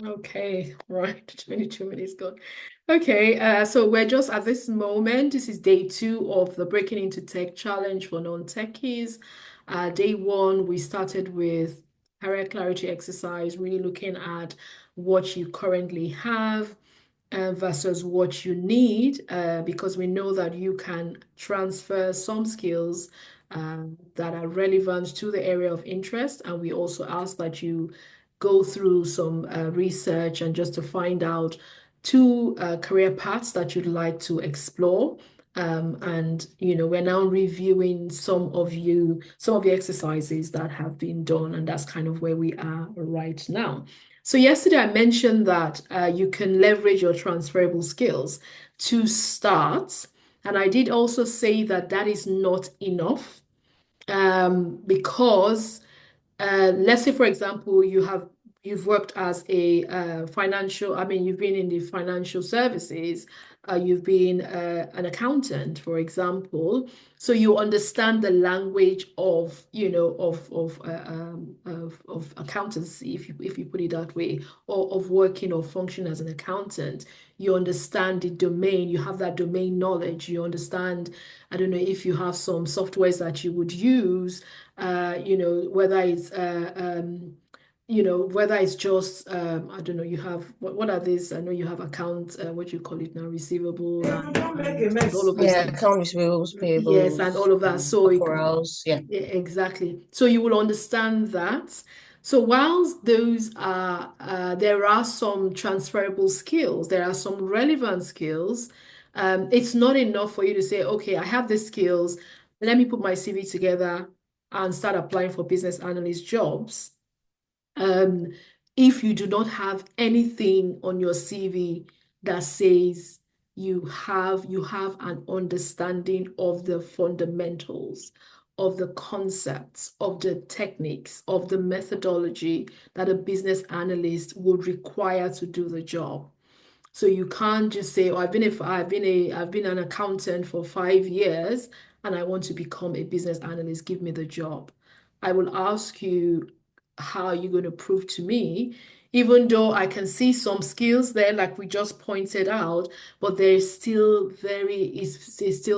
Okay, right. 22 minutes gone. Okay, so we're just at this moment. This is day two of the Breaking into Tech Challenge for non-techies. Day one, we started with career clarity exercise, really looking at what you currently have versus what you need, because we know that you can transfer some skills that are relevant to the area of interest. And we also ask that you go through some research and just to find out two career paths that you'd like to explore. And we're now reviewing some of the exercises that have been done, and that's kind of where we are right now. So yesterday I mentioned that you can leverage your transferable skills to start, and I did also say that that is not enough because let's say, for example, you've worked as a financial, I mean, you've been in the financial services, you've been an accountant, for example. So you understand the language of, of accountancy, if you put it that way, or of working or function as an accountant. You understand the domain, you have that domain knowledge, you understand, I don't know if you have some softwares that you would use whether it's whether it's just I don't know, you have what are these? I know you have accounts, what do you call it now, receivable and all of those Yeah, things. account receivables, Yes, and payables, all of that. So referrals. Yeah. exactly. So you will understand that. So whilst those are there are some transferable skills, there are some relevant skills. It's not enough for you to say, okay, I have the skills. Let me put my CV together and start applying for business analyst jobs. Um, if you do not have anything on your CV that says you have an understanding of the fundamentals, of the concepts, of the techniques, of the methodology that a business analyst would require to do the job. So you can't just say, "Oh, I've been an accountant for 5 years and I want to become a business analyst. Give me the job." I will ask you, how you're going to prove to me, even though I can see some skills there, like we just pointed out, but it's still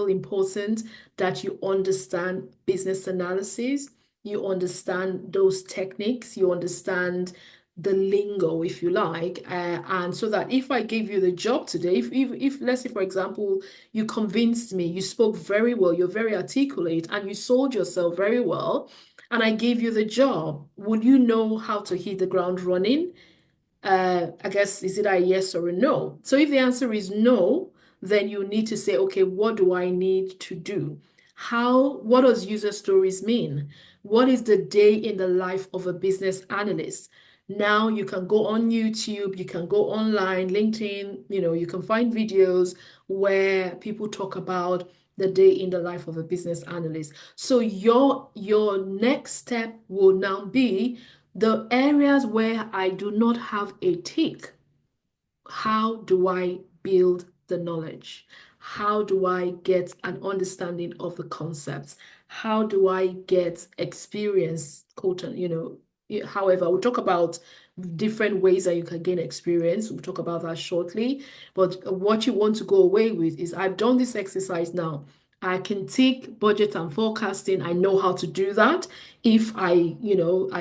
important that you understand business analysis, you understand those techniques, you understand the lingo, if you like, and so that if I give you the job today, if let's say, for example, you convinced me, you spoke very well, you're very articulate, and you sold yourself very well, and I gave you the job, would you know how to hit the ground running? I guess, is it a yes or a no? So if the answer is no, then you need to say, okay, what do I need to do? What does user stories mean? What is the day in the life of a business analyst? Now you can go on YouTube, you can go online, LinkedIn, you can find videos where people talk about the day in the life of a business analyst. So your next step will now be the areas where I do not have a tick. How do I build the knowledge? How do I get an understanding of the concepts? How do I get experience, however, we'll talk about different ways that you can gain experience. We'll talk about that shortly. But what you want to go away with is I've done this exercise now. I can take budget and forecasting. I know how to do that. If I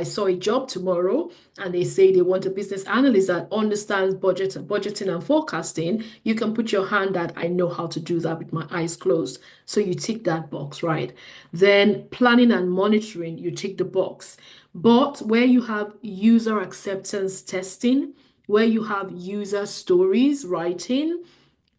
saw a job tomorrow and they say they want a business analyst that understands budgeting and forecasting, you can put your hand that I know how to do that with my eyes closed. So you tick that box, right? Then planning and monitoring, you tick the box. But where you have user acceptance testing, where you have user stories writing,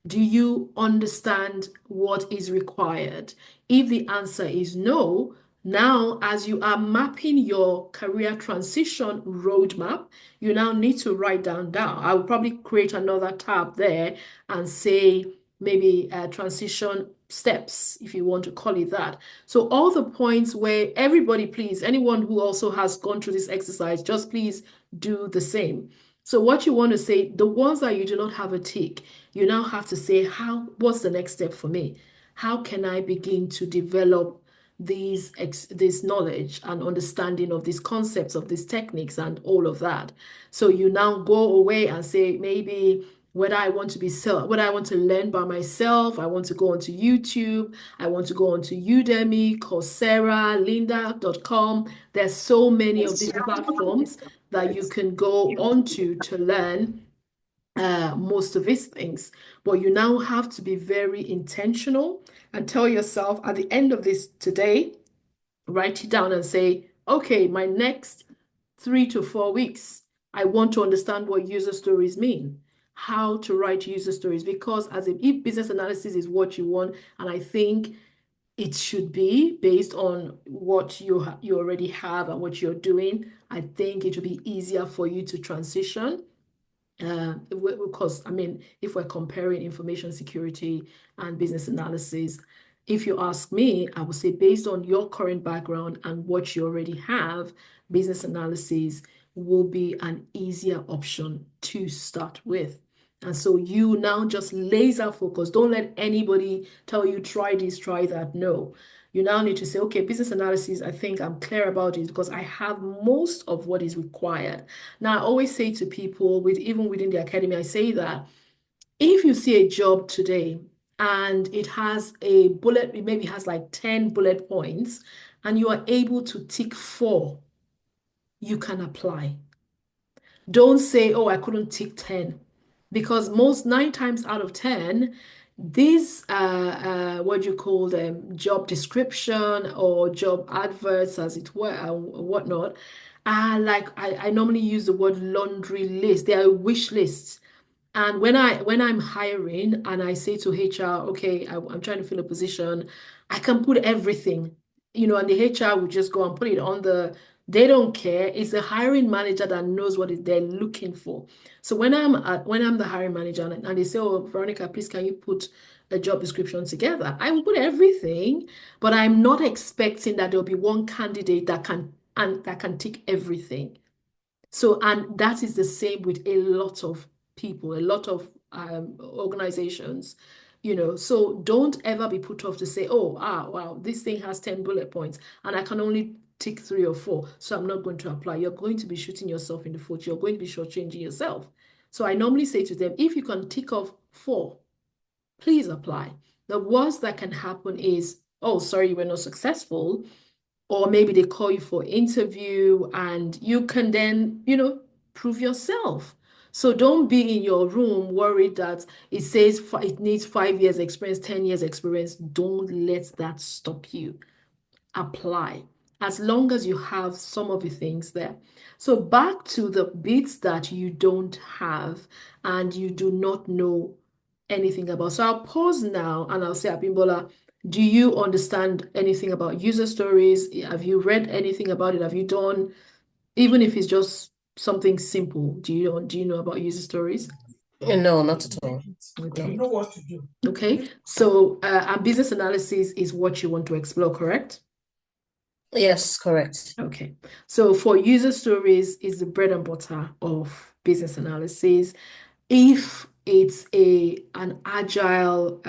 do you understand what is required? If the answer is no, now as you are mapping your career transition roadmap, you now need to write down. I will probably create another tab there and say maybe transition steps, if you want to call it that. So all the points where everybody, please, anyone who also has gone through this exercise, just please do the same. So what you want to say, the ones that you do not have a tick, you now have to say, what's the next step for me? How can I begin to develop this knowledge and understanding of these concepts, of these techniques and all of that. So you now go away and say, maybe whether I want to learn by myself, I want to go onto YouTube, I want to go onto Udemy, Coursera, lynda.com. There's so many of these platforms that you can go onto to learn most of these things. But you now have to be very intentional and tell yourself at the end of this today, write it down and say, okay, my next 3 to 4 weeks, I want to understand what user stories mean, how to write user stories, because if business analysis is what you want, and I think it should be based on what you already have and what you're doing, I think it will be easier for you to transition. Because I mean, if we're comparing information security and business analysis, if you ask me, I would say based on your current background and what you already have, business analysis will be an easier option to start with. And so you now just laser focus. Don't let anybody tell you, try this, try that. No. You now need to say, okay, business analysis, I think I'm clear about it because I have most of what is required. Now, I always say to people, even within the academy, I say that if you see a job today and it has it maybe has like 10 bullet points, and you are able to tick 4, you can apply. Don't say, oh, I couldn't tick 10, because 9 times out of 10, these what you call them, job description or job adverts, as it were, or whatnot, are like I normally use the word laundry list. They are wish lists. And when I'm hiring and I say to HR, okay, I'm trying to fill a position, I can put everything, and the HR will just go and put it on they don't care. It's the hiring manager that knows what they're looking for. So when I'm the hiring manager and they say, oh, Veronica, please can you put a job description together? I will put everything, but I'm not expecting that there'll be one candidate that can tick everything. So, and that is the same with a lot of people, a lot of organizations, So don't ever be put off to say, oh, wow, this thing has 10 bullet points and I can only tick 3 or 4, so I'm not going to apply. You're going to be shooting yourself in the foot. You're going to be shortchanging yourself. So I normally say to them, if you can tick off 4, please apply. The worst that can happen is, oh, sorry, you were not successful, or maybe they call you for interview and you can then, prove yourself. So don't be in your room worried that it says it needs 5 years experience, 10 years experience. Don't let that stop you. Apply as long as you have some of the things there. So back to the bits that you don't have and you do not know anything about. So I'll pause now and I'll say, Abimbola, do you understand anything about user stories? Have you read anything about it? Have you done, even if it's just something simple, do you know about user stories? No, not at all. Okay. No. Okay. So and business analysis is what you want to explore, correct? Yes, correct. Okay. So for user stories is the bread and butter of business analysis. If it's an agile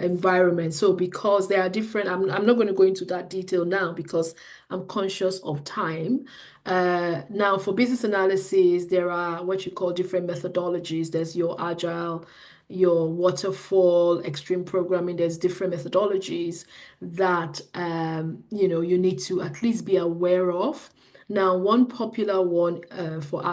environment, so because there are different, I'm not going to go into that detail now because I'm conscious of time. Now for business analysis, there are what you call different methodologies. There's your agile, your waterfall, extreme programming. There's different methodologies that you need to at least be aware of. Now, one popular one for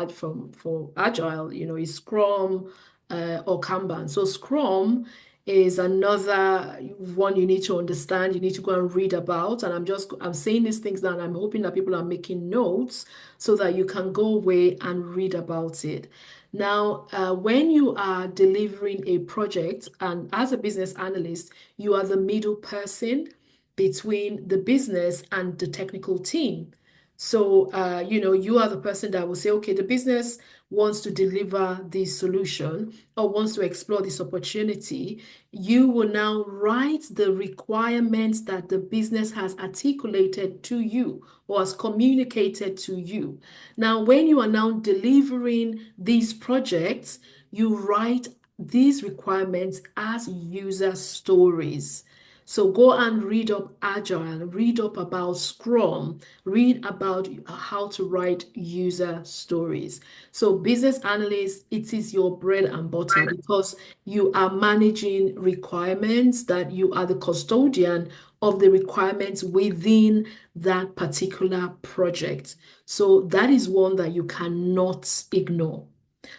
agile, is Scrum or Kanban. So Scrum is another one you need to understand. You need to go and read about. And I'm saying these things now, and I'm hoping that people are making notes so that you can go away and read about it. Now, when you are delivering a project, and as a business analyst, you are the middle person between the business and the technical team. So, you are the person that will say, okay, the business wants to deliver this solution or wants to explore this opportunity. You will now write the requirements that the business has articulated to you or has communicated to you. Now, when you are now delivering these projects, you write these requirements as user stories. So go and read up Agile, read up about Scrum, read about how to write user stories. So business analyst, it is your bread and butter because you are managing requirements, that you are the custodian of the requirements within that particular project. So that is one that you cannot ignore.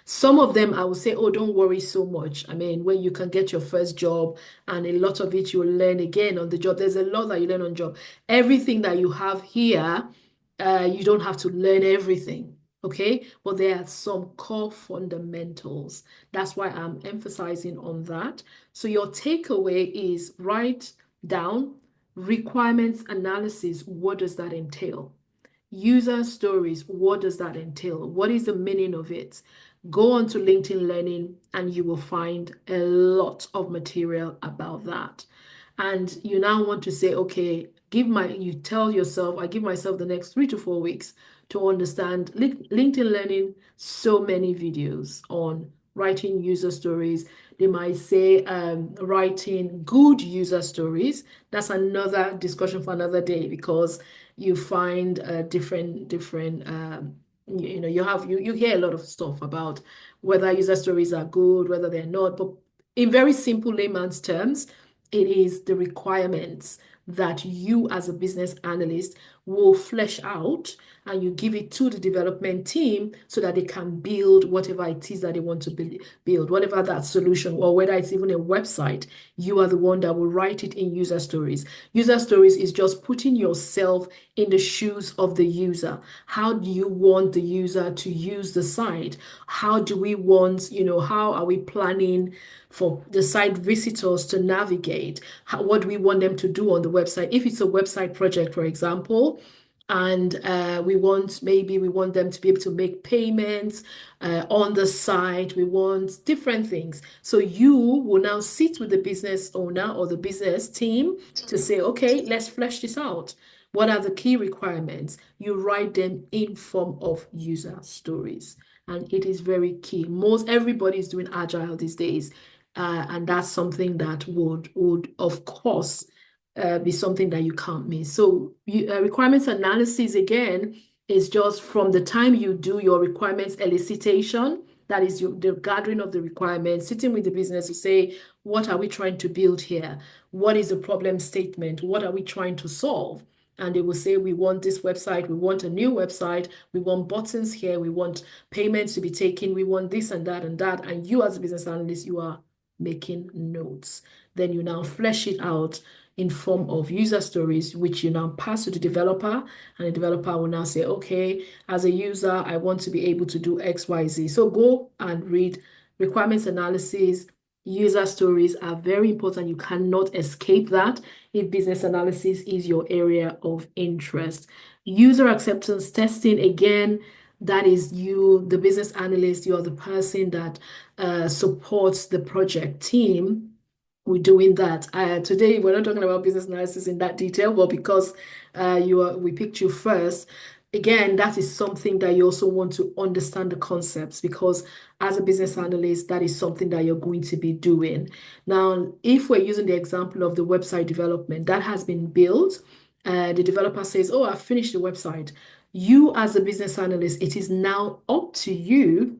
Some of them I will say, oh, don't worry so much. I mean, when you can get your first job and a lot of it you'll learn again on the job. There's a lot that you learn on job. Everything that you have here, you don't have to learn everything. Okay, but there are some core fundamentals. That's why I'm emphasizing on that. So your takeaway is write down requirements analysis. What does that entail? User stories, what does that entail? What is the meaning of it? Go on to LinkedIn Learning and you will find a lot of material about that. And you now want to say, okay, you tell yourself, I give myself the next 3 to 4 weeks to understand LinkedIn Learning, so many videos on writing user stories. They might say writing good user stories. That's another discussion for another day because you find different you hear a lot of stuff about whether user stories are good, whether they're not. But in very simple layman's terms, it is the requirements that you as a business analyst will flesh out and you give it to the development team so that they can build whatever it is that they want to build, whatever that solution, or whether it's even a website, you are the one that will write it in user stories. User stories is just putting yourself in the shoes of the user. How do you want the user to use the site? How do we want, how are we planning for the site visitors to navigate? What do we want them to do on the website? If it's a website project, for example, and maybe we want them to be able to make payments on the site. We want different things. So you will now sit with the business owner or the business team to say, okay, let's flesh this out. What are the key requirements? You write them in form of user stories. And it is very key. Everybody is doing agile these days. And that's something that would of course be something that you can't miss. So requirements analysis again is just from the time you do your requirements elicitation, that is the gathering of the requirements, sitting with the business to say, what are we trying to build here? What is the problem statement? What are we trying to solve? And they will say, we want this website, we want a new website, we want buttons here, we want payments to be taken, we want this and that and that. And you as a business analyst, you are making notes. Then you now flesh it out in form of user stories, which you now pass to the developer, and the developer will now say, okay, as a user, I want to be able to do X, Y, Z. So go and read requirements analysis. User stories are very important. You cannot escape that if business analysis is your area of interest. User acceptance testing, again, that is you, the business analyst, you're the person that supports the project team. We're doing that. Today, we're not talking about business analysis in that detail, but because we picked you first, again, that is something that you also want to understand the concepts because as a business analyst, that is something that you're going to be doing. Now, if we're using the example of the website development, that has been built. The developer says, oh, I've finished the website. You as a business analyst, it is now up to you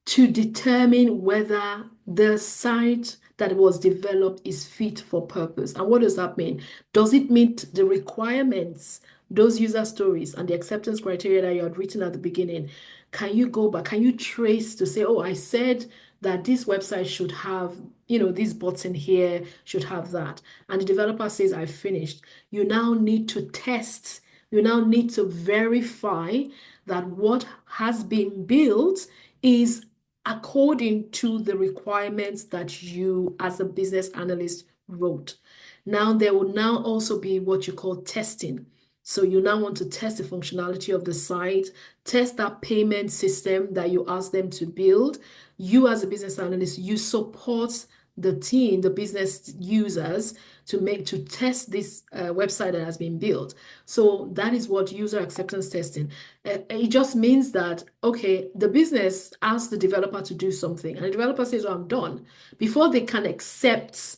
to determine whether the site that was developed is fit for purpose. And what does that mean? Does it meet the requirements, those user stories and the acceptance criteria that you had written at the beginning? Can you go back? Can you trace to say, oh, I said that this website should have, this button here should have that. And the developer says, I finished. You now need to test. You now need to verify that what has been built is according to the requirements that you as a business analyst wrote. Now, there will now also be what you call testing. So you now want to test the functionality of the site, test that payment system that you asked them to build. You as a business analyst, you support the team, the business users to test this website that has been built. So that is what user acceptance testing. It just means that, okay, the business asks the developer to do something and the developer says, oh, I'm done. Before they can accept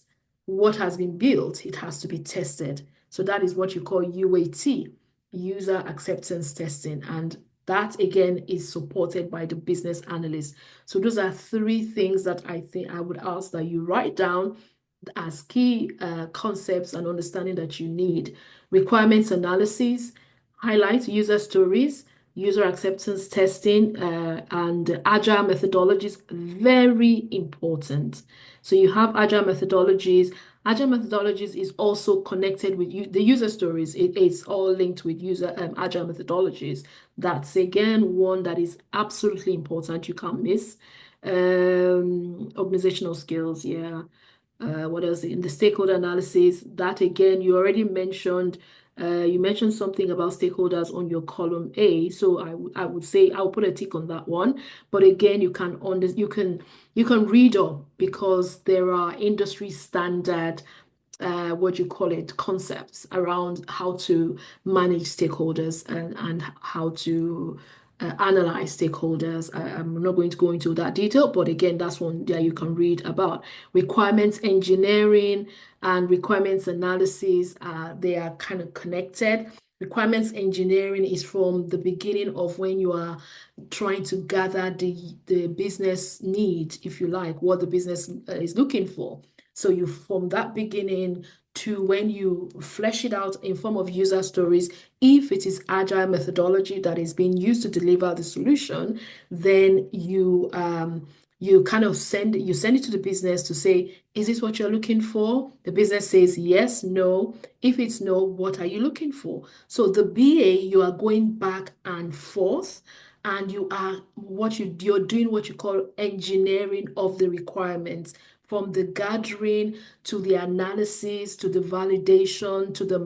what has been built, it has to be tested. So that is what you call UAT, user acceptance testing. And that again is supported by the business analyst. So those are three things that I think I would ask that you write down as key concepts and understanding that you need. Requirements analysis, highlight user stories, user acceptance testing, and agile methodologies, very important. So you have agile methodologies. Agile methodologies is also connected with the user stories. It's all linked with user agile methodologies. That's again one that is absolutely important. You can't miss. Organizational skills, yeah. What else? In the stakeholder analysis, that again, you already mentioned. You mentioned something about stakeholders on your column A, so I would say I'll put a tick on that one. But again, you can read up because there are industry standard what do you call it, concepts around how to manage stakeholders and how to analyze stakeholders. I'm not going to go into that detail, but again, that's one that you can read about. Requirements engineering and requirements analysis, they are kind of connected. Requirements engineering is from the beginning of when you are trying to gather the business need, if you like, what the business is looking for. So you from that beginning to when you flesh it out in form of user stories, if it is agile methodology that is being used to deliver the solution, then you kind of send it to the business to say, is this what you're looking for? The business says yes, no. If it's no, what are you looking for? So the BA, you are going back and forth and you're doing what you call engineering of the requirements from the gathering to the analysis to the validation to the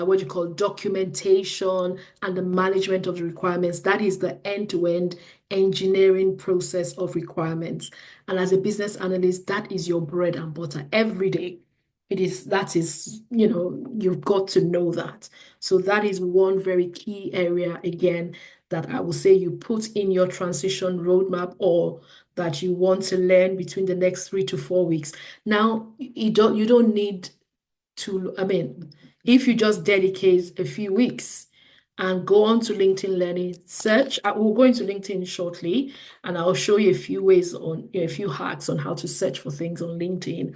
what you call documentation and the management of the requirements. That is the end-to-end engineering process of requirements. And as a business analyst, that is your bread and butter every day. That is, you've got to know that. So that is one very key area again that I will say you put in your transition roadmap or that you want to learn between the next 3 to 4 weeks. Now, you don't need to, I mean, if you just dedicate a few weeks and go on to LinkedIn Learning, search, we'll go into LinkedIn shortly, and I'll show you a few ways a few hacks on how to search for things on LinkedIn.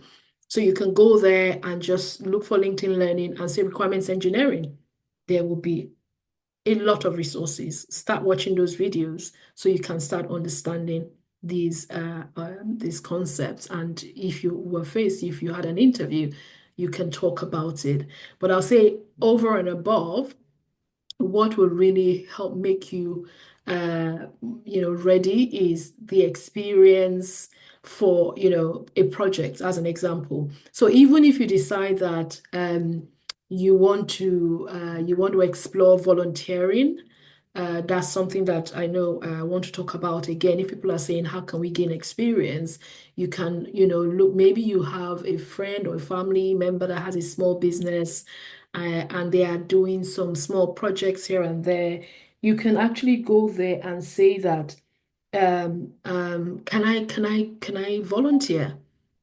So you can go there and just look for LinkedIn Learning and say requirements engineering. There will be a lot of resources. Start watching those videos so you can start understanding these concepts. And if you had an interview, you can talk about it. But I'll say over and above, what will really help make you ready is the experience for a project as an example. So even if you decide that you want to explore volunteering, that's something that I know I want to talk about again. If people are saying, how can we gain experience? You can, look, maybe you have a friend or a family member that has a small business and they are doing some small projects here and there. You can actually go there and say that, can I volunteer?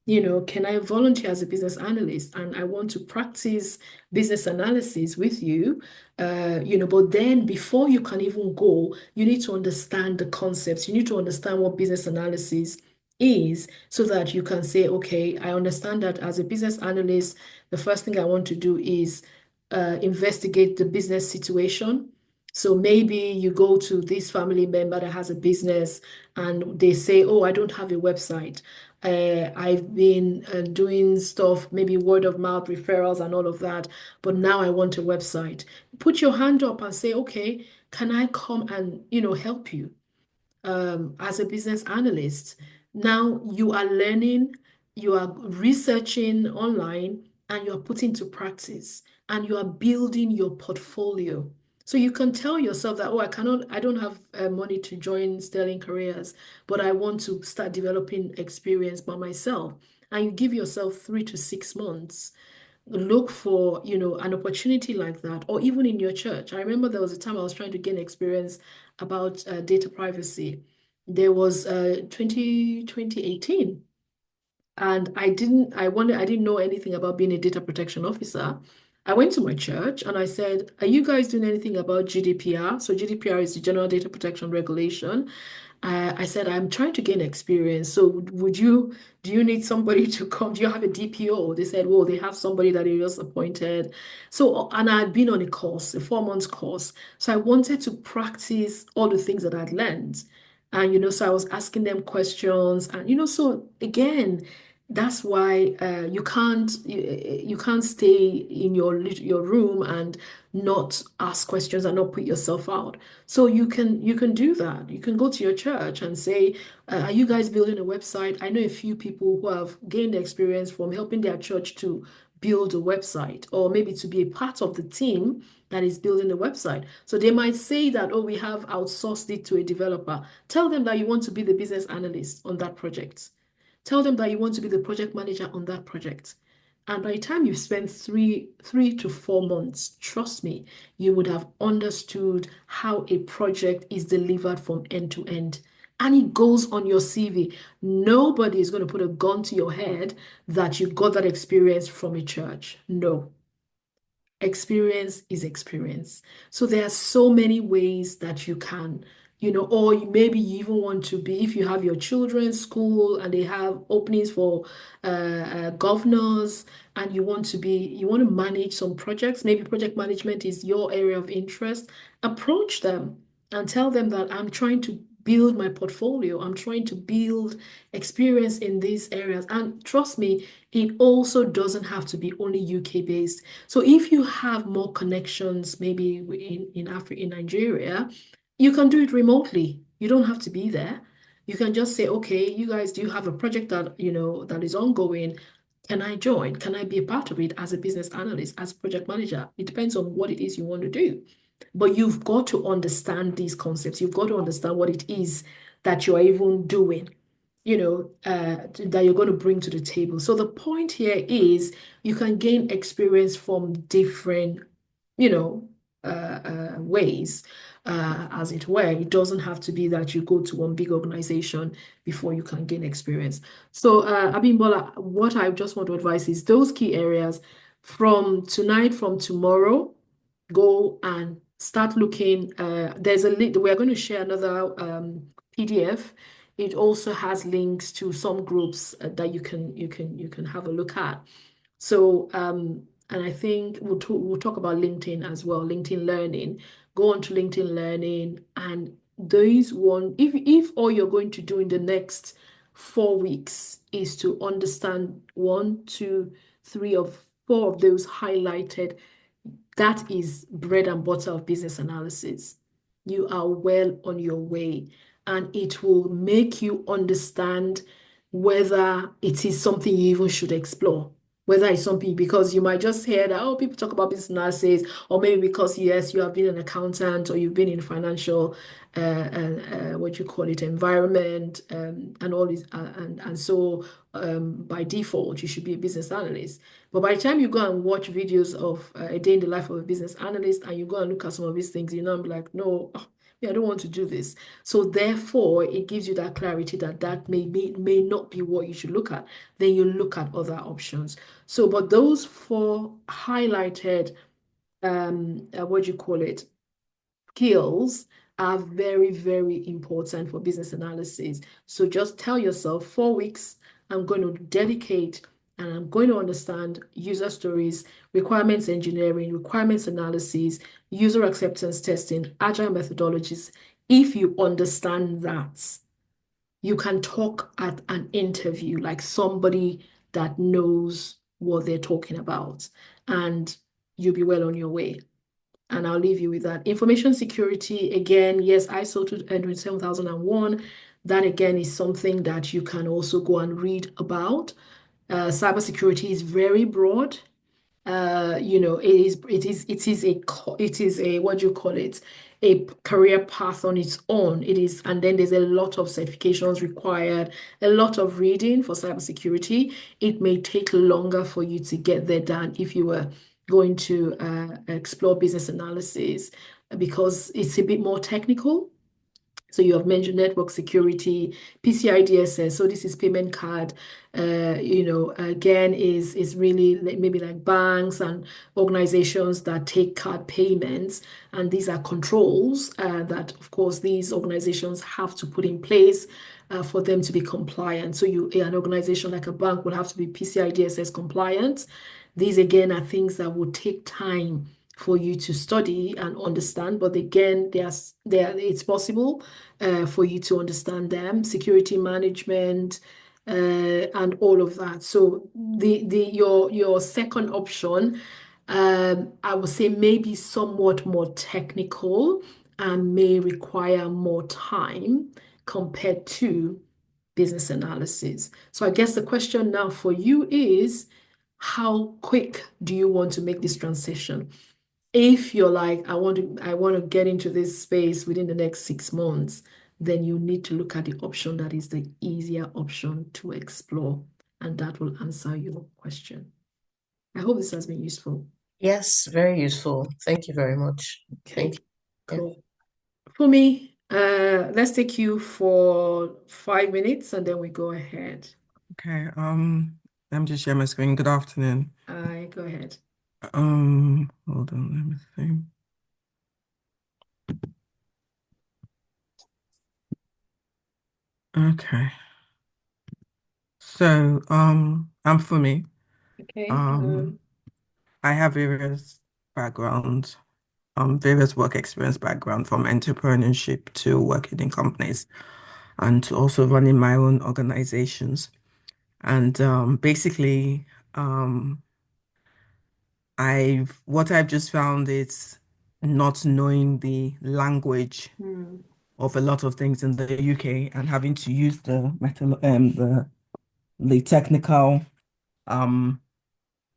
Can I volunteer as a business analyst? And I want to practice business analysis with you. But then before you can even go, you need to understand the concepts. You need to understand what business analysis is so that you can say, okay, I understand that as a business analyst, the first thing I want to do is investigate the business situation. So maybe you go to this family member that has a business and they say, oh, I don't have a website. I've been doing stuff, maybe word of mouth referrals and all of that, but now I want a website. Put your hand up and say, okay, can I come and, help you? As a business analyst. Now you are learning, you are researching online, and you are putting to practice, and you are building your portfolio. So you can tell yourself that, oh, I don't have money to join Sterling Careers, but I want to start developing experience by myself. And you give yourself 3 to 6 months, look for an opportunity like that, or even in your church. I remember there was a time I was trying to gain experience about data privacy. There was 2018. and I didn't know anything about being a data protection officer. I went to my church and I said, "Are you guys doing anything about GDPR?" So GDPR is the General Data Protection Regulation. I said, I'm trying to gain experience. So do you need somebody to come? Do you have a DPO? They said, well, they have somebody that they just appointed. So, and I had been on a course, a 4 months course. So I wanted to practice all the things that I'd learned. And, so I was asking them questions. And, so again, that's why you can't stay in your room and not ask questions and not put yourself out. So you can do that. You can go to your church and say, "Are you guys building a website?" I know a few people who have gained experience from helping their church to build a website, or maybe to be a part of the team that is building the website. So they might say that, "Oh, we have outsourced it to a developer." Tell them that you want to be the business analyst on that project. Tell them that you want to be the project manager on that project. And by the time you've spent three to 4 months, trust me, you would have understood how a project is delivered from end to end. And it goes on your CV. Nobody is going to put a gun to your head that you got that experience from a church. No. Experience is experience. So there are so many ways that you can, or maybe you even want to be, if you have your children's school and they have openings for governors, and you want to manage some projects, maybe project management is your area of interest, approach them and tell them that I'm trying to build my portfolio. I'm trying to build experience in these areas. And trust me, it also doesn't have to be only UK based. So if you have more connections, maybe in Africa, in Nigeria, you can do it remotely. You don't have to be there. You can just say, okay, you guys, do you have a project that, that is ongoing? Can I join? Can I be a part of it as a business analyst, as a project manager? It depends on what it is you want to do. But you've got to understand these concepts. You've got to understand what it is that you're even doing, that you're going to bring to the table. So the point here is you can gain experience from different, ways, as it were. It doesn't have to be that you go to one big organization before you can gain experience. So, Abimbola, what I just want to advise is those key areas from tonight, from tomorrow, go and start looking. There's a link. We are going to share another PDF. It also has links to some groups that you can have a look at. So, and I think we'll talk about LinkedIn as well, LinkedIn Learning. Go on to LinkedIn Learning, and those one, if all you're going to do in the next 4 weeks is to understand one, two, three of four of those highlighted, that is bread and butter of business analysis. You are well on your way, and it will make you understand whether it is something you even should explore. Whether it's something, because you might just hear that, oh, people talk about business analysis, or maybe because, yes, you have been an accountant or you've been in financial, what you call it, environment, and all this, and so by default, you should be a business analyst. But by the time you go and watch videos of a day in the life of a business analyst, and you go and look at some of these things, I'm like, no, yeah, I don't want to do this. So therefore, it gives you that clarity that may not be what you should look at. Then you look at other options. So, but those four highlighted, what do you call it, skills are very, very important for business analysis. So just tell yourself 4 weeks, I'm going to dedicate and I'm going to understand user stories, requirements engineering, requirements analysis, user acceptance testing, agile methodologies. If you understand that, you can talk at an interview like somebody that knows what they're talking about, and you'll be well on your way. And I'll leave you with that. Information security, again, yes, ISO 27001. That again is something that you can also go and read about. Cybersecurity is very broad. It is a, what do you call it? A career path on its own. It is, and then there's a lot of certifications required, a lot of reading for cybersecurity. It may take longer for you to get there than if you were going to explore business analysis, because it's a bit more technical. So you have mentioned network security, PCI DSS. So this is payment card. Again, is really maybe like banks and organizations that take card payments, and these are controls that, of course, these organizations have to put in place for them to be compliant. So an organization like a bank will have to be PCI DSS compliant. These again are things that will take time for you to study and understand, but again, it's possible for you to understand them, security management, and all of that. So your second option, I would say maybe somewhat more technical and may require more time compared to business analysis. So I guess the question now for you is, how quick do you want to make this transition? If you're like, I want to get into this space within the next 6 months, then you need to look at the option that is the easier option to explore, and that will answer your question. I hope this has been useful. Yes, very useful. Thank you very much. Okay, Thank you. Yeah. cool. For me, let's take you for 5 minutes and then we go ahead. Okay, let me just share my screen. Good afternoon. I go ahead. Hold on, let me see. Okay. So, I'm Fumi. Okay. I have various backgrounds, various work experience background from entrepreneurship to working in companies and to also running my own organizations. And basically, um, what I've just found is not knowing the language Hmm. of a lot of things in the UK and having to use the technical um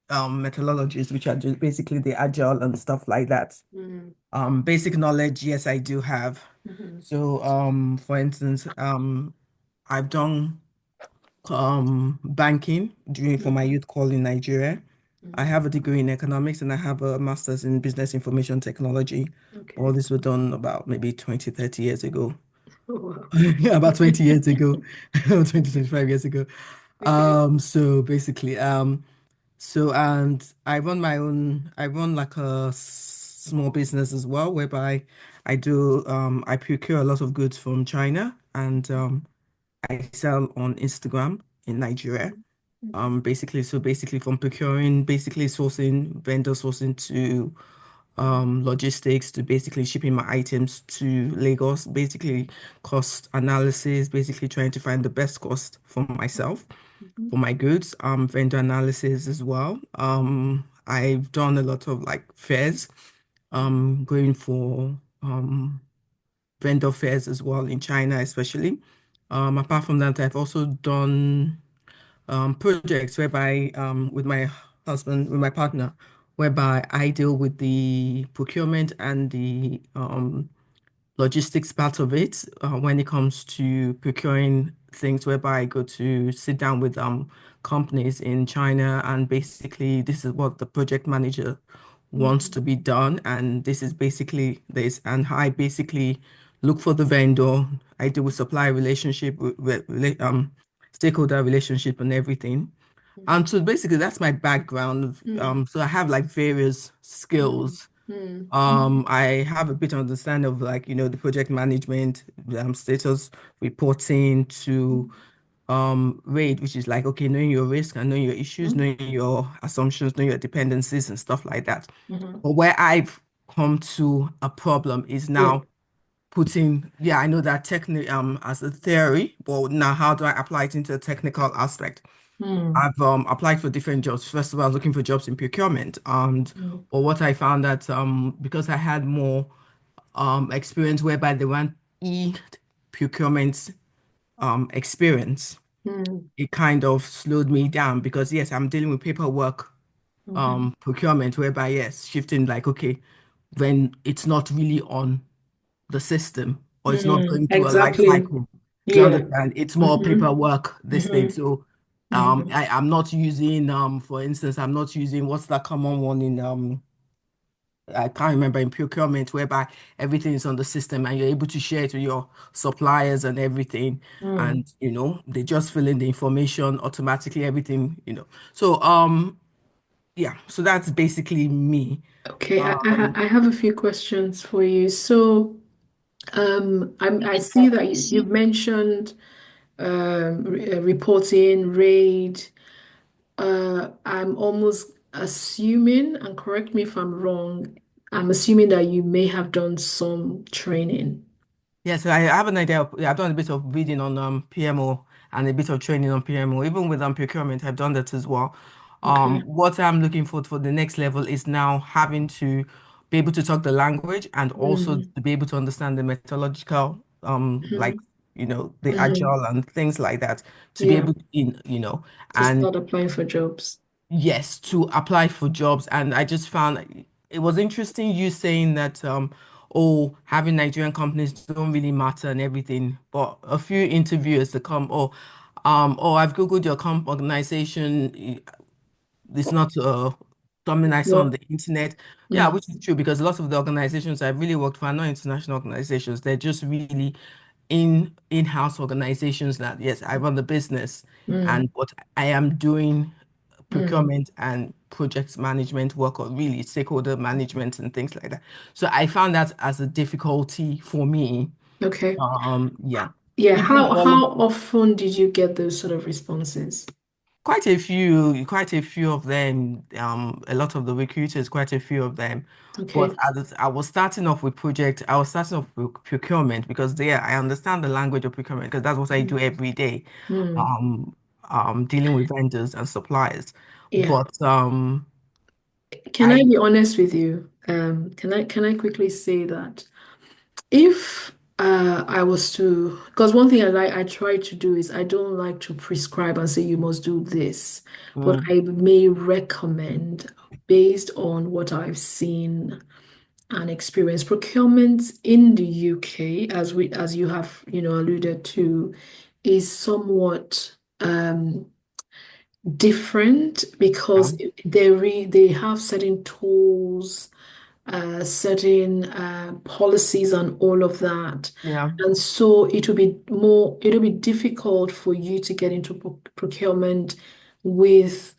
methodologies, which are just basically the agile and stuff like that. Hmm. Basic knowledge, yes, I do have. Hmm. So for instance, I've done banking during for my youth call in Nigeria. I Hmm. have a degree in economics and I have a master's in business information technology. All Okay. this were done about maybe 20, 30 years ago. Oh, wow. About 20 years ago, 20, 25 years ago. Okay. So basically, and I run like a small business as well, whereby I procure a lot of goods from China and I sell on Instagram in Nigeria. Basically from procuring, basically sourcing, vendor sourcing to logistics to basically shipping my items to Lagos, basically cost analysis, basically trying to find the best cost for myself, Mhm. for my goods, vendor analysis as well. I've done a lot of like fairs, going for vendor fairs as well in China, especially. Apart from that, I've also done projects whereby with my husband, with my partner, whereby I deal with the procurement and the logistics part of it when it comes to procuring things, whereby I go to sit down with companies in China and basically this is what the project manager wants Mhm. to be done and this is basically this and I basically look for the vendor. I deal with supply relationship stakeholder relationship and everything. And so basically that's my background. Mhm. So I have like various Mhm. skills. Mhm. I have a bit of understanding of like, the project management, status reporting to RAID, which is like, okay, knowing your risk and knowing your issues, Mhm. knowing your assumptions, knowing your dependencies and stuff like that. Mhm. But where I've come to a problem is Yeah. now yeah, I know that technically as a theory, but now how do I apply it into a technical aspect? Mhm. I've applied for different jobs. First of all, I was looking for jobs in procurement, and Mhm. but what I found that because I had more experience whereby they want e-procurement experience, Mhm. it kind of slowed me down because yes, I'm dealing with paperwork Mhm. procurement whereby yes, shifting like okay, when it's not really on the system or it's not Mhm. going through a life Exactly. cycle. Do you Yeah. understand? It's more Mhm. paperwork, this thing. Mhm. So Mhm. I'm not using for instance, I'm not using what's that common one in I can't remember, in procurement, whereby everything is on the system and you're able to share it with your suppliers and everything. Mm. And, they just fill in the information automatically, everything. So, yeah, so that's basically me. Okay, Um, I have a few questions for you. So, I see that you've mentioned reporting, RAID. I'm almost assuming, and correct me if I'm wrong, I'm assuming that you may have done some training. Yeah, so I have an idea of, yeah, I've done a bit of reading on PMO and a bit of training on PMO. Even with procurement, I've done that as well. Okay. What I'm looking for the next level is now having to be able to talk the language and also Mm, to be able to understand the methodological, like, mhm, the mhm. agile and things like that, to be Yeah, able to, to and start applying for jobs. yes, to apply for jobs. And I just found it was interesting you saying that, oh, having Nigerian companies don't really matter and everything. But a few interviewers that come, oh, I've Googled your comp organization. It's not something I saw on Well, the internet. Yeah, mm, which is true because a lot of the organizations I've really worked for are not international organizations. They're just really in-house organizations that, yes, I run the business mm, and what I am doing mm. procurement and project management work, or really stakeholder management and things like that. So I found that as a difficulty for me. Okay. Yeah. Yeah, Even all of how often did you get those sort of responses? quite a few of them, a lot of the recruiters, quite a few of them. But Okay. I was starting off with project, I was starting off with procurement because there I understand the language of procurement because that's what I do Mm, every day, mm. um, dealing with vendors and suppliers. Yeah. But Can I I be honest with you? Can I quickly say that if I was to, because one thing I try to do is I don't like to prescribe and say you must do this, but mm, I may recommend based on what I've seen and experienced. Procurement in the UK, as you have, alluded to, is somewhat different yeah, because they have certain tools, certain policies and all of that. yeah. And so it'll be difficult for you to get into procurement with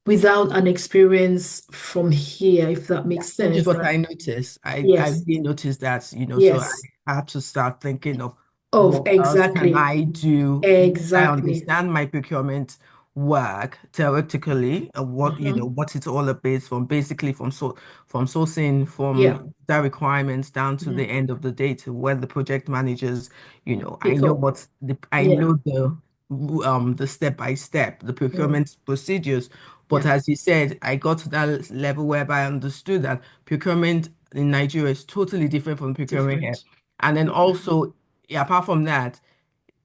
without an experience from here, if that Yeah, makes which is sense. what I noticed. I Yes, really noticed that, so I yes. had to start thinking of Of what else can exactly, I do? I exactly. understand my procurement work theoretically, Mhm. what it's all about from basically from sourcing Yeah. from the requirements down to the Mhm. end of the day to where the project managers, I Pick know up. what I Yeah. know the step by step, the Mm. procurement procedures. But Yeah. as you said, I got to that level whereby I understood that procurement in Nigeria is totally different from procurement here. Different. And then Yeah. also, yeah, apart from that,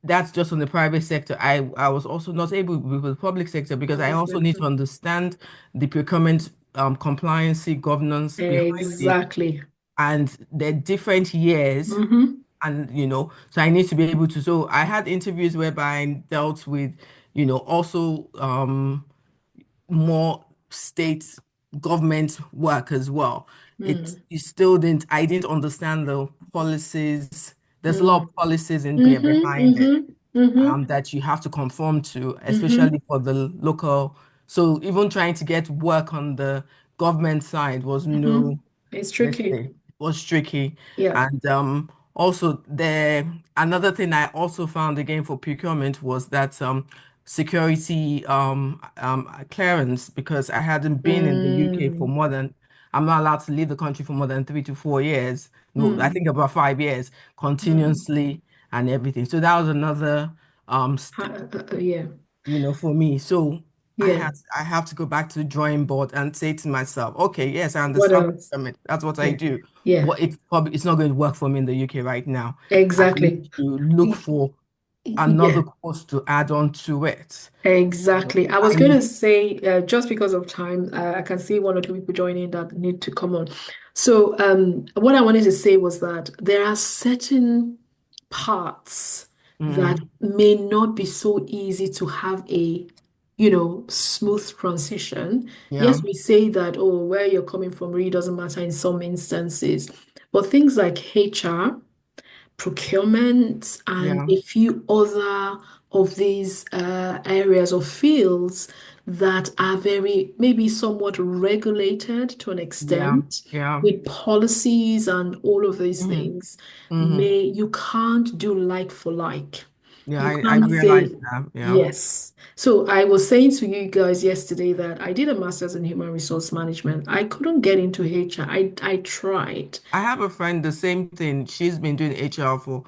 that's just on the private sector. I was also not able with the public sector because I Public also need sector. to understand the procurement compliancy governance behind it. Exactly. And they're different years. Mm-hmm. And so I need to be able to. So I had interviews whereby I dealt with, also more state government work as well. Mm. I didn't understand the policies. There's a lot Mm. of policies in there Mm-hmm. behind it, Mm-hmm. Mm-hmm. that you have to conform to, Mm-hmm. especially for the local. So even trying to get work on the government side was Mm-hmm. no, It's let's tricky. say, was tricky. Yeah. And also another thing I also found again for procurement was that security clearance, because I hadn't been in the UK for Mm. more than I'm not allowed to leave the country for more than 3 to 4 years. No, I Mm. think about 5 years Mm. continuously and everything. So that was another st Yeah. for me. So Yeah. I have to go back to the drawing board and say to myself, okay, yes, I What understand else? procurement. That's what I Yeah. do. Yeah. But it's not going to work for me in the UK right now. I need Exactly. to look Y- for Yeah. another course to add on to it. Exactly. I was I going to need say, just because of time, I can see one or two people joining that need to come on. So, what I wanted to say was that there are certain parts that mm, may not be so easy to have a smooth transition. Yeah. Yes, we say that, oh, where you're coming from really doesn't matter in some instances, but things like HR, procurement, and Yeah. a few other of these areas or fields that are very, maybe somewhat regulated to an Yeah. extent Yeah. with policies and all of these Mm-hmm. things. Mm-hmm. You can't do like for like. Yeah, You I can't realized say that. Yeah. yes. So I was saying to you guys yesterday that I did a master's in human resource management. I couldn't get into HR. I tried. I have a friend, the same thing. She's been doing HR for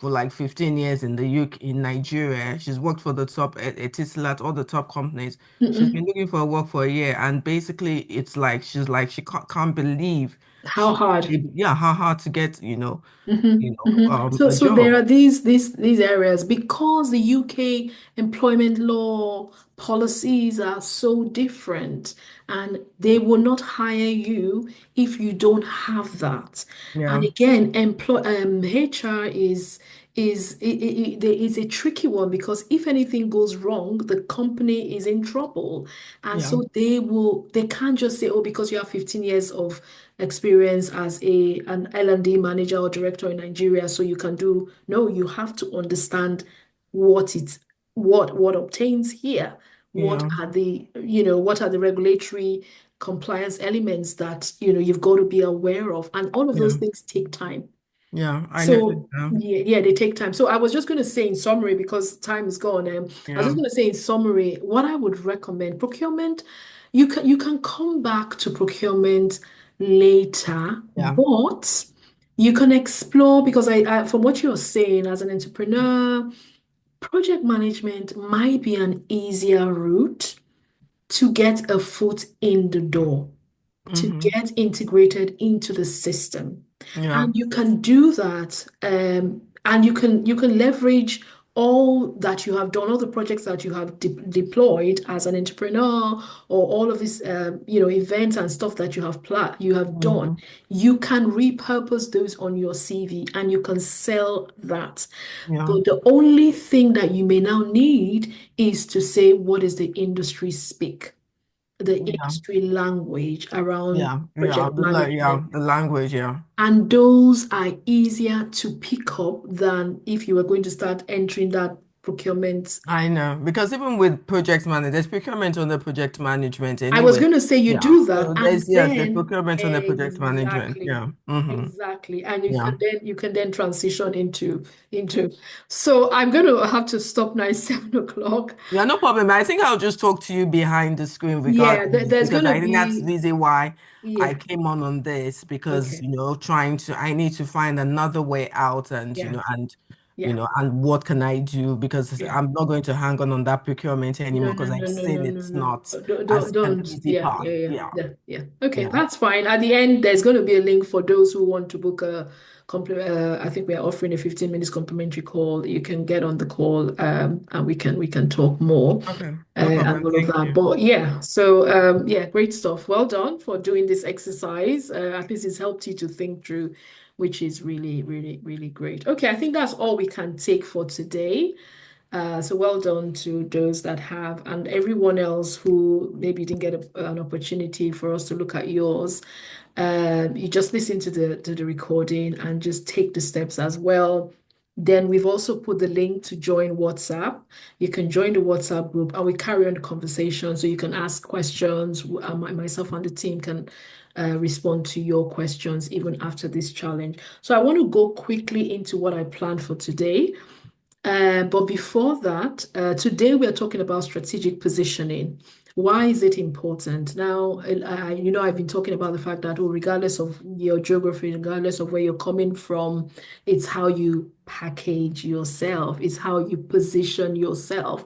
like 15 years in the UK, in Nigeria. She's worked for the top at Etisalat, all the top companies. She's been Mm-mm. looking for work for a year, and basically it's like she's like she can't believe How she hard? yeah, how hard to get, So, a so there job. are these areas because the UK employment law policies are so different, and they will not hire you if you don't have that. And Yeah, again, HR is a tricky one because if anything goes wrong, the company is in trouble, and yeah, so they can't just say, oh, because you have 15 years of experience as an L&D manager or director in Nigeria, so you can do. No, you have to understand what it's what obtains here. yeah, What are the regulatory compliance elements that you've got to be aware of, and all of those yeah, things take time. yeah. I noticed So that. yeah, yeah, they take time. So I was just going to say in summary, because time is gone, I was Yeah, just going to say in summary, what I would recommend, procurement, you can come back to procurement later, yeah, but you can explore because from what you're saying as an entrepreneur, project management might be an easier route to get a foot in the door, to mm-hmm. get integrated into the system. Yeah, And you can do that, and you can leverage all that you have done, all the projects that you have deployed as an entrepreneur, or all of these events and stuff that you have done. mm-hmm. You can repurpose those on your CV and you can sell that. Yeah, But the only thing that you may now need is to say, what is the industry speak? The yeah, industry language around yeah. project management. The language. Yeah. And those are easier to pick up than if you were going to start entering that procurement. I know, because even with project management, there's procurement under project management I was anyway. going to say you Yeah. do that, So and there's then procurement under project management. exactly, Yeah. Mm-hmm. exactly, and you Yeah. can then you can then transition into. So I'm going to have to stop now. It's 7 o'clock. Yeah, no problem. I think I'll just talk to you behind the screen Yeah, regarding this there's because going to I think that's the be reason why I yeah. came on this because, Okay. I need to find another way out Yeah. Yeah. and what can I do because Yeah. I'm not going to hang on that procurement No, anymore no, because no, I've no, seen no, no, it's no. not Don't, as an don't. easy Yeah, path. yeah, yeah, Yeah. yeah, yeah. Okay, Yeah. that's fine. At the end, there's going to be a link for those who want to book a I think we are offering a 15 minutes complimentary call. You can get on the call, and we can talk more, Okay. No and problem. all of Thank that. you. But yeah, so yeah, great stuff. Well done for doing this exercise. At least it's helped you to think through, which is really, really, really great. Okay, I think that's all we can take for today. So well done to those that have, and everyone else who maybe didn't get an opportunity for us to look at yours. You just listen to the recording and just take the steps as well. Then we've also put the link to join WhatsApp. You can join the WhatsApp group and we carry on the conversation. So you can ask questions. Myself and the team can respond to your questions even after this challenge. So I want to go quickly into what I planned for today. But before that, today we are talking about strategic positioning. Why is it important? Now, I've been talking about the fact that, oh, regardless of your geography, regardless of where you're coming from, it's how you package yourself, it's how you position yourself.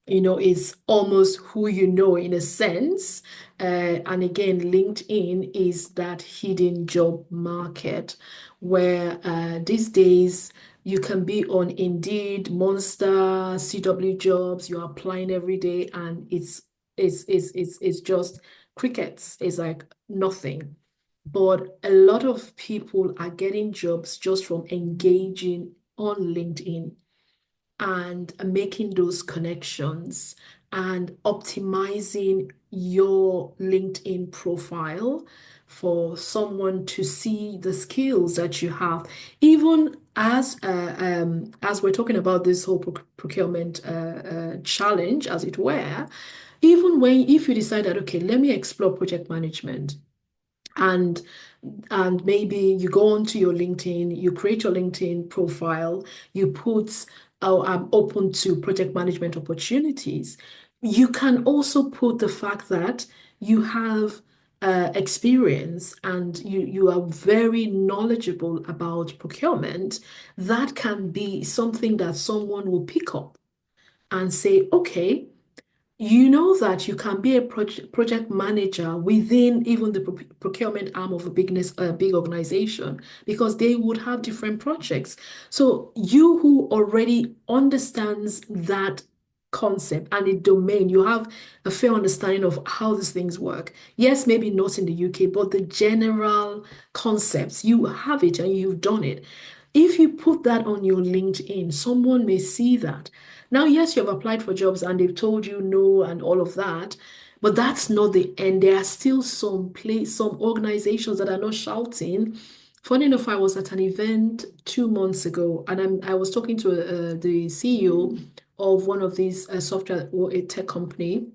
It's almost who you know in a sense. And again, LinkedIn is that hidden job market where these days, you can be on Indeed, Monster, CW Jobs. You're applying every day, and it's just crickets. It's like nothing. But a lot of people are getting jobs just from engaging on LinkedIn and making those connections and optimizing your LinkedIn profile for someone to see the skills that you have. Even as we're talking about this whole procurement challenge, as it were, even when if you decide that, okay, let me explore project management, and maybe you go onto your LinkedIn, you create your LinkedIn profile, you put, oh, I'm open to project management opportunities. You can also put the fact that you have experience and you are very knowledgeable about procurement. That can be something that someone will pick up and say, okay, you know that you can be a project manager within even the procurement arm of a big organization, because they would have different projects. So you who already understands that concept and the domain, you have a fair understanding of how these things work. Yes, maybe not in the UK, but the general concepts, you have it and you've done it. If you put that on your LinkedIn, someone may see that. Now, yes, you have applied for jobs and they've told you no and all of that, but that's not the end. There are still some organizations that are not shouting. Funny enough, I was at an event 2 months ago, and I was talking to the CEO of one of these software or a tech company,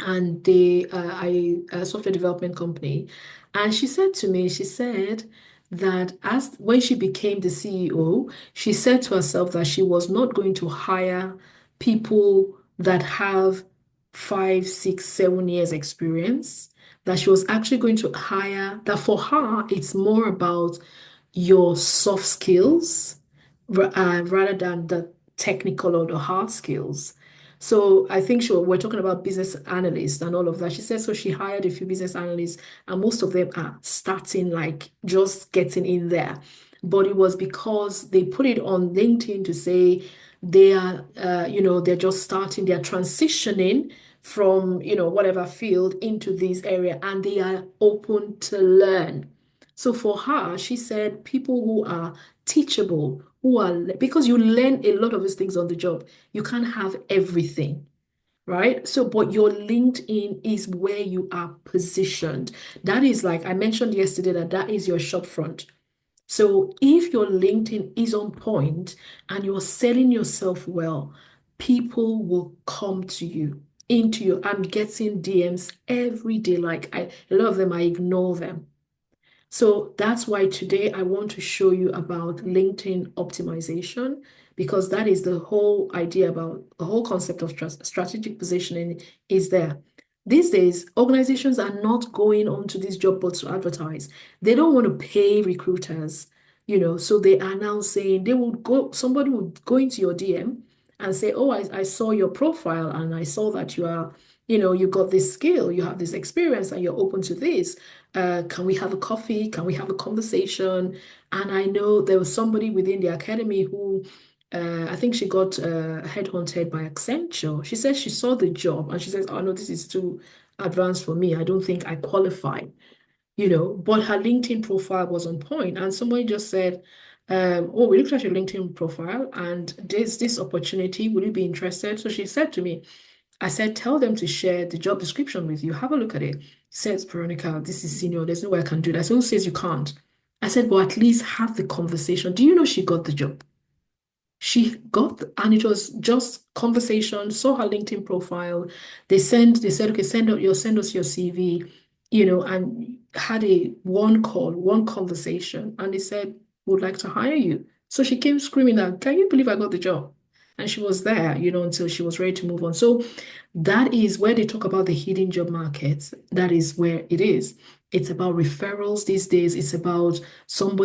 and a software development company. And she said to me, she said that as when she became the CEO, she said to herself that she was not going to hire people that have 5, 6, 7 years experience, that she was actually going to hire, that for her, it's more about your soft skills rather than the technical or the hard skills. So I think we're talking about business analysts and all of that. She said so she hired a few business analysts, and most of them are starting, like just getting in there. But it was because they put it on LinkedIn to say they are, they're just starting, they're transitioning from, whatever field into this area, and they are open to learn. So for her, she said people who are teachable, because you learn a lot of these things on the job. You can't have everything, right? So, but your LinkedIn is where you are positioned. That is, like I mentioned yesterday, that is your shop front. So if your LinkedIn is on point and you're selling yourself well, people will come to you, into you. I'm getting DMs every day. Like a lot of them, I ignore them. So that's why today I want to show you about LinkedIn optimization, because that is the whole idea about the whole concept of strategic positioning is there. These days, organizations are not going onto these job boards to advertise. They don't want to pay recruiters, so they are now saying somebody would go into your DM and say, oh, I saw your profile and I saw that you are, you got this skill, you have this experience, and you're open to this. Can we have a coffee? Can we have a conversation? And I know there was somebody within the academy who, I think she got headhunted by Accenture. She says she saw the job and she says, oh no, this is too advanced for me. I don't think I qualify, but her LinkedIn profile was on point. And somebody just said, oh, we looked at your LinkedIn profile and there's this opportunity. Would you be interested? So she said to me, I said, tell them to share the job description with you. Have a look at it. Says, Veronica, this is senior. There's no way I can do that. So who says you can't? I said, well, at least have the conversation. Do you know she got the job? She got, and it was just conversation, saw her LinkedIn profile. They said, okay, send us your CV, and had one call, one conversation. And they said, would like to hire you. So she came screaming out, can you believe I got the job? And she was there, until she was ready to move on. So that is where they talk about the hidden job markets. That is where it is. It's about referrals these days. It's about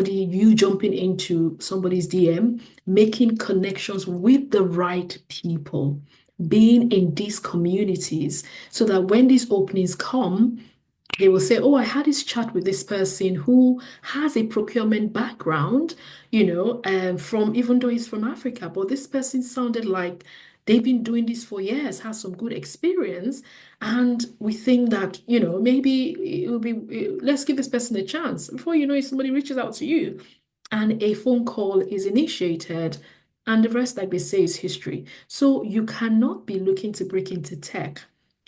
you jumping into somebody's DM, making connections with the right people, being in these communities so that when these openings come, they will say, oh, I had this chat with this person who has a procurement background, from, even though he's from Africa, but this person sounded like they've been doing this for years, has some good experience. And we think that, maybe it will be, let's give this person a chance. Before you know it, somebody reaches out to you and a phone call is initiated And the rest, like they say, is history. So you cannot be looking to break into tech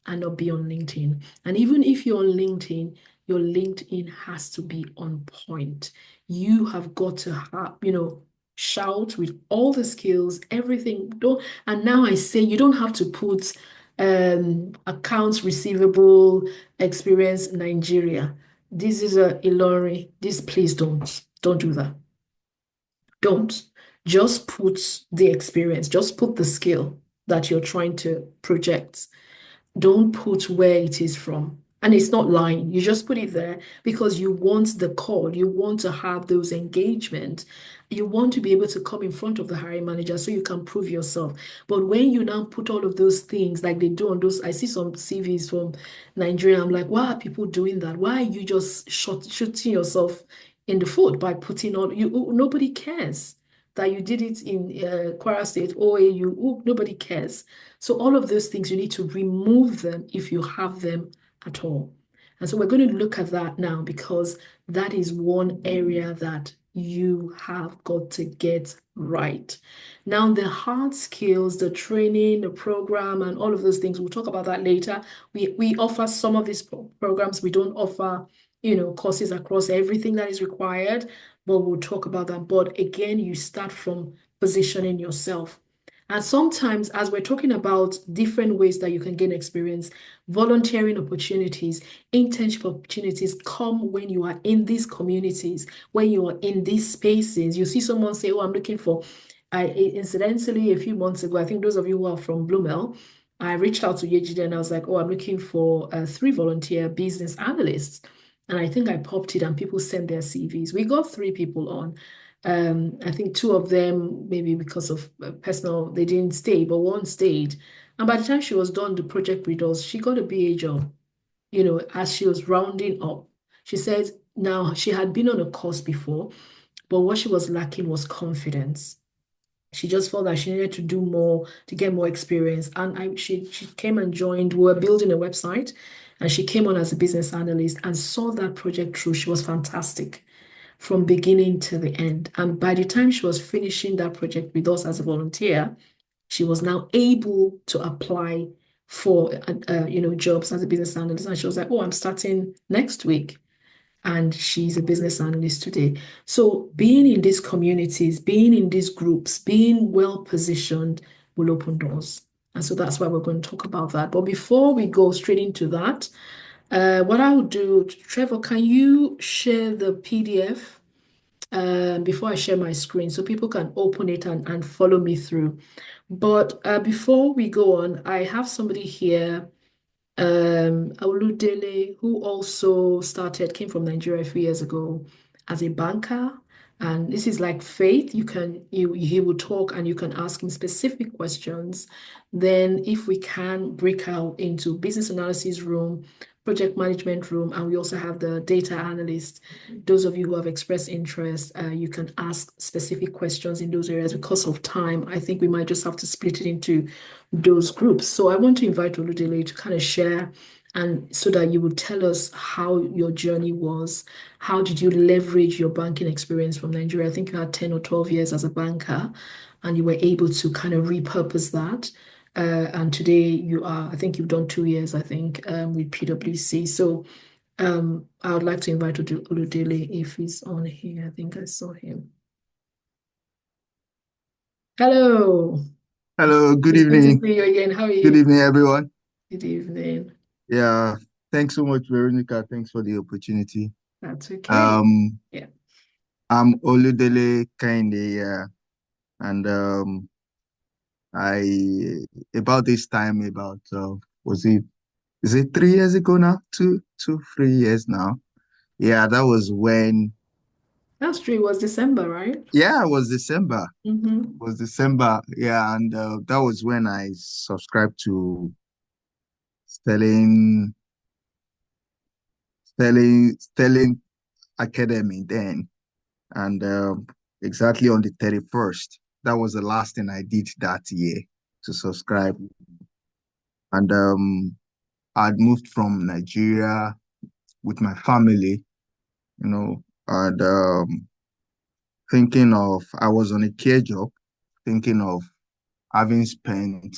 and not be on LinkedIn. And even if you're on LinkedIn, your LinkedIn has to be on point. You have got to have, shout with all the skills, everything. Don't, and now I say you don't have to put accounts receivable experience Nigeria. This is a Ilori. This, please don't do that. Don't. Just put the experience, just put the skill that you're trying to project. Don't put where it is from. And it's not lying. You just put it there because you want the call. You want to have those engagement. You want to be able to come in front of the hiring manager so you can prove yourself. But when you now put all of those things like they do on those, I see some CVs from Nigeria. I'm like, why are people doing that? Why are you just shooting yourself in the foot by putting on you? Nobody cares that you did it in Kwara State, OAU. Nobody cares. So all of those things, you need to remove them if you have them at all. And so we're going to look at that now because that is one area that you have got to get right. Now, the hard skills, the training, the program, and all of those things, we'll talk about that later. We offer some of these programs. We don't offer, courses across everything that is required, but we'll talk about that. But again, you start from positioning yourself. And sometimes, as we're talking about different ways that you can gain experience, volunteering opportunities, internship opportunities come when you are in these communities, when you are in these spaces. You see someone say, oh, I'm looking for, incidentally, a few months ago, I think those of you who are from Blumel, I reached out to Yejide and I was like, oh, I'm looking for 3 volunteer business analysts. And I think I popped it and people sent their CVs. We got 3 people on. I think 2 of them, maybe because of personal, they didn't stay, but one stayed. And by the time she was done the project with us, she got a BA job, as she was rounding up. She said now she had been on a course before, but what she was lacking was confidence. She just felt that she needed to do more to get more experience. And she came and joined. We were building a website, and she came on as a business analyst and saw that project through. She was fantastic from beginning to the end. And by the time she was finishing that project with us as a volunteer, she was now able to apply for jobs as a business analyst. And she was like, "Oh, I'm starting next week." And she's a business analyst today. So being in these communities, being in these groups, being well positioned will open doors. And so that's why we're going to talk about that. But before we go straight into that, what I will do, Trevor, can you share the PDF before I share my screen so people can open it and follow me through? But before we go on, I have somebody here, Oludele, who also came from Nigeria a few years ago as a banker. And this is like Faith. He will talk and you can ask him specific questions. Then if we can break out into business analysis room, project management room, and we also have the data analyst. Those of you who have expressed interest, you can ask specific questions in those areas. Because of time, I think we might just have to split it into those groups. So I want to invite Oludele to kind of share and so that you would tell us how your journey was. How did you leverage your banking experience from Nigeria? I think you had 10 or 12 years as a banker and you were able to kind of repurpose that. And today I think you've done 2 years, I think, with PwC. So I would like to invite Oludele if he's on here. I think I saw him. Hello. Hello, good It's good to evening. see you again. How are Good you? evening, everyone. Good evening. Yeah, thanks so much, Veronica. Thanks for the opportunity. That's okay. Um, Yeah. I'm Oludele Kainde, yeah, and I about this time is it 3 years ago now? 3 years now. Yeah, that was when. That's true. It was December, right? Yeah, it was December. Mm-hmm. It was December. Yeah, and that was when I subscribed to Sterling Sterling Academy then. And exactly on the 31st, that was the last thing I did that year to subscribe. And I'd moved from Nigeria with my family, and I was on a care job. thinking of having spent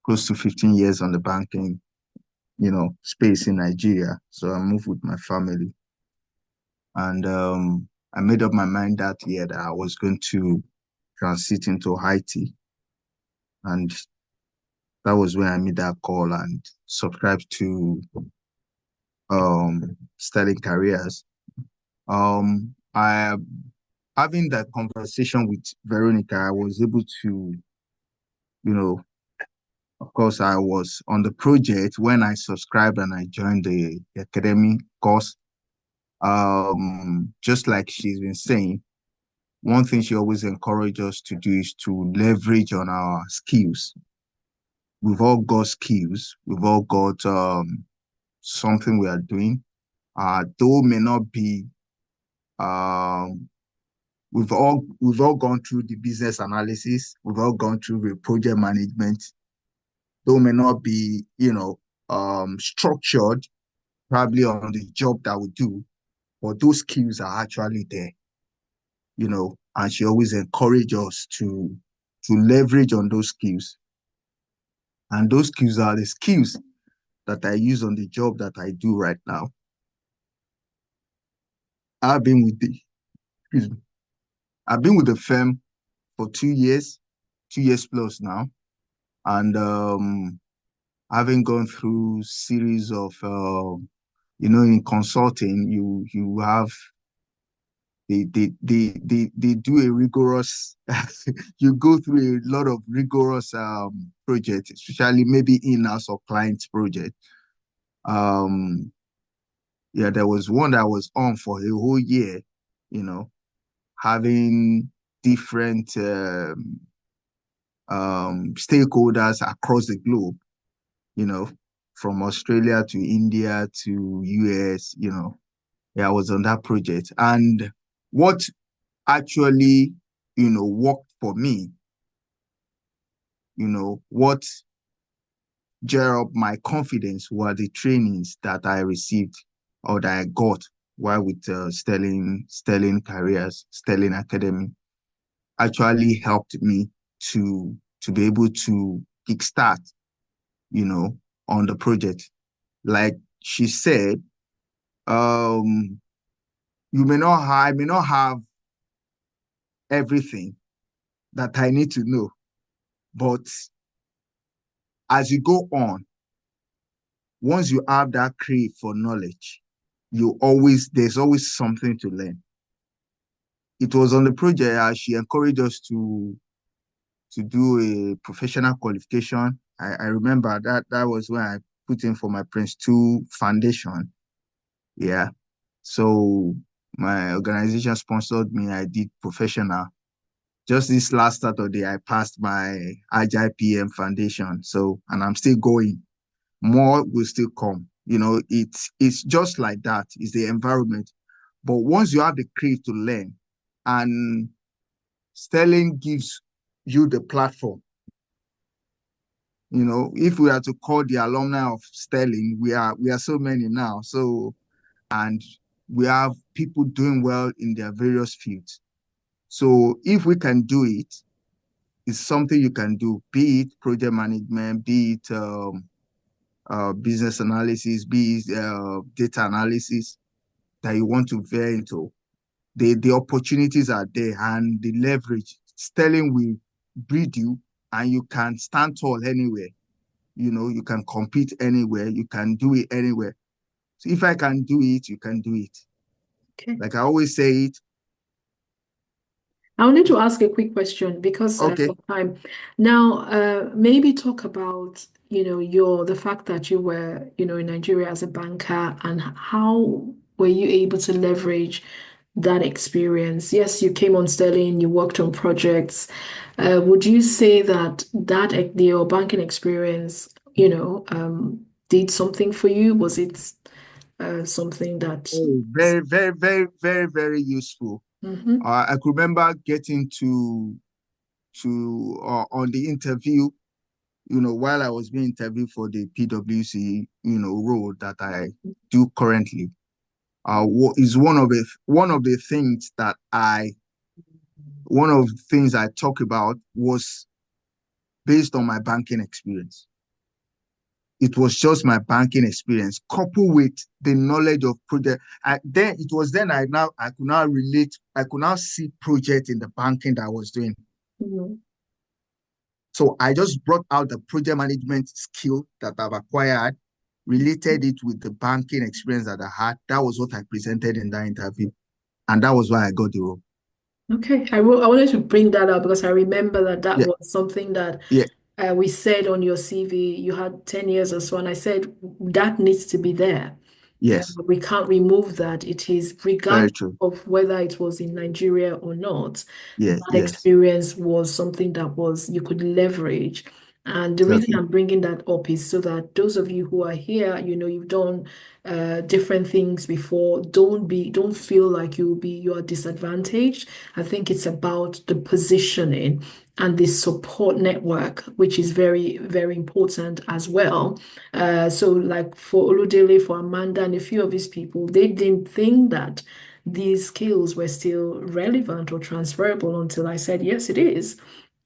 close to 15 years on the banking, space in Nigeria. So I moved with my family. And I made up my mind that year that I was going to transit into IT. And that was when I made that call and subscribed to Sterling Careers. Having that conversation with Veronica, I was able to, of course, I was on the project when I subscribed and I joined the academy course. Just like she's been saying, one thing she always encouraged us to do is to leverage on our skills. We've all got skills. We've all got something we are doing. Though may not be. We've all gone through the business analysis. We've all gone through the project management. Though may not be, structured, probably on the job that we do, but those skills are actually there. And she always encouraged us to leverage on those skills. And those skills are the skills that I use on the job that I do right now. I've been with the firm for 2 years plus now. And having gone through series of, in consulting, you have they do a rigorous you go through a lot of rigorous projects, especially maybe in-house or client project. There was one that was on for a whole year, having different stakeholders across the globe, from Australia to India to US, I was on that project. And what actually, worked for me, what geared up my confidence were the trainings that I received or that I got while with Sterling Careers, Sterling Academy. Actually helped me to be able to kickstart, on the project. Like she said, I may not have everything that I need to know, but as you go on, once you have that crave for knowledge, there's always something to learn. It was on the project she encouraged us to do a professional qualification. I remember that was when I put in for my Prince 2 foundation. Yeah. So my organization sponsored me. I did professional. Just this last Saturday, I passed my Agile PM foundation. So, and I'm still going. More will still come. It's just like that. It's the environment. But once you have the crave to learn, and Sterling gives you the platform. If we are to call the alumni of Sterling, we are so many now. So, and we have people doing well in their various fields. So if we can do it, it's something you can do, be it project management, be it business analysis, be it data analysis that you want to veer into. The opportunities are there and the leverage. Sterling will breed you and you can stand tall anywhere. You can compete anywhere. You can do it anywhere. So if I can do it, you can do it. Okay. Like I always say it. I wanted to ask a quick question because of time. Now, maybe talk about, the fact that you were, in Nigeria as a banker, and how were you able to leverage that experience? Yes, you came on Sterling, you worked on projects. Would you say that your banking experience, did something for you? Was it something that? Oh, very, very, very, very, very useful. I could remember getting to on the interview, while I was being interviewed for the PwC, role that I do currently. Is one of the things that I one of the things I talk about was based on my banking experience. It was just my banking experience coupled with the knowledge of project. Then I could now relate. I could now see project in the banking that I was doing. Mm-hmm. So I just brought out the project management skill that I've acquired, related it with the banking experience that I had. That was what I presented in that interview, and that was why I got the role. Okay, I wanted to bring that up because I remember that Yeah, was something that yeah, we said on your CV. You had 10 years or so, and I said that needs to be there. yes, We can't remove that. It is very regardless true. of whether it was in Nigeria or not, Yeah, that yes, experience was something that was you could leverage. And the reason exactly. I'm bringing that up is so that those of you who are here, you've done different things before. Don't feel like you are disadvantaged. I think it's about the positioning and the support network, which is very, very important as well. So like for Oludele, for Amanda, and a few of these people, they didn't think that these skills were still relevant or transferable until I said, yes, it is,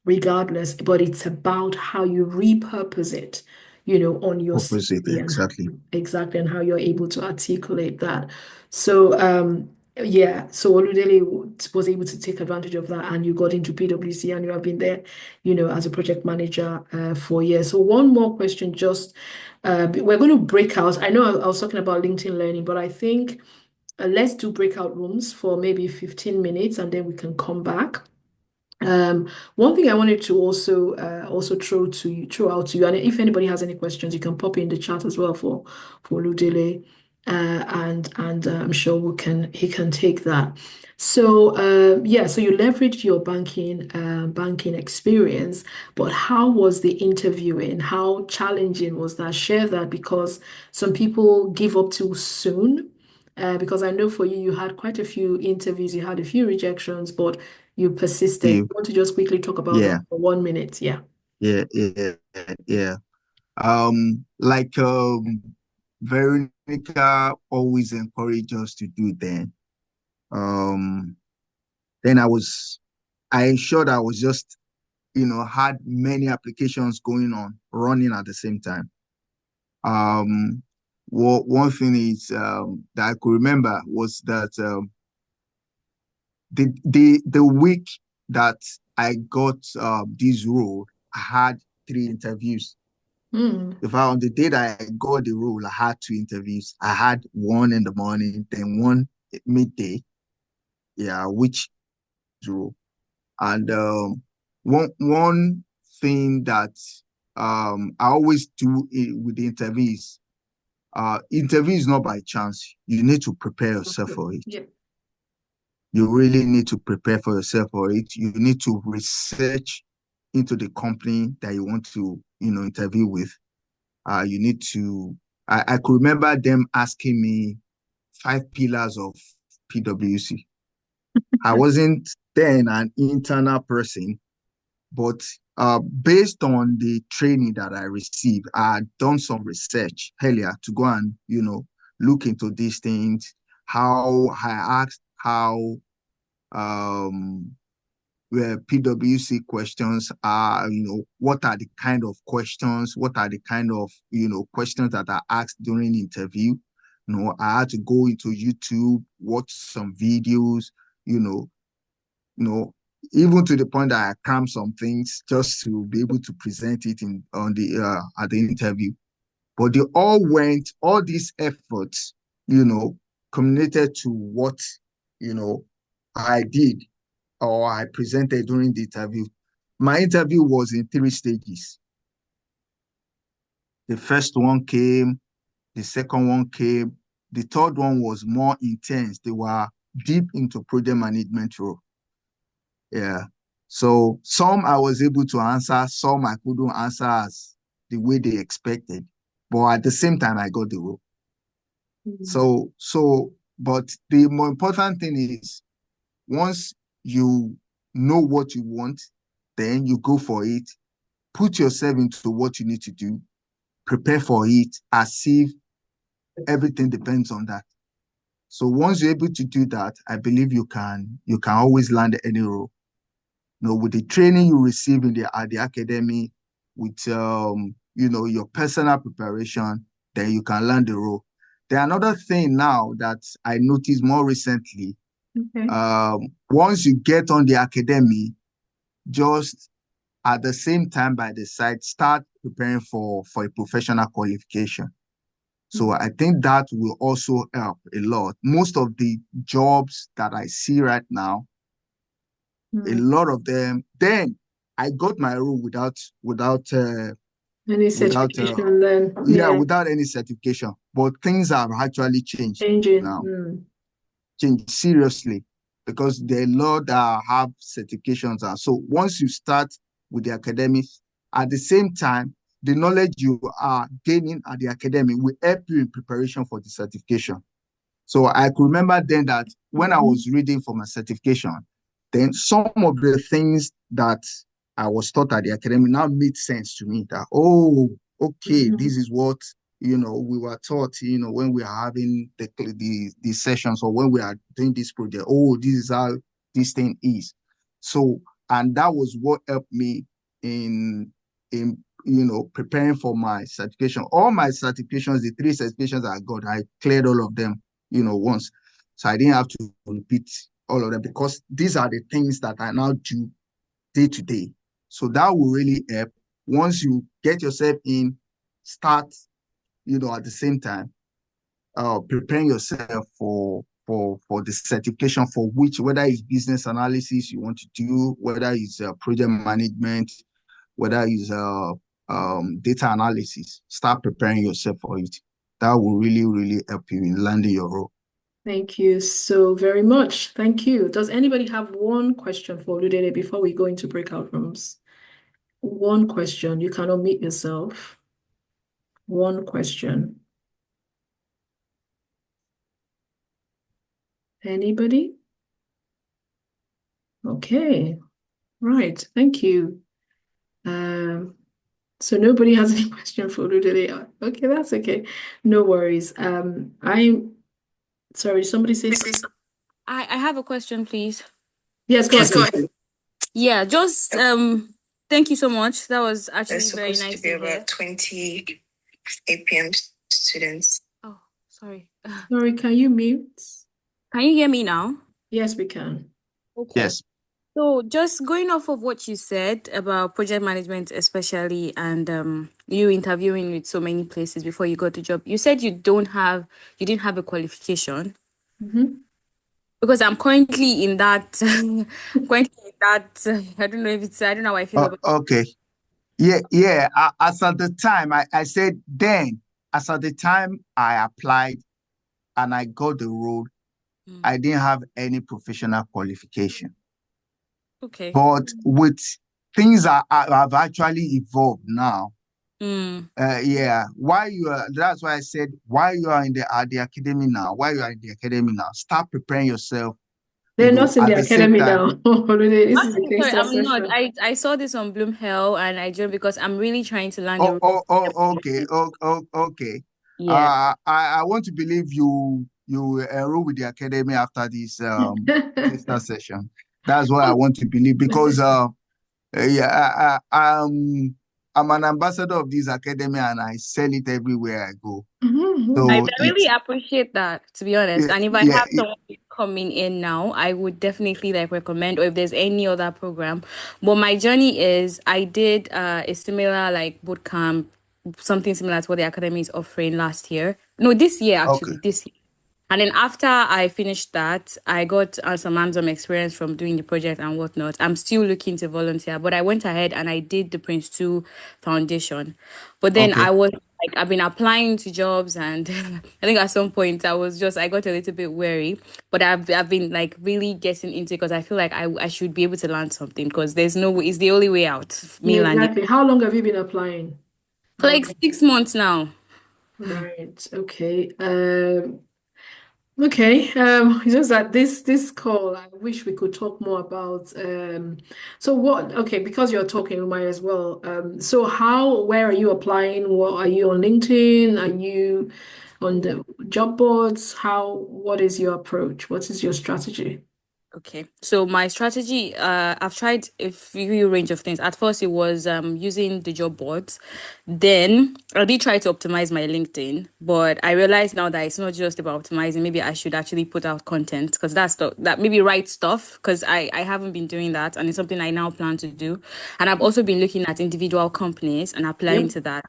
regardless. But it's about how you repurpose it, on your Opposite, CV and exactly. exactly and how you're able to articulate that. So yeah, so Oludele was able to take advantage of that, and you got into PwC, and you have been there, as a project manager for years. So one more question, just we're going to break out. I know I was talking about LinkedIn Learning, but I think let's do breakout rooms for maybe 15 minutes, and then we can come back. One thing I wanted to also throw out to you, and if anybody has any questions, you can pop in the chat as well for Ludile, and I'm sure he can take that. So yeah, so you leveraged your banking experience, but how was the interviewing? How challenging was that? Share that, because some people give up too soon. Because I know for you, you had quite a few interviews, you had a few rejections, but you persisted. Yeah, I want to just quickly talk about that yeah, for 1 minute. Yeah. yeah, yeah, yeah. Like Veronica always encouraged us to do then. Um, then I ensured I was just, had many applications going on, running at the same time. One thing is that I could remember was that the week that I got this role, I had 3 interviews. Mm. In fact, on the day that I got the role, I had 2 interviews. I had one in the morning, then one at midday. Yeah, which role. And one thing that I always do with the interviews, interview is not by chance. You need to prepare yourself for it. Yeah. You really need to prepare for yourself for it. You need to research into the company that you want to, interview with. You need to. I could remember them asking me 5 pillars of PwC. I wasn't then an internal person, but based on the training that I received, I had done some research earlier to go and, look into these things. How I asked how where PwC questions are, what are the kind of questions, what are the kind of, questions that are asked during interview. I had to go into YouTube, watch some videos, you know, even to the point that I crammed some things just to be able to present it at the interview. But all these efforts, culminated to what, I did or I presented during the interview. My interview was in 3 stages. The first one came, the second one came, the third one was more intense. They were deep into project management role. Yeah. So some I was able to answer, some I couldn't answer as the way they expected. But at the same time, I got the role. But the more important thing is once you know what you want, then you go for it, put yourself into what you need to do, prepare for it as if everything depends on that. So once you're able to do that, I believe you can always land any role. with the training you receive at the academy, with your personal preparation, then you can learn the role. Then another thing now that I noticed more recently, Okay. once you get on the academy, just at the same time by the side, start preparing for a professional qualification. So I think that will also help a lot. Most of the jobs that I see right now, a lot of them, then I got my role without Any certification then? Yeah. without any certification. But things have actually changed Changing. now. Changed seriously, because there are a lot that have certifications. And so once you start with the academics, at the same time, the knowledge you are gaining at the academy will help you in preparation for the certification. So I could remember then that when I was reading for my certification, then some of the things that I was taught at the academy now made sense to me, that, oh, okay, this is what, we were taught, when we are having the sessions, or when we are doing this project. Oh, this is how this thing is. So, and that was what helped me in preparing for my certification. All my certifications, the 3 certifications I got, I cleared all of them, once. So I didn't have to repeat all of them, because these are the things that I now do day to day. So that will really help. Once you get yourself in, start, at the same time, preparing yourself for the certification, for which, whether it's business analysis you want to do, whether it's project management, whether it's data analysis, start preparing yourself for it. That will really, really help you in landing your role. Thank you so very much. Thank you. Does anybody have one question for Oludele before we go into breakout rooms? One question. You can unmute yourself. One question. Anybody? Okay. Right. Thank you. So nobody has any question for Oludele. Okay, that's okay. No worries. I'm sorry, somebody says I have a question, please. yes, go Yes, go ahead. ahead. Yeah, just thank you so much. That was actually There's very supposed nice to be to hear. about 20 APM students. Oh, sorry. Sorry, can you mute? Can you hear me now? Yes, we can. Okay. Yes. So just going off of what you said about project management, especially, and you interviewing with so many places before you got the job, you said you didn't have a qualification. Because I'm currently in that, I don't know how I feel about. Okay. Yeah. As at the time, I said then, as at the time I applied and I got the role, I didn't have any professional qualification. Okay. But with things that have actually evolved now, that's why I said, while you are at the academy now, start preparing yourself. They're not in at the the same academy time. now. This is the Actually, sorry, case I'm not. session. I saw this on Bloomhill and I joined because I'm really trying to learn the Okay. Okay. Yeah. I want to believe you enroll with the academy after this sister session. That's what I want to believe, because I'm an ambassador of this academy and I sell it everywhere I go. So I really appreciate that, to be honest. And if I yeah, have someone coming in now, I would definitely recommend, or if there's any other program. But my journey is, I did a similar boot camp, something similar to what the academy is offering last year. No, this year actually, okay. this year. And then after I finished that, I got some hands-on experience from doing the project and whatnot. I'm still looking to volunteer, but I went ahead and I did the Prince 2 Foundation. But then Okay. I've been applying to jobs, and I think at some point I got a little bit wary. But I've been really getting into it, because I feel like I should be able to learn something, because there's no way, it's the only way out. Me learning. Exactly. How long have you been applying? For 6 months now. Right. Okay. Okay. It's just that this call, I wish we could talk more about. Okay, because you're talking, we might as well. So where are you applying? What are you on LinkedIn? Are you on the job boards? What is your approach? What is your strategy? Okay, so my strategy, I've tried a few range of things. At first, it was using the job boards. Then I did try to optimize my LinkedIn, but I realized now that it's not just about optimizing. Maybe I should actually put out content because that maybe write stuff because I haven't been doing that, and it's something I now plan to do. And I've also been looking at individual companies and applying Yep. to that.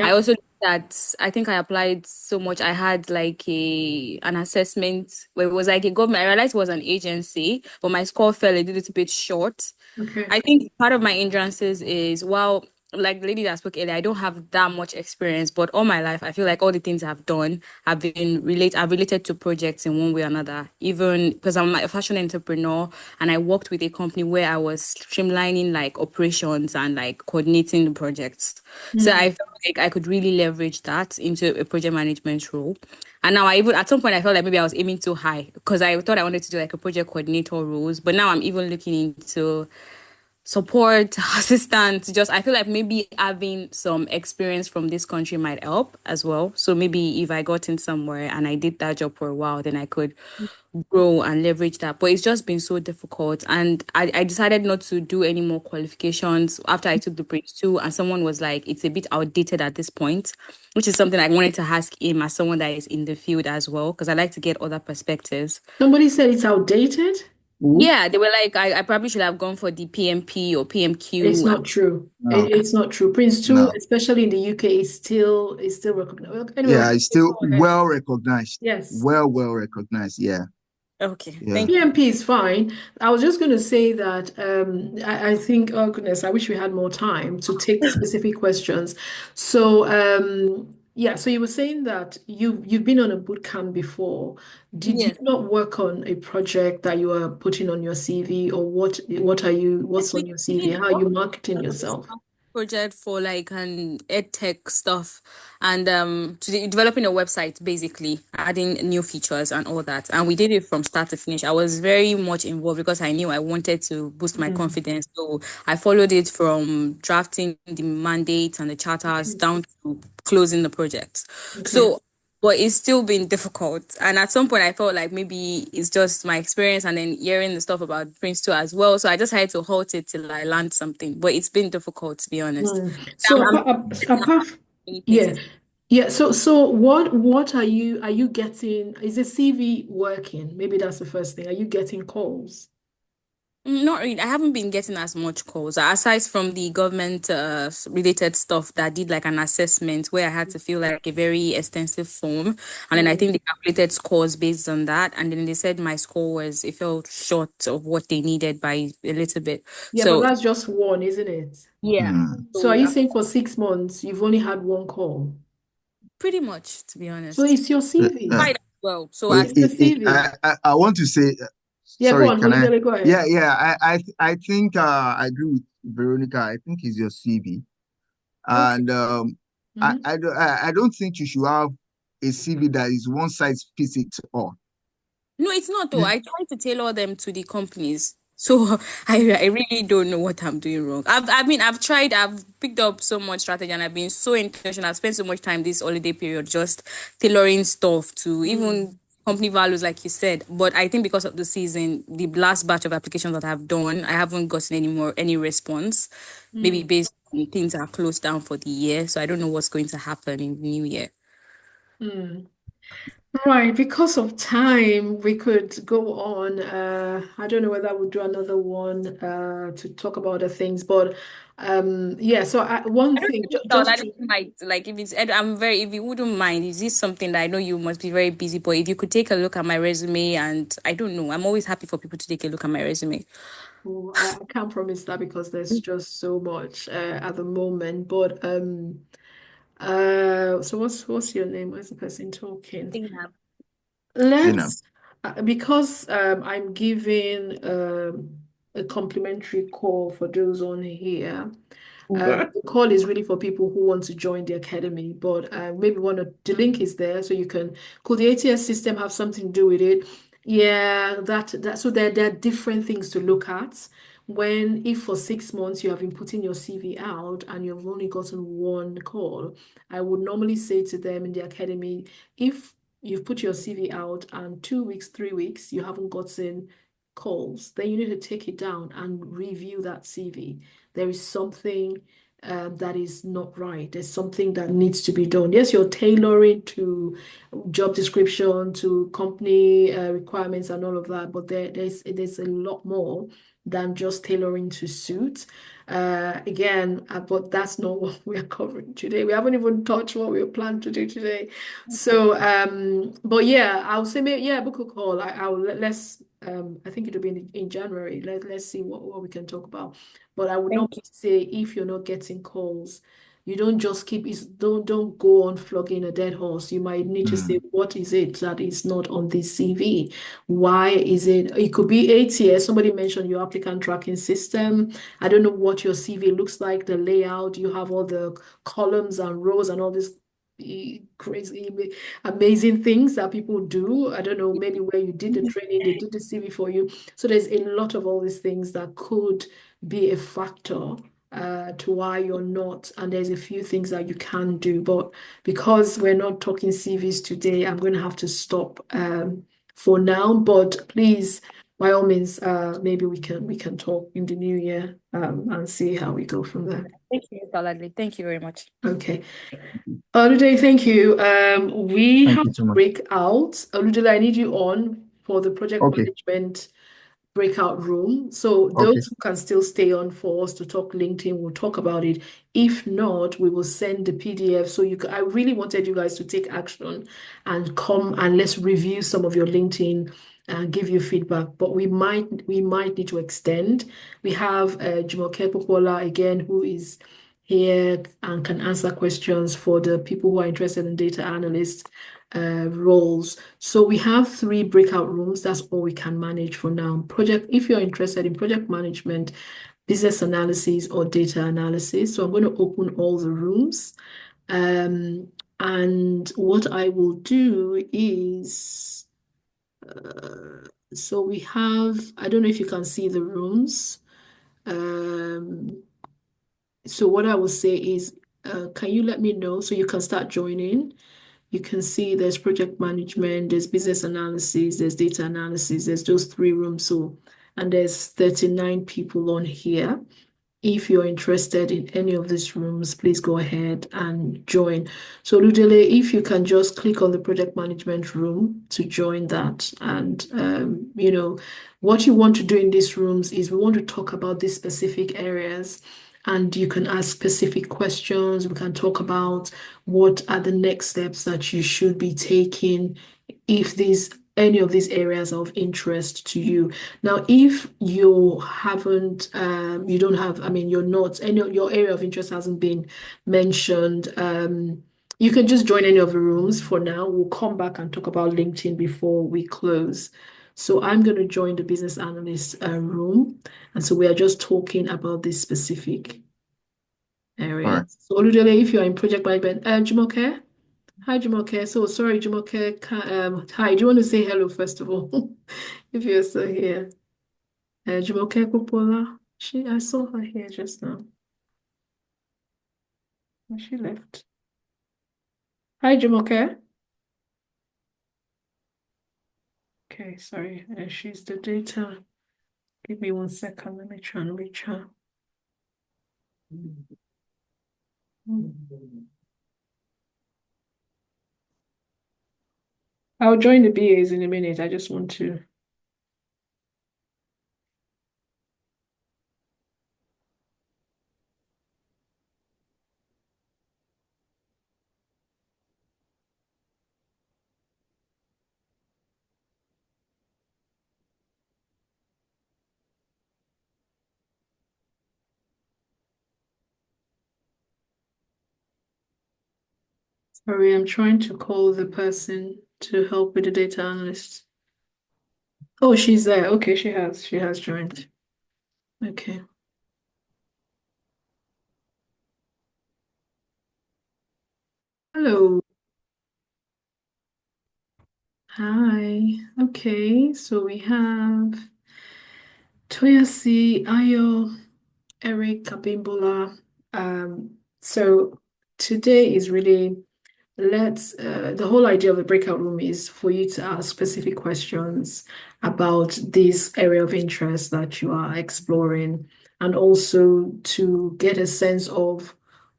I Yep. also that I think I applied so much. I had like an assessment where it was like a government. I realized it was an agency, but my score fell a little bit short. Okay. I think part of my hindrances is, well, like the lady that spoke earlier, I don't have that much experience, but all my life, I feel like all the things I've done I've related to projects in one way or another. Even because I'm a fashion entrepreneur and I worked with a company where I was streamlining like operations and like coordinating the projects. So I felt like I could really leverage that into a project management role. And now I even at some point I felt like maybe I was aiming too high because I thought I wanted to do like a project coordinator roles, but now I'm even looking into support assistance. Just I feel like maybe having some experience from this country might help as well. So maybe if I got in somewhere and I did that job for a while, then I could grow and leverage that. But it's just been so difficult. And I decided not to do any more qualifications after I took the Prince 2. And someone was like, it's a bit outdated at this point, which is something I wanted to ask him as someone that is in the field as well, because I like to get other perspectives. Somebody said it's outdated. Who? Yeah, they were like, I probably should have gone for the PMP or It's PMQ. not true. No, It's not true. Prince 2, no. especially in the UK, is still recognized. Well, anyway, Yeah, it's okay, still go ahead. well recognized. Yes. Well recognized. Yeah, Okay, yeah. thank you. PMP is fine. I was just going to say that I think, oh goodness, I wish we had more time to take specific questions. So yeah, so you were saying that you've been on a boot camp before. Did you Yes. not work on a project that you are putting on your CV, or what's Yes, we on your CV? did How are you marketing yourself? project for like an ed tech stuff and developing a website basically adding new features and all that, and we did it from start to finish. I was very much involved because I knew I wanted to boost my Mm, confidence, so I followed it from drafting the mandate and the charters okay. down to closing the project. Okay. So but it's still been difficult. And at some point, I felt like maybe it's just my experience and then hearing the stuff about Prince 2 as well. So I just had to halt it till I learned something. But it's been difficult, to be honest. So I'm apart, many yeah, places. yeah. So what are you getting? Is the CV working? Maybe that's the first thing. Are you getting calls? Not really. I haven't been getting as much calls aside from the government related stuff that did like an assessment where I had to fill like a very extensive form, and then I think Mm. they calculated scores based on that, and then they said my score was it fell short of what they needed by a little bit. Yeah, but So that's just one, isn't it? yeah, Hmm. So are so you saying for 6 months you've only had one call? pretty much to be So honest, it's your Uh, CV. quite well. So it, I It's the it, it, CV. I want to say, Yeah, go sorry, on, can I? Oludele, go ahead. Yeah. I think I agree with Veronica. I think it's your CV, Okay. and Mhm. I don't think you should have a CV that is one size fits it all. no, it's not though. I try to tailor them to the companies. So I really don't know what I'm doing wrong. I've tried, I've picked up so much strategy and I've been so intentional. I've spent so much time this holiday period just tailoring stuff to Mm. even company values, like you said. But I think because of the season, the last batch of applications that I've done, I haven't gotten any response. Maybe Mm. based on things are closed down for the year. So I don't know what's going to happen in the new year. Mm. Right, because of time, we could go on. I don't know whether we'll do another one to talk about the things, but yeah. So one I don't thing, think so. just I to, don't mind. Like if it's, I'm very. If you wouldn't mind, is this something that I know you must be very busy? But if you could take a look at my resume, and I don't know, I'm always happy for people to take a look at my resume. oh, I can't promise that because there's just so much at the moment. But so what's your name? Where's the person talking? Zainab. Zainab. Let's, because I'm giving a complimentary call for those on here. The call is really for people who want to join the academy, but maybe the link is there, so you can. Could the ATS system have something to do with it? Yeah, so there are different things to look at. If for 6 months you have been putting your CV out and you've only gotten one call, I would normally say to them in the academy, if you've put your CV out and 2 weeks, 3 weeks, you haven't gotten calls, then you need to take it down and review that CV. There is something that is not right. There's something that needs to be done. Yes, you're tailoring to job description, to company requirements and all of that, but there's a lot more than just tailoring to suit. But that's not what we are covering today. We haven't even touched what we planned to do today. So, but yeah, I'll say maybe, yeah, book a call. Let's I think it'll be in January. Let's see what we can talk about. But I would Thank not say if you're not getting calls, you don't just don't go on flogging a dead horse. You might need to say, what is it that is not on this CV? Why is it? It could be ATS. Somebody mentioned your applicant tracking system. I don't know what your CV looks like, the layout. You have all the columns and rows and all this crazy, amazing things that people do. I don't know, maybe where you did the training, they did the CV for you. So there's a lot of all these things that could be a factor to why you're not. And there's a few things that you can do. But because we're not talking CVs today, I'm going to have to stop for now. But please, by all means, maybe we can talk in the new year and see how we go from there. Thank you, Mr. Thank you very much. Okay. Oludele, thank you. We Thank have you to so much. break out. Oludele, I need you on for the project Okay, management breakout room. So okay, those who can still stay on for us to talk LinkedIn, we'll talk about it. If not, we will send the PDF. So I really wanted you guys to take action and come and let's review some of your LinkedIn and give you feedback. But we might need to extend. We have Jumoke Popola again, who is here and can answer questions for the people who are interested in data analyst roles. So we have 3 breakout rooms. That's all we can manage for now. If you're interested in project management, business analysis, or data analysis. So I'm going to open all the rooms. And what I will do is, so we have, I don't know if you can see the rooms. So what I will say is, can you let me know so you can start joining? You can see there's project management, there's business analysis, there's data analysis, there's those 3 rooms. So, and there's 39 people on here. If you're interested in any of these rooms, please go ahead and join. So Ludele, if you can just click on the project management room to join that. And, what you want to do in these rooms is we want to talk about these specific areas and you can ask specific questions. We can talk about what are the next steps that you should be taking if any of these areas are of interest to you. Now, if you haven't, you don't have, I mean, your area of interest hasn't been mentioned, you can just join any of the rooms for now. We'll come back and talk about LinkedIn before we close. So I'm going to join the business analyst room. And so we are just talking about this specific all area. right. So Oludele, if you're in project management, Jumoke? Hi, Jumoke. So sorry, Jumoke. Hi, do you want to say hello first of all? If you're still here. Jumoke Popola. I saw her here just now. Oh, she left. Hi, Jumoke. Okay, sorry. She's the data. Give me 1 second. Let me try and reach her. I'll join the BAs in a minute. I just want to. Sorry, I'm trying to call the person to help with the data analyst. Oh, she's there. Okay, she has joined. Okay. Hello. Hi. Okay, so we have Toyasi, Ayo, Eric, Kabimbola. So today is really the whole idea of the breakout room is for you to ask specific questions about this area of interest that you are exploring, and also to get a sense of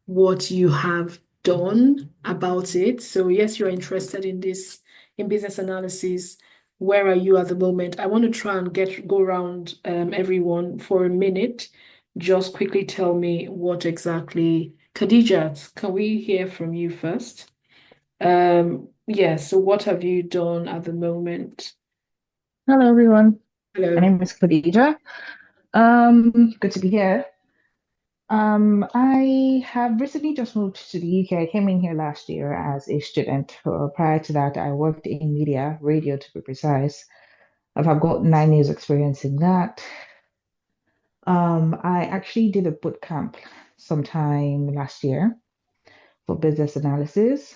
what you have done about it. So yes, you're interested in this, in business analysis. Where are you at the moment? I want to try and go around everyone for a minute. Just quickly tell me what exactly. Khadijat, can we hear from you first? Yeah, so what have you done at the moment? Hello, everyone. My Hello. name is Khadija. Good to be here. I have recently just moved to the UK. I came in here last year as a student. Prior to that, I worked in media, radio to be precise. I've got 9 years experience in that. I actually did a boot camp sometime last year for business analysis.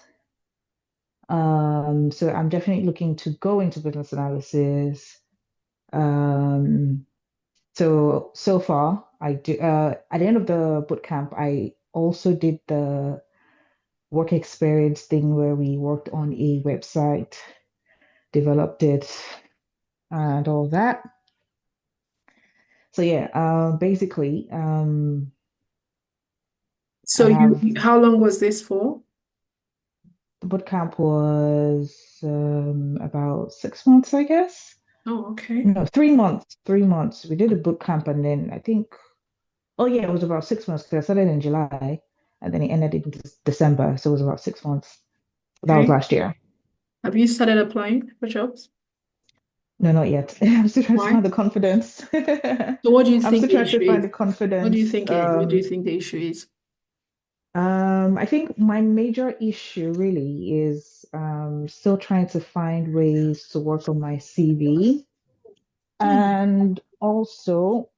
So I'm definitely looking to go into business analysis. Um, so far, I do. At the end of the boot camp, I also did the work experience thing where we worked on a website, developed it, and all that. So yeah, basically, I So have how long was this for? the boot camp was about 6 months, I guess. Oh, okay. No, 3 months. 3 months. We did a boot camp, and then I think, oh yeah, it was about 6 months because I started in July, and then it ended in December, so it was about 6 months. That was Okay. last year. Have you started applying for jobs? No, not yet. I'm still trying to Why? find the confidence. So what do you I'm think still the trying issue to find is? the confidence. What do you think the issue is? I think my major issue really is still trying to find ways to work on my CV. Hmm. And also,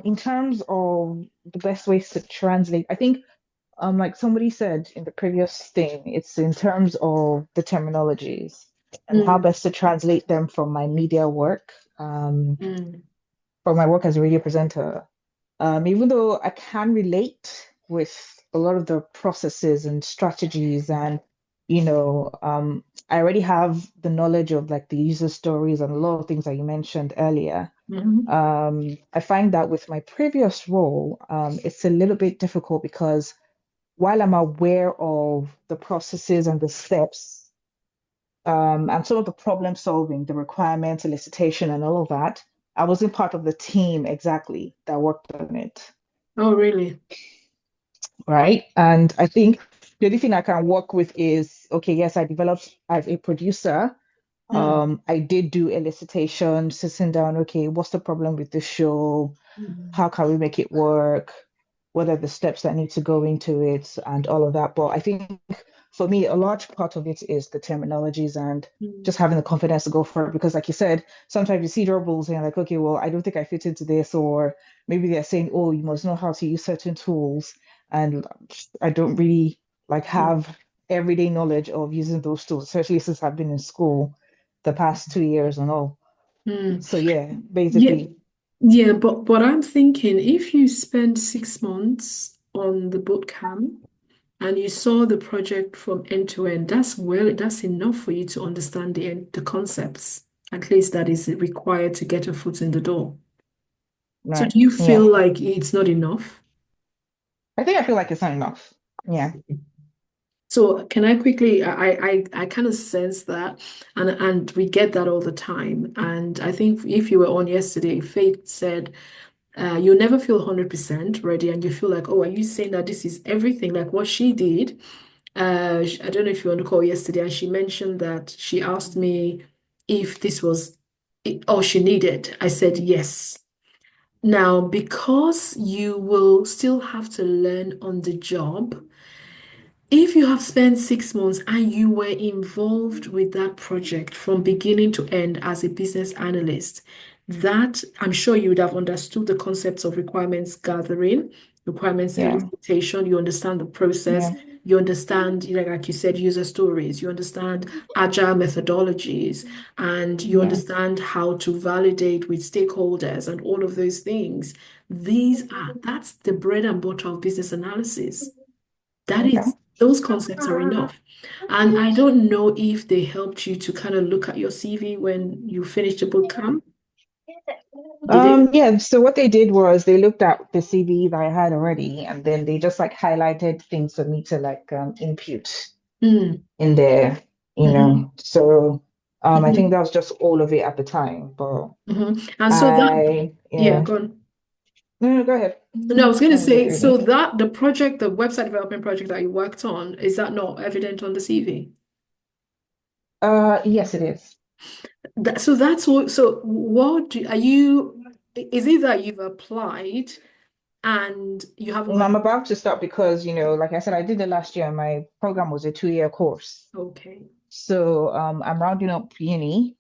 in terms of the best ways to translate, I think, like somebody said in the previous thing, it's in terms of the terminologies and how Hmm. best to translate them from my media work, Hmm. from my work as a radio presenter. Even though I can relate with a lot of the processes and strategies, and I already have the knowledge of like the user stories and a lot of things that you mentioned earlier. Hmm. I find that with my previous role, it's a little bit difficult because while I'm aware of the processes and the steps, and some of the problem solving, the requirements, elicitation, and all of that, I wasn't part of the team exactly that worked on it, Oh, really? right? And I think the only thing I can work with is, okay, yes, I developed as a producer. Hmm. I did do elicitation, sitting down, okay, what's the problem with the show? Hmm. How can we make it work? What are the steps that need to go into it and all of that? But I think for me, a large part of it is the terminologies and Hmm. just having the confidence to go for it. Because like you said, sometimes you see dribbles and you're like, okay, well, I don't think I fit into this. Or maybe they're saying, oh, you must know how to use certain tools. And I don't really like have everyday knowledge of using those tools, especially since I've been in school the past 2 years and all. Hmm. So yeah, Yeah, basically, yeah, but I'm thinking if you spend 6 months on the boot camp and you saw the project from end to end, that's enough for you to understand the concepts. At least that is required to get a foot in the door. So right. do you Yeah. feel like it's not enough? I feel like it's not enough. Yeah. So can I quickly, I kind of sense that, and we get that all the time. And I think if you were on yesterday, Faith said, you never feel 100% ready, and you feel like, oh, are you saying that this is everything? Like what she did. I don't know if you want to call yesterday, and she mentioned that she asked me if this was all she needed. I said yes. Now, because you will still have to learn on the job, if you have spent 6 months and you were involved with that project from beginning to end as a business analyst, that I'm sure you would have understood the concepts of requirements gathering, requirements Yeah. elicitation, you understand the process, Yeah. you understand, like you said, user stories, you understand agile methodologies, and you Yeah. understand how to validate with stakeholders and all of those things. That's the bread and butter of business analysis. That Okay. is Those concepts are enough. And I don't know if they helped you to kind of look at your CV when you finished the boot camp. Did they? Yeah, so what they did was they looked at the CV that I had already, and then they just like highlighted things for me to like input Mm, in there, mhm, So I think mhm, that was just all of it at the time. But And so that, I, yeah, yeah. go on. No, no, go ahead. No, I was going to When you get say, so ready. that the project, the website development project that you worked on, is that not evident on the CV? Yes, it is. So that's what, so what do, are you, is it that you've applied and you haven't I'm got, about to start because, like I said, I did it last year. My program was a 2-year course. okay. So I'm rounding up uni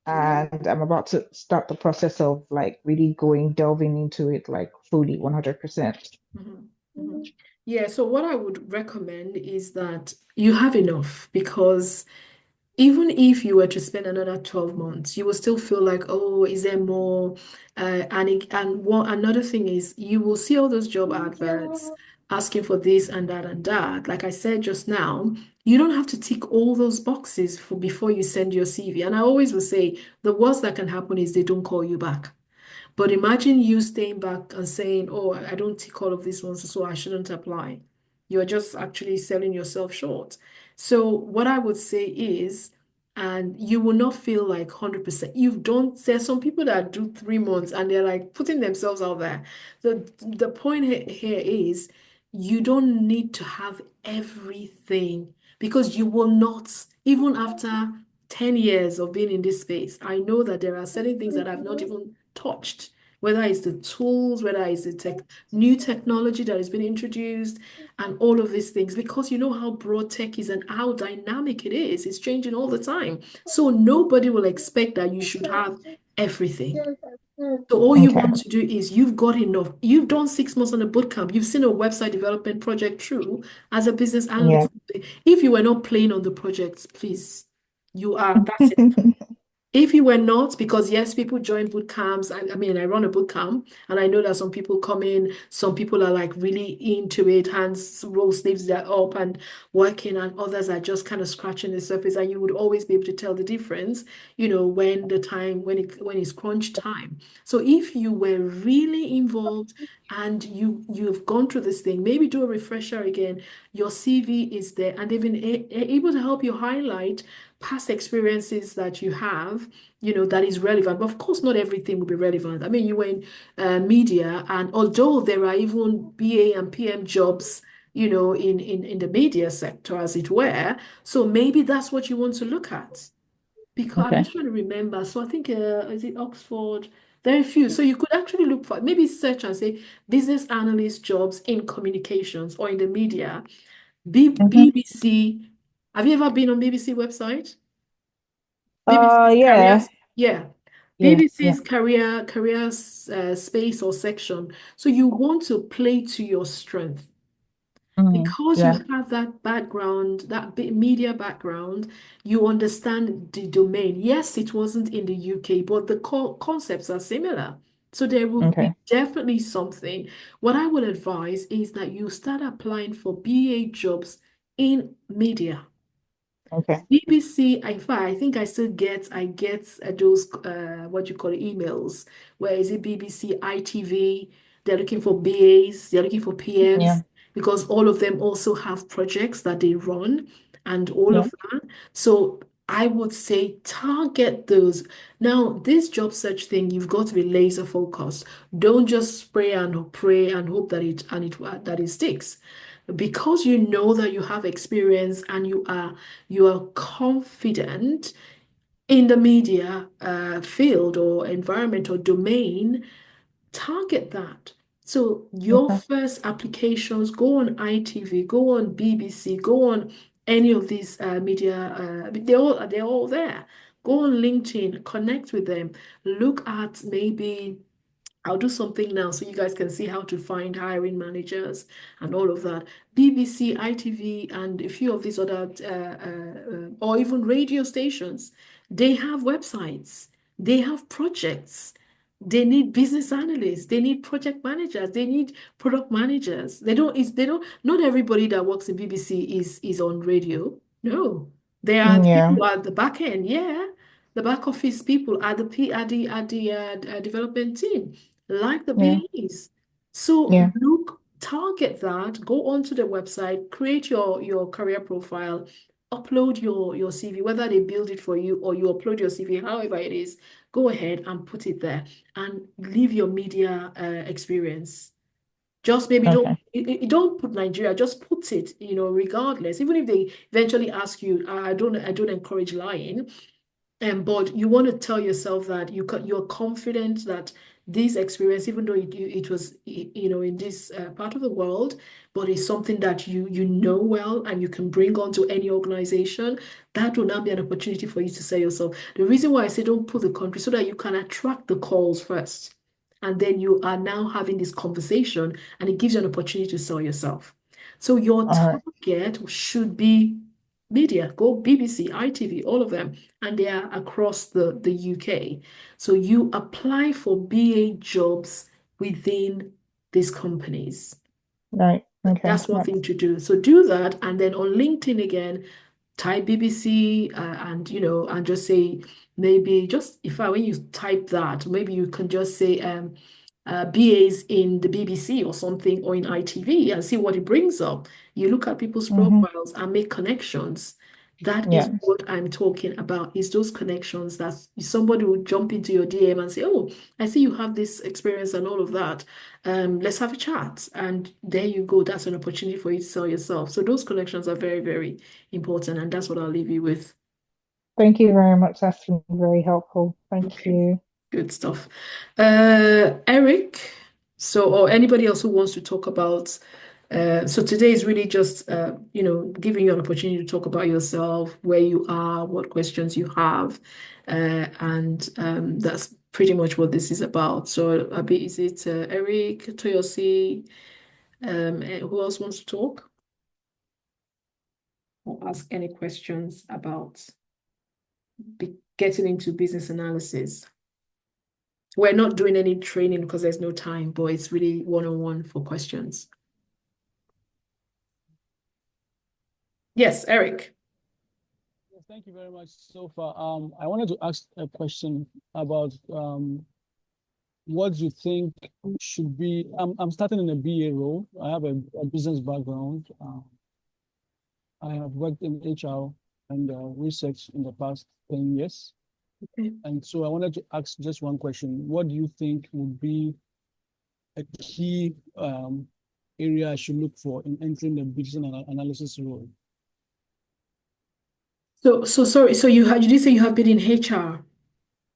and I'm about to start the process of like really delving into it like fully 100%. Mhm, mhm. Yeah, so what I would recommend is that you have enough because even if you were to spend another 12 months, you will still feel like, oh, is there more? Another thing is you will see all those job adverts asking for this and that and that. Like I said just now, you don't have to tick all those boxes for before you send your CV. And I always will say the worst that can happen is they don't call you back. But imagine you staying back and saying, oh, I don't tick all of these ones, so I shouldn't apply. You're just actually selling yourself short. So what I would say is, and you will not feel like 100%. You've done, there's some people that do 3 months and they're like putting themselves out there. The point here is you don't need to have everything because you will not, even after 10 years of being in this space, I know that there are certain things that I've not even touched, whether it's the tools, whether it's the new technology that has been introduced, and all of these things, because you know how broad tech is and how dynamic it is. It's changing all the time. So nobody will expect that you should have everything. So all you Okay. want to do is you've got enough. You've done 6 months on a bootcamp. You've seen a website development project through as a business Yeah. analyst. If you were not playing on the projects, please, you are, that's it. If you were not, because yes, people join boot camps. I mean, I run a boot camp, and I know that some people come in, some people are like really into it, hands roll sleeves are up and working, and others are just kind of scratching the surface. And you would always be able to tell the difference, when the time when it's crunch time. So if you were really involved and you've gone through this thing, maybe do a refresher again. Your CV is there, and they've been able to help you highlight past experiences that you have, that is relevant. But of course, not everything will be relevant. I mean, you were in media, and although there are even BA and PM jobs, in the media sector, as it were, so maybe that's what you want to look at. Because I'm Okay. just trying to remember. So I think, is it Oxford? Very few. So you could actually look for, maybe search and say business analyst jobs in communications or in the media. Mm-hmm. BBC. Have you ever been on BBC website? BBC's Yeah. careers, yeah. Yeah. Yeah. BBC's careers space or section. So you want to play to your strength because you Yeah. have that background, that media background. You understand the domain. Yes, it wasn't in the UK, but the concepts are similar. So there will be Okay. definitely something. What I would advise is that you start applying for BA jobs in media. Okay. BBC, in fact, I think I get those what you call it, emails. Where is it? BBC, ITV? They're looking for BAs. They're looking for Yeah. PMs because all of them also have projects that they run and all Yeah. of that. So I would say target those. Now, this job search thing, you've got to be laser focused. Don't just spray and pray and hope that it sticks because you know that you have experience and you are confident in the media field or environment or domain. Target that. So your Okay. first applications, go on ITV, go on BBC, go on any of these media. They're all there. Go on LinkedIn, connect with them. Look at maybe I'll do something now so you guys can see how to find hiring managers and all of that. BBC, ITV, and a few of these other, or even radio stations, they have websites, they have projects. They need business analysts. They need project managers. They need product managers. Not everybody that works in BBC is on radio. No. There are Yeah. people at the back end, yeah. The back office people at the development team, like the Yeah. BAs. So Yeah. target that, go onto the website, create your career profile, upload your CV, whether they build it for you or you upload your CV, however it is, go ahead and put it there and leave your media experience. Just maybe Okay. don't put Nigeria, just put it, regardless. Even if they eventually ask you, I don't encourage lying. But you want to tell yourself that you're confident that this experience, even though it was in this part of the world, but it's something that you know well and you can bring on to any organization, that will now be an opportunity for you to sell yourself. The reason why I say don't put the country so that you can attract the calls first, and then you are now having this conversation, and it gives you an opportunity to sell yourself. So your All right. target should be media. Go BBC, ITV, all of them, and they are across the UK. So you apply for BA jobs within these companies. Right. Okay. That's one That's thing to do. So do that, and then on LinkedIn again, type BBC and just say maybe just when you type that, maybe you can just say BAs in the BBC or something or in ITV and see what it brings up. You look at people's profiles and make connections. That is yeah. what I'm talking about, is those connections that somebody will jump into your DM and say, oh, I see you have this experience and all of that. Let's have a chat. And there you go. That's an opportunity for you to sell yourself. So those connections are very, very important. And that's what I'll leave you with. Thank you very much. That's been very helpful. Thank Okay. you. Good stuff. Eric, or anybody else who wants to talk about, so today is really just, giving you an opportunity to talk about yourself, where you are, what questions you have, and that's pretty much what this is about. So, Abi, is it Eric, Toyosi, who else wants to talk or ask any questions about getting into business analysis? We're not doing any training because there's no time, but it's really one-on-one for questions. Yes, Eric. Yes, thank you very much so far. I wanted to ask a question about what you think should be. I'm starting in a BA role. I have a business background. I have worked in HR and research in the past 10 years. Okay. And so I wanted to ask just one question. What do you think would be a key area I should look for in entering the business analysis role? So sorry. So you did say you have been in HR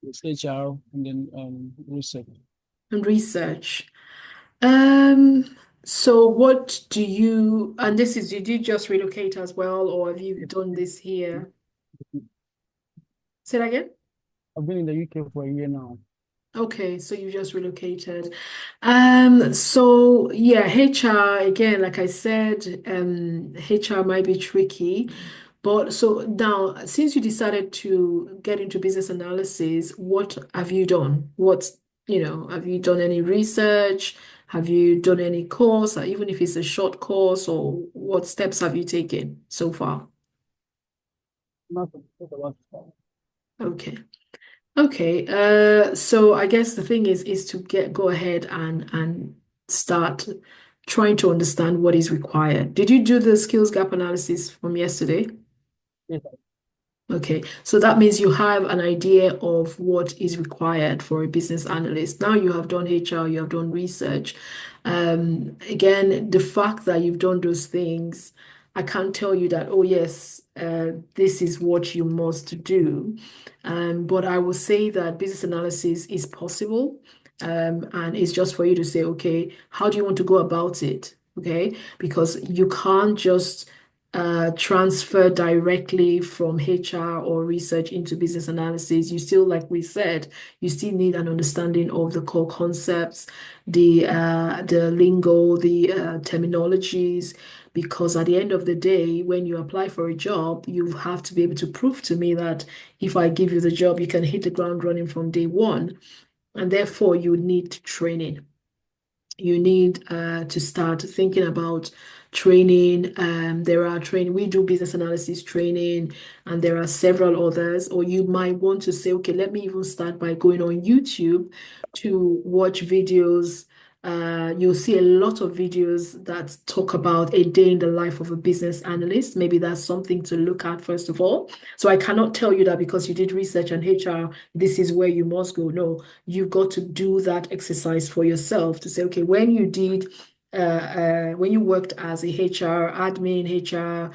It's HR and then research. and research. So what do you, and did you just relocate as well, or have you done this here? Say that again? I've been in the UK for a year now. Okay, so you just relocated. So yeah, HR again, like I said, HR might be tricky, but so now since you decided to get into business analysis, what have you done? Have you done any research? Have you done any course, or even if it's a short course, or what steps have you taken so far? Nothing. Okay. Okay, so I guess the thing is to go ahead and start trying to understand what is required. Did you do the skills gap analysis from yesterday? Yes. Okay, so that means you have an idea of what is required for a business analyst. Now you have done HR, you have done research. Again, the fact that you've done those things, I can't tell you that, oh yes, this is what you must do. But I will say that business analysis is possible. And it's just for you to say, okay, how do you want to go about it? Okay, because you can't just transfer directly from HR or research into business analysis. You still, like we said, you still need an understanding of the core concepts, the lingo, the terminologies, because at the end of the day, when you apply for a job, you have to be able to prove to me that if I give you the job, you can hit the ground running from day one. And therefore, you need training. You need to start thinking about training. There are training, we do business analysis training, and there are several others. Or you might want to say, okay, let me even start by going on YouTube to watch videos. You'll see a lot of videos that talk about a day in the life of a business analyst. Maybe that's something to look at first of all. So I cannot tell you that because you did research on HR, this is where you must go. No, you've got to do that exercise for yourself to say, okay, when you did, when you worked as a HR admin, HR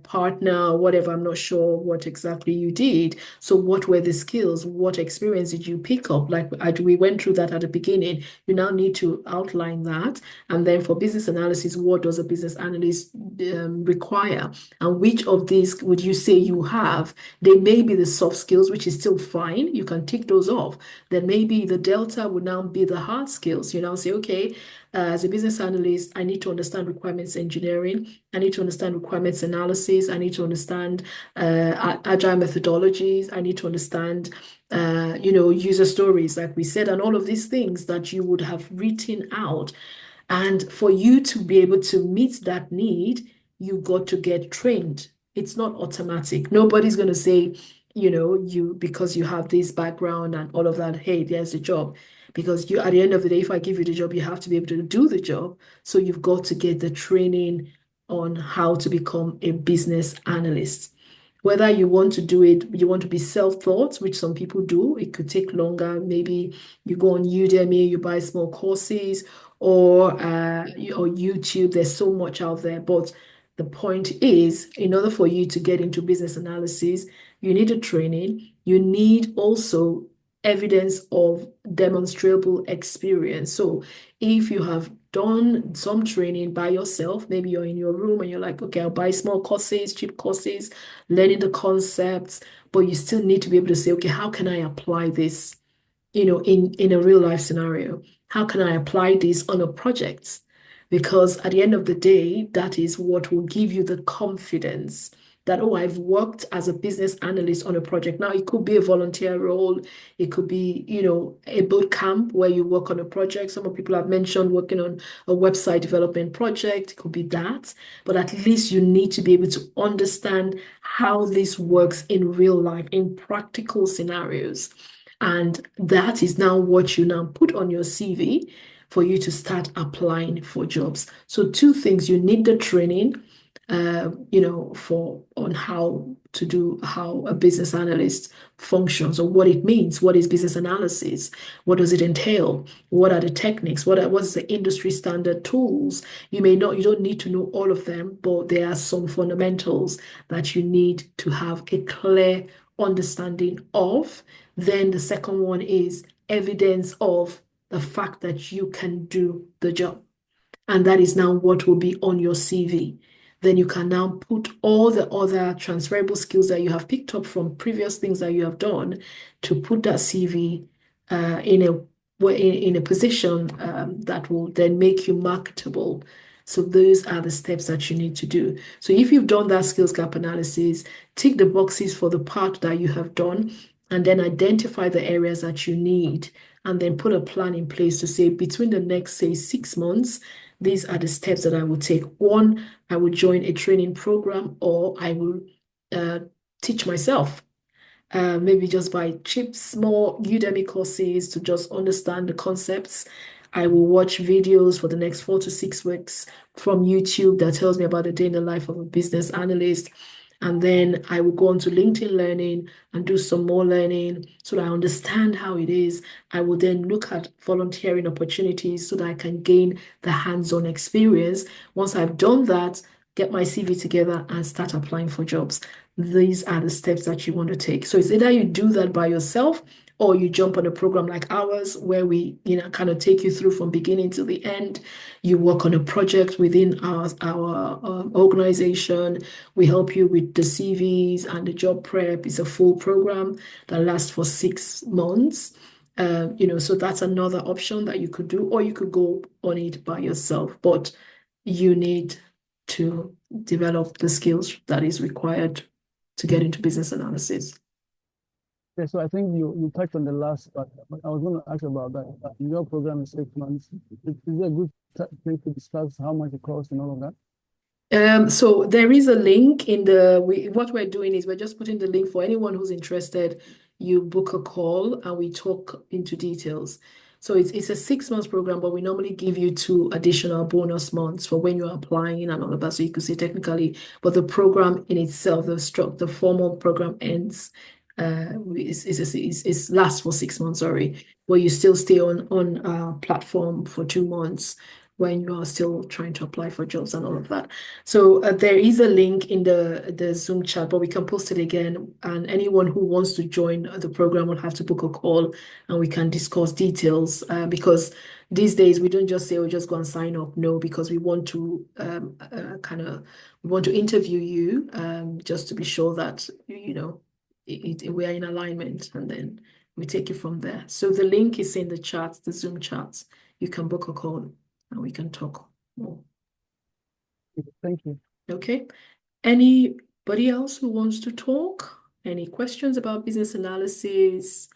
partner, whatever, I'm not sure what exactly you did. So what were the skills? What experience did you pick up? Like we went through that at the beginning. You now need to outline that. And then for business analysis, what does a business analyst require? And which of these would you say you have? They may be the soft skills, which is still fine. You can tick those off. Then maybe the delta would now be the hard skills. You now say, okay, as a business analyst, I need to understand requirements engineering. I need to understand requirements analysis. I need to understand agile methodologies. I need to understand, user stories, like we said, and all of these things that you would have written out. And for you to be able to meet that need, you got to get trained. It's not automatic. Nobody's going to say, because you have this background and all of that, hey, there's a job. Because you, at the end of the day, if I give you the job, you have to be able to do the job. So you've got to get the training on how to become a business analyst. Whether you want to do it, you want to be self-taught, which some people do, it could take longer. Maybe you go on Udemy, you buy small courses, or YouTube. There's so much out there. But the point is, in order for you to get into business analysis, you need a training. You need also evidence of demonstrable experience. So if you have done some training by yourself, maybe you're in your room and you're like, okay, I'll buy small courses, cheap courses, learning the concepts, but you still need to be able to say, okay, how can I apply this, in a real life scenario? How can I apply this on a project? Because at the end of the day, that is what will give you the confidence that, oh, I've worked as a business analyst on a project. Now, it could be a volunteer role. It could be, a boot camp where you work on a project. Some of people have mentioned working on a website development project. It could be that. But at least you need to be able to understand how this works in real life, in practical scenarios. And that is now what you now put on your CV for you to start applying for jobs. So two things: you need the training, on how a business analyst functions, or what it means. What is business analysis? What does it entail? What are the techniques? What's the industry standard tools? You don't need to know all of them, but there are some fundamentals that you need to have a clear understanding of. Then the second one is evidence of the fact that you can do the job. And that is now what will be on your CV. Then you can now put all the other transferable skills that you have picked up from previous things that you have done to put that CV in a position that will then make you marketable. So those are the steps that you need to do. So if you've done that skills gap analysis, tick the boxes for the part that you have done, and then identify the areas that you need, and then put a plan in place to say, between the next, say, 6 months, these are the steps that I will take. One, I will join a training program, or I will teach myself. Maybe just buy cheap, small Udemy courses to just understand the concepts. I will watch videos for the next 4 to 6 weeks from YouTube that tells me about the day in the life of a business analyst. And then I will go on to LinkedIn Learning and do some more learning so that I understand how it is. I will then look at volunteering opportunities so that I can gain the hands-on experience. Once I've done that, get my CV together and start applying for jobs. These are the steps that you want to take. So it's either you do that by yourself, or you jump on a program like ours where we, kind of take you through from beginning to the end. You work on a project within our organization. We help you with the CVs and the job prep. It's a full program that lasts for 6 months. So that's another option that you could do, or you could go on it by yourself. But you need to develop the skills that is required to get into business analysis. Yeah, so I think you touched on the last part, but I was going to ask about that. Your program is 6 months. Is it a good thing to discuss how much it costs and all of that? So there is a link in what we're doing is we're just putting the link for anyone who's interested. You book a call and we talk into details. So it's a 6 months program, but we normally give you 2 additional bonus months for when you're applying and all of that. So you could say technically, but the program in itself, the formal program ends. It lasts for 6 months, sorry, where you still stay on platform for 2 months when you are still trying to apply for jobs and all of that. So there is a link in the Zoom chat, but we can post it again. And anyone who wants to join the program will have to book a call and we can discuss details because these days we don't just say, oh, just go and sign up. No, because we want to we want to interview you just to be sure that, we are in alignment and then we take it from there. So the link is in the chat, the Zoom chat. You can book a call and we can talk more. Thank you. Okay. Anybody else who wants to talk? Any questions about business analysis?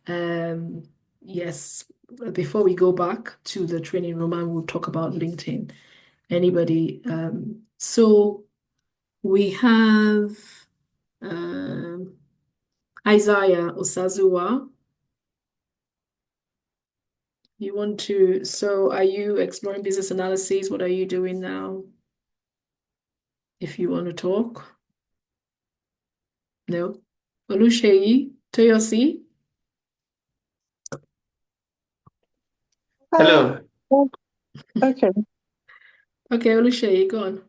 Yes, before we go back to the training room, and we'll talk about LinkedIn. Anybody? So we have Isaiah Osazuwa. So are you exploring business analysis? What are you doing now? If you want to talk. No. Oluseyi Toyosi. Hello. Okay. Okay, Oluseyi, go on.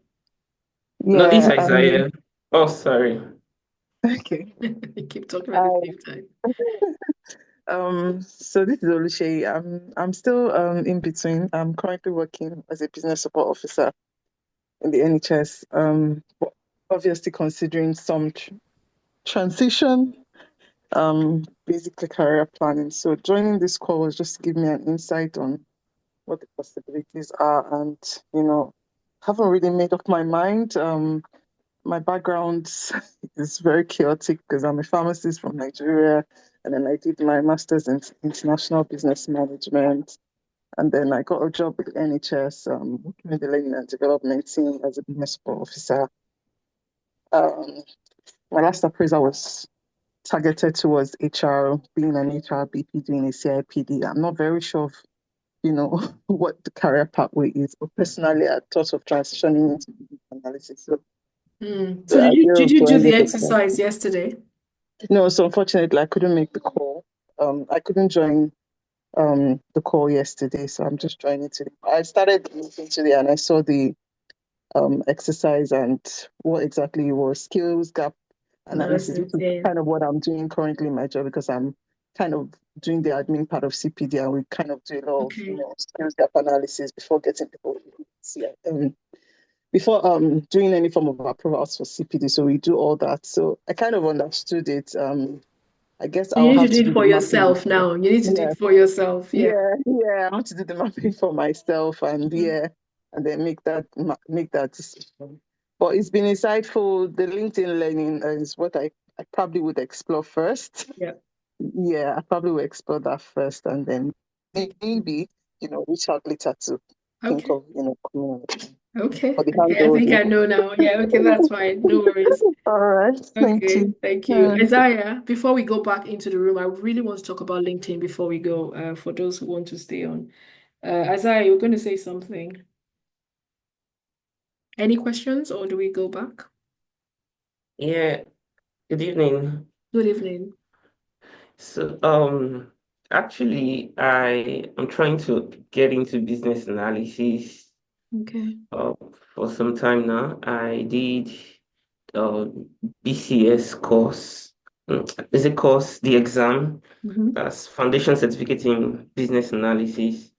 No, this is Yeah, Isaiah. Oh, sorry. okay. You keep talking at the same time. So this is Oluseyi. I'm still in between. I'm currently working as a business support officer in the NHS. But obviously considering some transition, basically career planning. So joining this call was just to give me an insight on what the possibilities are, and haven't really made up my mind. My background is very chaotic because I'm a pharmacist from Nigeria, and then I did my master's in international business management, and then I got a job with NHS, working with the learning and development team as a business support officer. My last appraisal was targeted towards HR, being an HR BP, doing a CIPD. I'm not very sure of, what the career pathway is, but personally, I thought of transitioning into business analysis. So So the idea did of you do joining the the exercise yesterday? No, so unfortunately, I couldn't make the call. I couldn't join the call yesterday, so I'm just joining today. I started listening today and I saw the exercise and what exactly it was, skills gap analysis, which Analysis, is yeah. kind of what I'm doing currently in my job because I'm kind of doing the admin part of CPD and we kind of do a lot of Okay. skills gap analysis before getting people before doing any form of approvals for CPD. So we do all that. So I kind of understood it. I guess You I'll need to have do to it do for the mapping. yourself now. You need to do Yeah, it for yourself. Yeah. yeah. I want to do the mapping for myself, and and then make that decision. But it's been insightful. The LinkedIn learning is what I probably would explore first. Yeah. Yeah, I probably will explore that first, and then maybe reach out later to think Okay. of coming on. Okay. For the Okay. I think I handholding. know now. Yeah. Okay. That's fine. No worries. All right. Thank Okay. you. Thank you. Isaiah, before we go back into the room, I really want to talk about LinkedIn before we go, for those who want to stay on. Isaiah, you're going to say something. Any questions or do we go back? Yeah, good evening. Good evening. So, actually, I am trying to get into business analysis Okay. for some time now. I did BCS course. Is it course, the exam? That's Foundation Certificate in Business Analysis.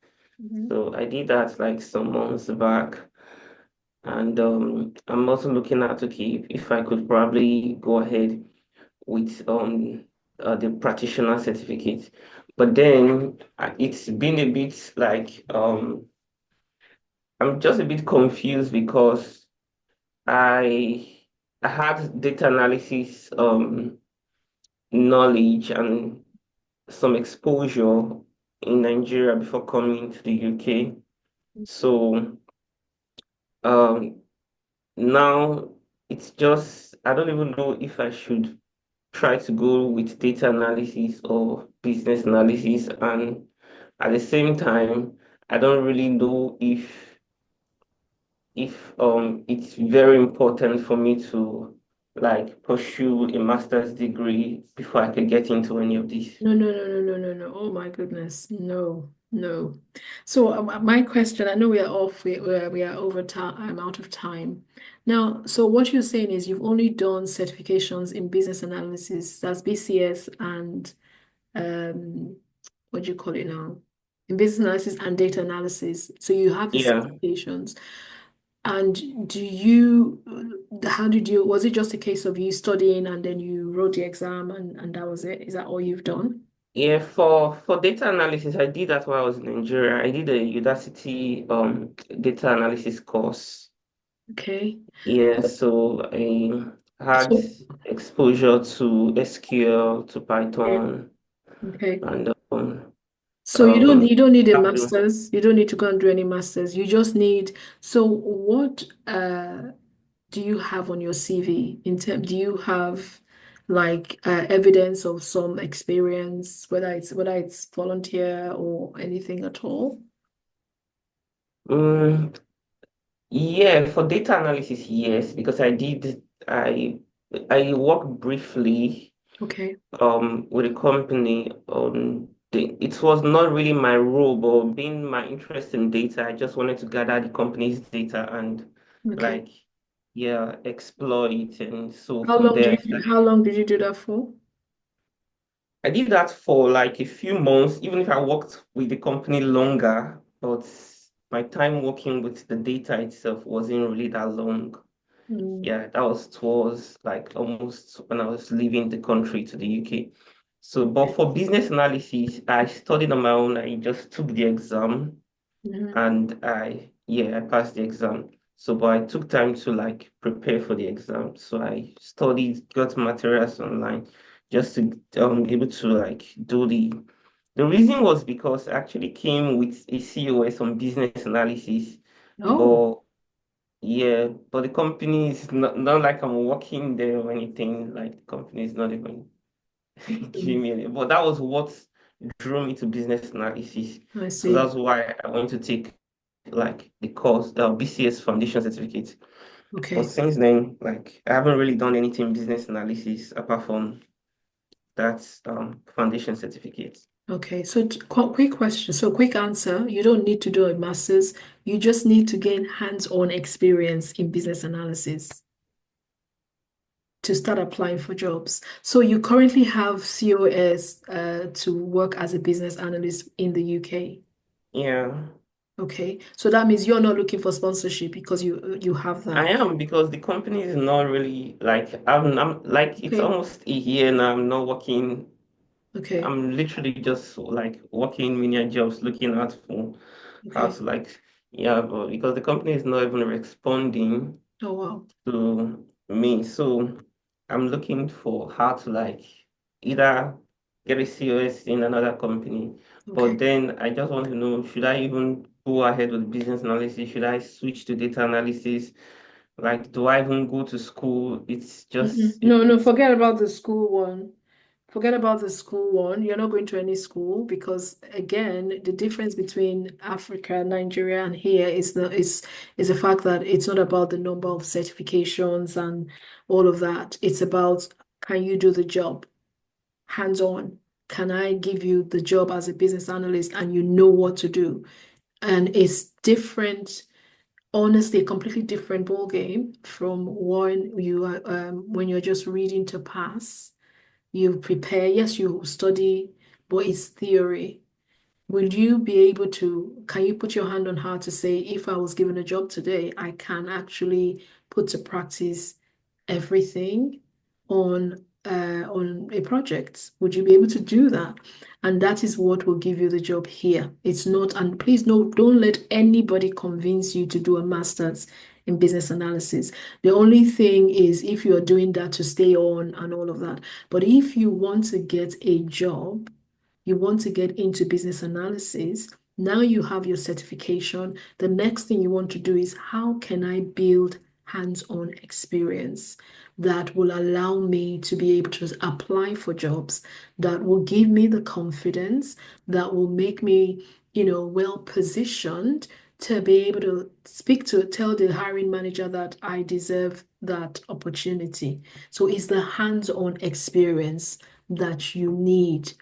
So I did that like some months back. And I'm also looking at, okay, if I could probably go ahead with the practitioner certificate. But then it's been a bit like I'm just a bit confused because I had data analysis knowledge and some exposure in Nigeria before coming to the UK. So um, now it's just, I don't even know if I should try to go with data analysis or business analysis. And at the same time, I don't really know if it's very important for me to like pursue a master's degree before I could get into any of these. No, no, no, no, no, no, no. Oh my goodness. No, no. So my question, I know we are off, we are over time, I'm out of time. Now, so what you're saying is you've only done certifications in business analysis, that's BCS and what do you call it now? In business analysis and data analysis. So you have the Yeah. certifications. And was it just a case of you studying and then you wrote the exam and that was it? Is that all you've done? Yeah, for data analysis, I did that while I was in Nigeria. I did a Udacity data analysis course. Okay. Yeah, so I had So, exposure to SQL, to Python, okay. and So you don't need a Tableau. master's. You don't need to go and do any masters. You just need, so what do you have on your CV do you have like evidence of some experience, whether it's volunteer or anything at all? Mm, yeah, for data analysis, yes, because I worked briefly Okay. with a company on it was not really my role, but being my interest in data, I just wanted to gather the company's data and Okay. like yeah, explore it. And so How from long do there, you how long did you do that for? I did that for like a few months, even if I worked with the company longer, but my time working with the data itself wasn't really that long. Mm, Yeah, that was towards like almost when I was leaving the country to the UK. So, but okay. for business analysis, I studied on my own. I just took the exam Mhm. and I passed the exam. So, but I took time to like prepare for the exam. So I studied, got materials online just to able to like do the reason was because I actually came with a COS on business analysis, Oh. but yeah, but the company is not like I'm working there or anything. Like the company is not even giving Mm, me any. But that was what drew me to business analysis. I So see. that's why I went to take like the course, the BCS Foundation Certificate. But Okay. since then, like I haven't really done anything business analysis apart from that foundation certificate. Okay. So quick question. So quick answer. You don't need to do a master's. You just need to gain hands-on experience in business analysis to start applying for jobs. So you currently have COS to work as a business analyst in the UK. Yeah, Okay. So that means you're not looking for sponsorship because you have I that. am because the company is not really like I'm like it's Okay. almost a year now. I'm not working. Okay. I'm literally just like working menial jobs, looking out for how Okay. to like, yeah, but because the company is not even responding Oh wow. to me, so I'm looking for how to like either get a COS in another company, Okay. but then I just want to know, should I even go ahead with business analysis? Should I switch to data analysis? Like, do I even go to school? It's Mm-mm. just, No, no, forget about the school one. Forget about the school one. You're not going to any school because again, the difference between Africa, Nigeria, and here is the fact that it's not about the number of certifications and all of that. It's about can you do the job hands-on? Can I give you the job as a business analyst and you know what to do? And it's different, honestly, a completely different ball game from when you're just reading to pass. You prepare, yes, you study, but it's theory. Will you be able to, can you put your hand on heart to say, if I was given a job today, I can actually put to practice everything on a project? Would you be able to do that? And that is what will give you the job here. It's not, and please no, don't let anybody convince you to do a master's. in business analysis. The only thing is if you're doing that to stay on and all of that. But if you want to get a job, you want to get into business analysis, now you have your certification. The next thing you want to do is how can I build hands-on experience that will allow me to be able to apply for jobs, that will give me the confidence, that will make me, well positioned to be able to tell the hiring manager that I deserve that opportunity. So it's the hands-on experience that you need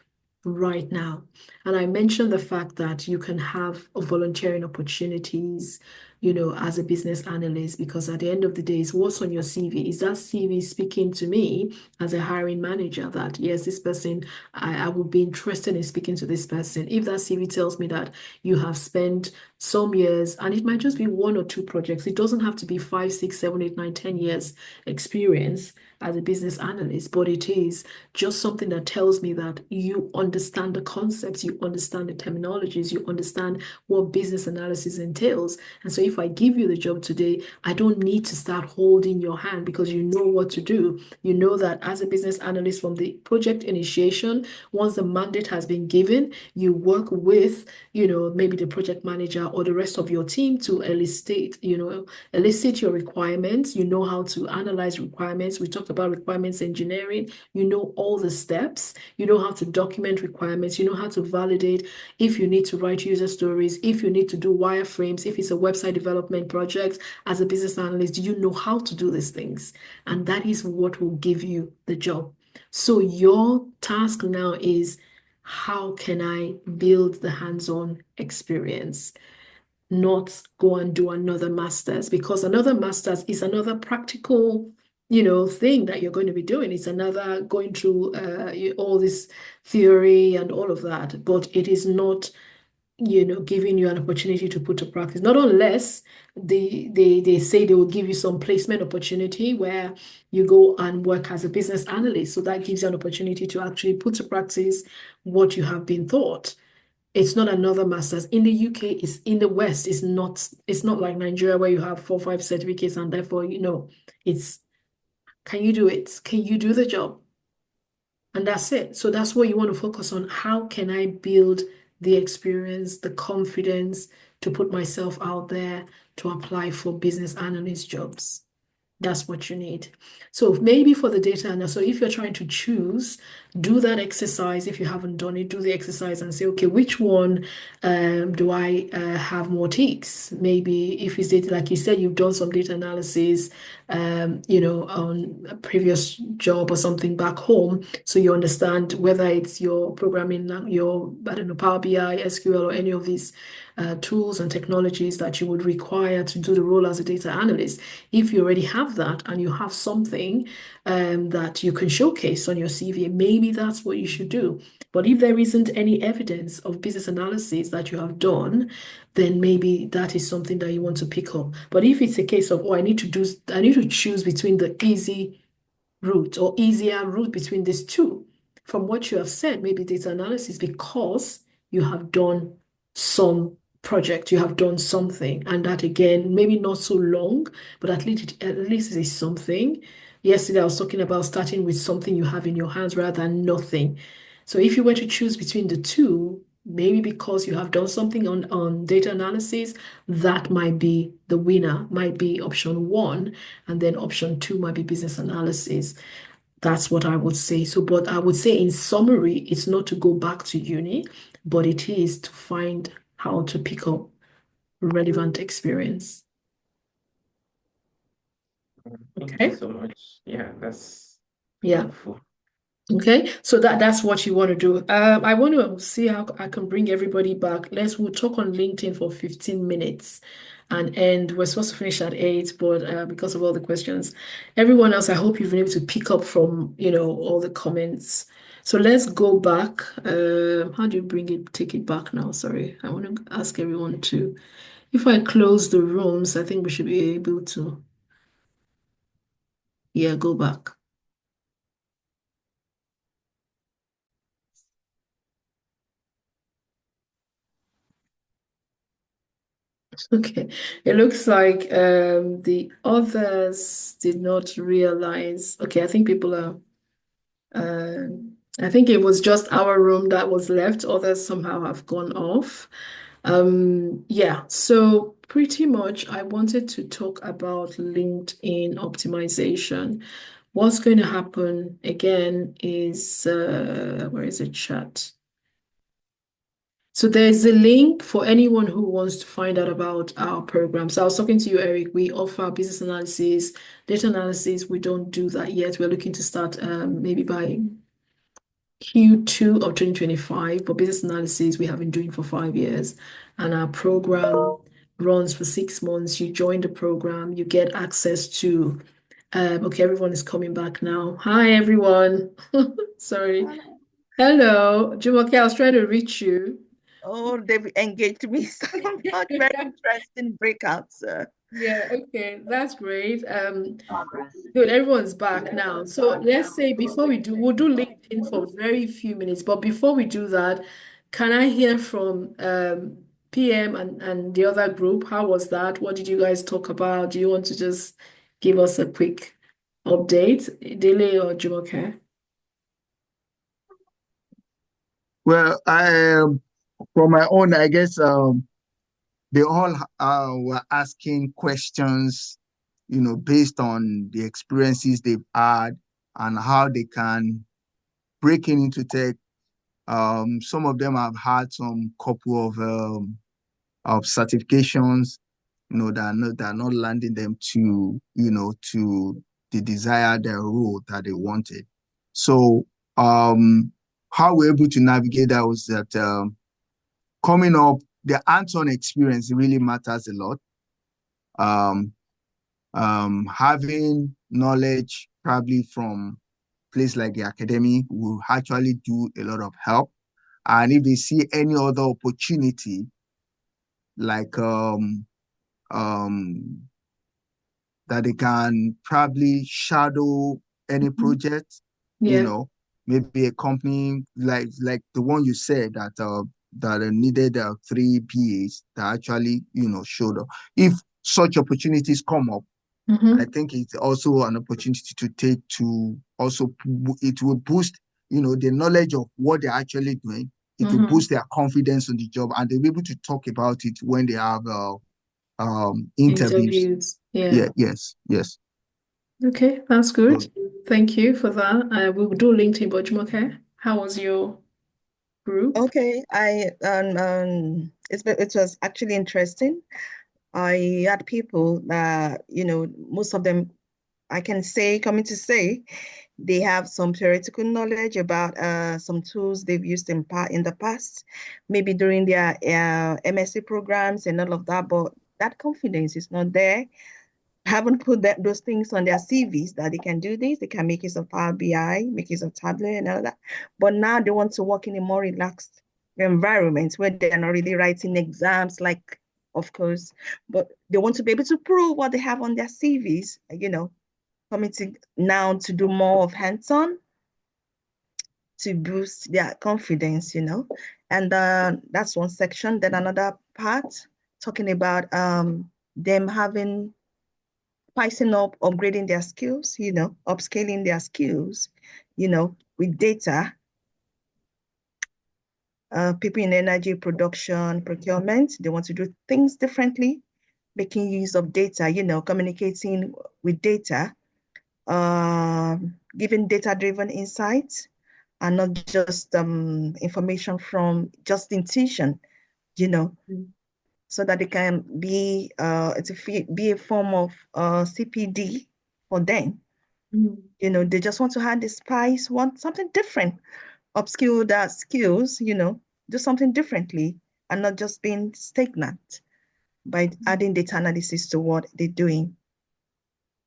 right now. And I mentioned the fact that you can have volunteering opportunities, as a business analyst, because at the end of the day, it's what's on your CV. Is that CV speaking to me as a hiring manager that, yes, this person, I would be interested in speaking to this person. If that CV tells me that you have spent some years, and it might just be 1 or 2 projects, it doesn't have to be 5, 6, 7, 8, 9, 10 years experience as a business analyst, but it is just something that tells me that you understand the concepts, you understand the terminologies, you understand what business analysis entails. And so if I give you the job today, I don't need to start holding your hand because you know what to do. You know that as a business analyst from the project initiation, once the mandate has been given, you work with, maybe the project manager or the rest of your team to elicit your requirements. You know how to analyze requirements. We talked about requirements engineering. You know all the steps. You know how to document requirements. You know how to validate if you need to write user stories, if you need to do wireframes, if it's a website development project. As a business analyst, do you know how to do these things? And that is what will give you the job. So your task now is, how can I build the hands-on experience? Not go and do another master's, because another master's is another practical, thing that you're going to be doing. It's another going through all this theory and all of that, but it is not, giving you an opportunity to put to practice. Not unless they say they will give you some placement opportunity where you go and work as a business analyst. So that gives you an opportunity to actually put to practice what you have been taught. It's not another master's. In the UK, it's in the West, it's not like Nigeria where you have 4 or 5 certificates and therefore, it's, can you do it? Can you do the job? And that's it. So that's what you want to focus on. How can I build the experience, the confidence to put myself out there to apply for business analyst jobs? That's what you need. So maybe for the data analyst, so if you're trying to choose, do that exercise. If you haven't done it, do the exercise and say, okay, which one do I have more ticks? Maybe if it's data, like you said, you've done some data analysis, on a previous job or something back home, so you understand whether it's your programming, your, I don't know, Power BI, SQL, or any of these tools and technologies that you would require to do the role as a data analyst. If you already have that and you have something that you can showcase on your CV, maybe that's what you should do. But if there isn't any evidence of business analysis that you have done, then maybe that is something that you want to pick up. But if it's a case of, I need to choose between the easy route or easier route between these two, from what you have said, maybe data analysis, because you have done some project, you have done something, and that again, maybe not so long, but at least it is something. Yesterday, I was talking about starting with something you have in your hands rather than nothing. So if you were to choose between the two, maybe because you have done something on data analysis, that might be the winner, might be option 1, and then option 2 might be business analysis. That's what I would say. So, but I would say in summary, it's not to go back to uni, but it is to find how to pick up relevant experience. Thank Okay. you so much. Yeah, that's Yeah. helpful. Okay, so that's what you want to do. I want to see how I can bring everybody back. We'll talk on LinkedIn for 15 minutes and we're supposed to finish at 8, but because of all the questions, everyone else, I hope you've been able to pick up from, all the comments. So let's go back. How do you take it back now? Sorry, I want to ask everyone to, if I close the rooms, I think we should be able to, yeah, go back. Okay. It looks like the others did not realize. Okay, I think people are I think it was just our room that was left. Others somehow have gone off. Yeah, so pretty much I wanted to talk about LinkedIn optimization. What's going to happen again is where is the chat? So there's a link for anyone who wants to find out about our program. So I was talking to you, Eric. We offer business analysis, data analysis. We don't do that yet. We're looking to start maybe by Q2 of 2025. For business analysis, we have been doing for 5 years, and our program runs for 6 months. You join the program, you get access to okay, everyone is coming back now. Hi, everyone. Sorry. Hello, Jumoke, I was trying to reach you. Oh, they've engaged me so much. Very interesting breakouts. Yeah, okay, that's great. Good, everyone's back now. So let's say before we'll do LinkedIn for very few minutes, but before we do that, can I hear from PM and the other group? How was that? What did you guys talk about? Do you want to just give us a quick update, Dele or Jumoke? Well, for my own, I guess they all were asking questions, based on the experiences they've had and how they can break into tech. Some of them have had some couple of certifications, that are not landing them to the desired role that they wanted. So how we're able to navigate that was that coming up, the hands-on experience really matters a lot. Having knowledge probably from place like the academy will actually do a lot of help. And if they see any other opportunity, like that they can probably shadow any project, Yeah. Maybe a company like the one you said that needed 3 PAs that actually, showed up. If such opportunities come up, I think it's also an opportunity to take to also, it will boost, the knowledge of what they're actually doing. It will boost their confidence on the job, and they'll be able to talk about it when they have interviews. Yeah. Yes. Okay, that's good. So, Thank you for that. We will do LinkedIn, but Jumoke, how was your group? Okay, it was actually interesting. I had people that, most of them, I can say, coming to say, they have some theoretical knowledge about some tools they've used in the past, maybe during their MSc programs and all of that, but that confidence is not there. Haven't put those things on their CVs that they can do this, they can make use of Power BI, make use of Tableau and all that. But now they want to work in a more relaxed environment where they're not really writing exams, like, of course, but they want to be able to prove what they have on their CVs, coming to now to do more of hands-on to boost their confidence, and that's one section. Then another part talking about them having spicing up, upgrading their skills, upscaling their skills, with data. People in energy production, procurement, they want to do things differently, making use of data, communicating with data, giving data-driven insights, and not just information from just intuition, so that it can be be a form of CPD for them. They just want to add the spice, want something different, upskill their skills, do something differently, and not just being stagnant by adding data analysis to what they're doing.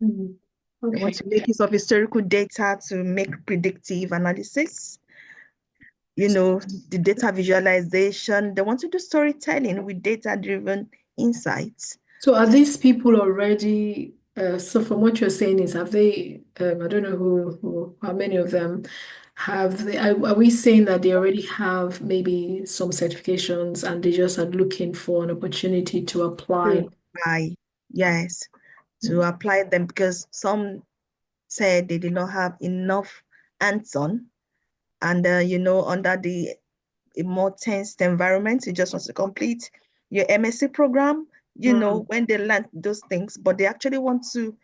They want to make use of historical data to make predictive analysis, the data visualization. They want to do storytelling with data-driven insights. So are these people already, so from what you're saying is, have they, I don't know how many of them, Are we saying that they already have maybe some certifications and they just are looking for an opportunity to apply? To apply, yes, to apply them, because some said they did not have enough hands-on, and under the a more tense environment, you just want to complete your MSc program, when they learn those things, but they actually want to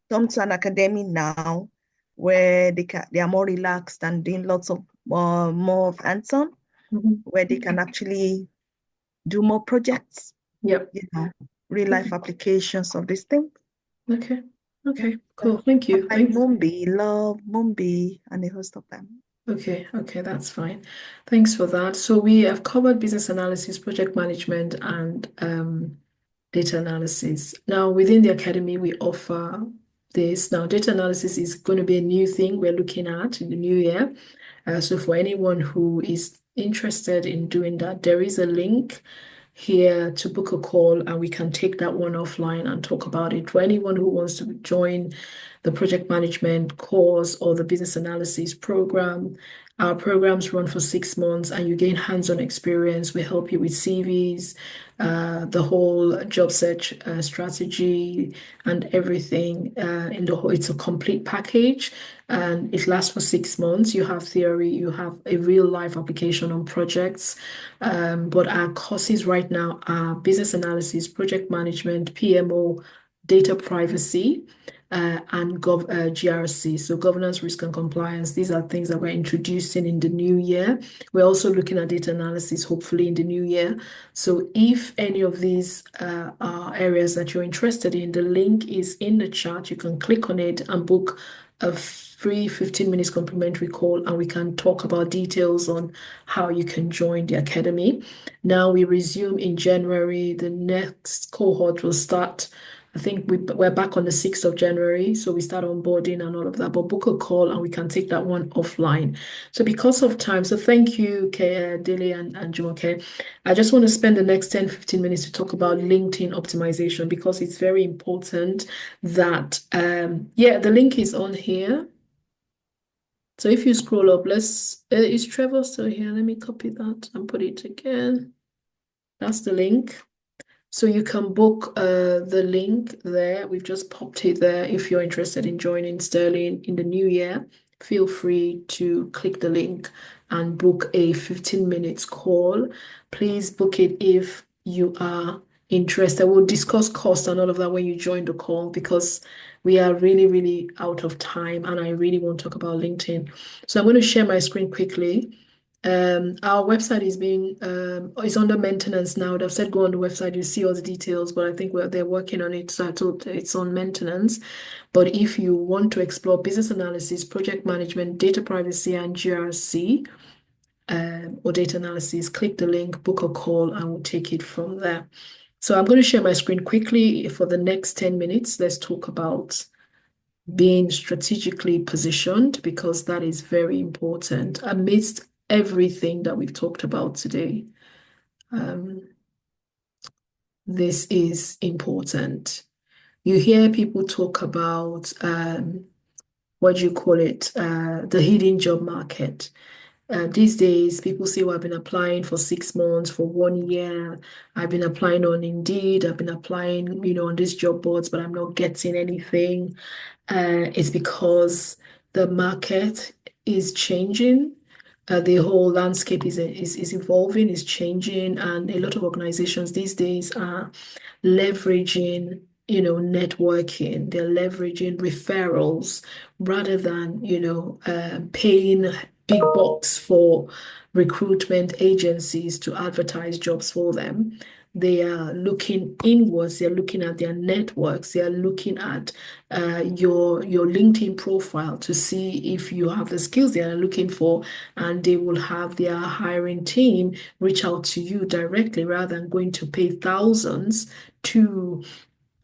come to an academy now where they are more relaxed and doing lots of more of hands-on, where they can actually do more projects, Yep. real life applications of this thing. Okay. Okay, cool. Thank you. Like Mumbi, Love, Mumbi, and a host of them. Okay, that's fine. Thanks for that. So we have covered business analysis, project management, and data analysis. Now, within the academy, we offer this. Now, data analysis is going to be a new thing we're looking at in the new year. So for anyone who is interested in doing that, there is a link here to book a call, and we can take that one offline and talk about it. For anyone who wants to join the project management course or the business analysis program, our programs run for 6 months and you gain hands-on experience. We help you with CVs, the whole job search strategy and everything it's a complete package, and it lasts for 6 months. You have theory, you have a real life application on projects, but our courses right now are business analysis, project management, PMO, data privacy, and GRC, so governance, risk, and compliance. These are things that we're introducing in the new year. We're also looking at data analysis, hopefully in the new year. So if any of these are areas that you're interested in, the link is in the chat. You can click on it and book a free 15 minutes complimentary call, and we can talk about details on how you can join the academy. Now we resume in January. The next cohort will start, I think we're back on the 6th of January, so we start onboarding and all of that, but book a call and we can take that one offline. So because of time, so thank you, Dele and Jumoke. I just want to spend the next 10-15 minutes to talk about LinkedIn optimization, because it's very important that, the link is on here. So if you scroll up, is Trevor still here? Let me copy that and put it again. That's the link. So you can book the link there. We've just popped it there. If you're interested in joining Sterling in the new year, feel free to click the link and book a 15 minutes call. Please book it if you are interested. We'll discuss cost and all of that when you join the call, because we are really, really out of time and I really want to talk about LinkedIn. So I'm going to share my screen quickly. Our website is under maintenance now. They've said go on the website, you see all the details, but I think they're working on it, so I thought it's on maintenance. But if you want to explore business analysis, project management, data privacy, and GRC, or data analysis, click the link, book a call, and we'll take it from there. So I'm going to share my screen quickly for the next 10 minutes. Let's talk about being strategically positioned, because that is very important amidst everything that we've talked about today. This is important. You hear people talk about what do you call it? The hidden job market. These days, people say, well, I've been applying for 6 months, for 1 year. I've been applying on Indeed. I've been applying, on these job boards, but I'm not getting anything. It's because the market is changing. The whole landscape is evolving, is changing, and a lot of organizations these days are leveraging, networking. They're leveraging referrals rather than, paying big bucks for recruitment agencies to advertise jobs for them. They are looking inwards. They're looking at their networks. They are looking at your LinkedIn profile to see if you have the skills they are looking for, and they will have their hiring team reach out to you directly rather than going to pay thousands to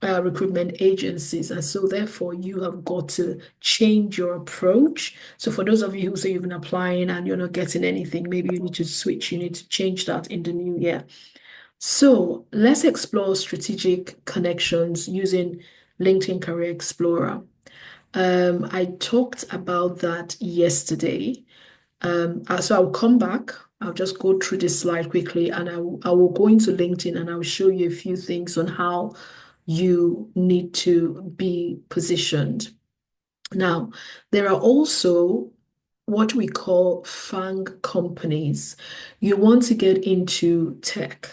recruitment agencies. And so therefore you have got to change your approach. So for those of you who say you've been applying and you're not getting anything, maybe you need to switch. You need to change that in the new year. So let's explore strategic connections using LinkedIn Career Explorer. I talked about that yesterday. So I'll come back. I'll just go through this slide quickly, and I will go into LinkedIn and I'll show you a few things on how you need to be positioned. Now, there are also what we call FANG companies. You want to get into tech.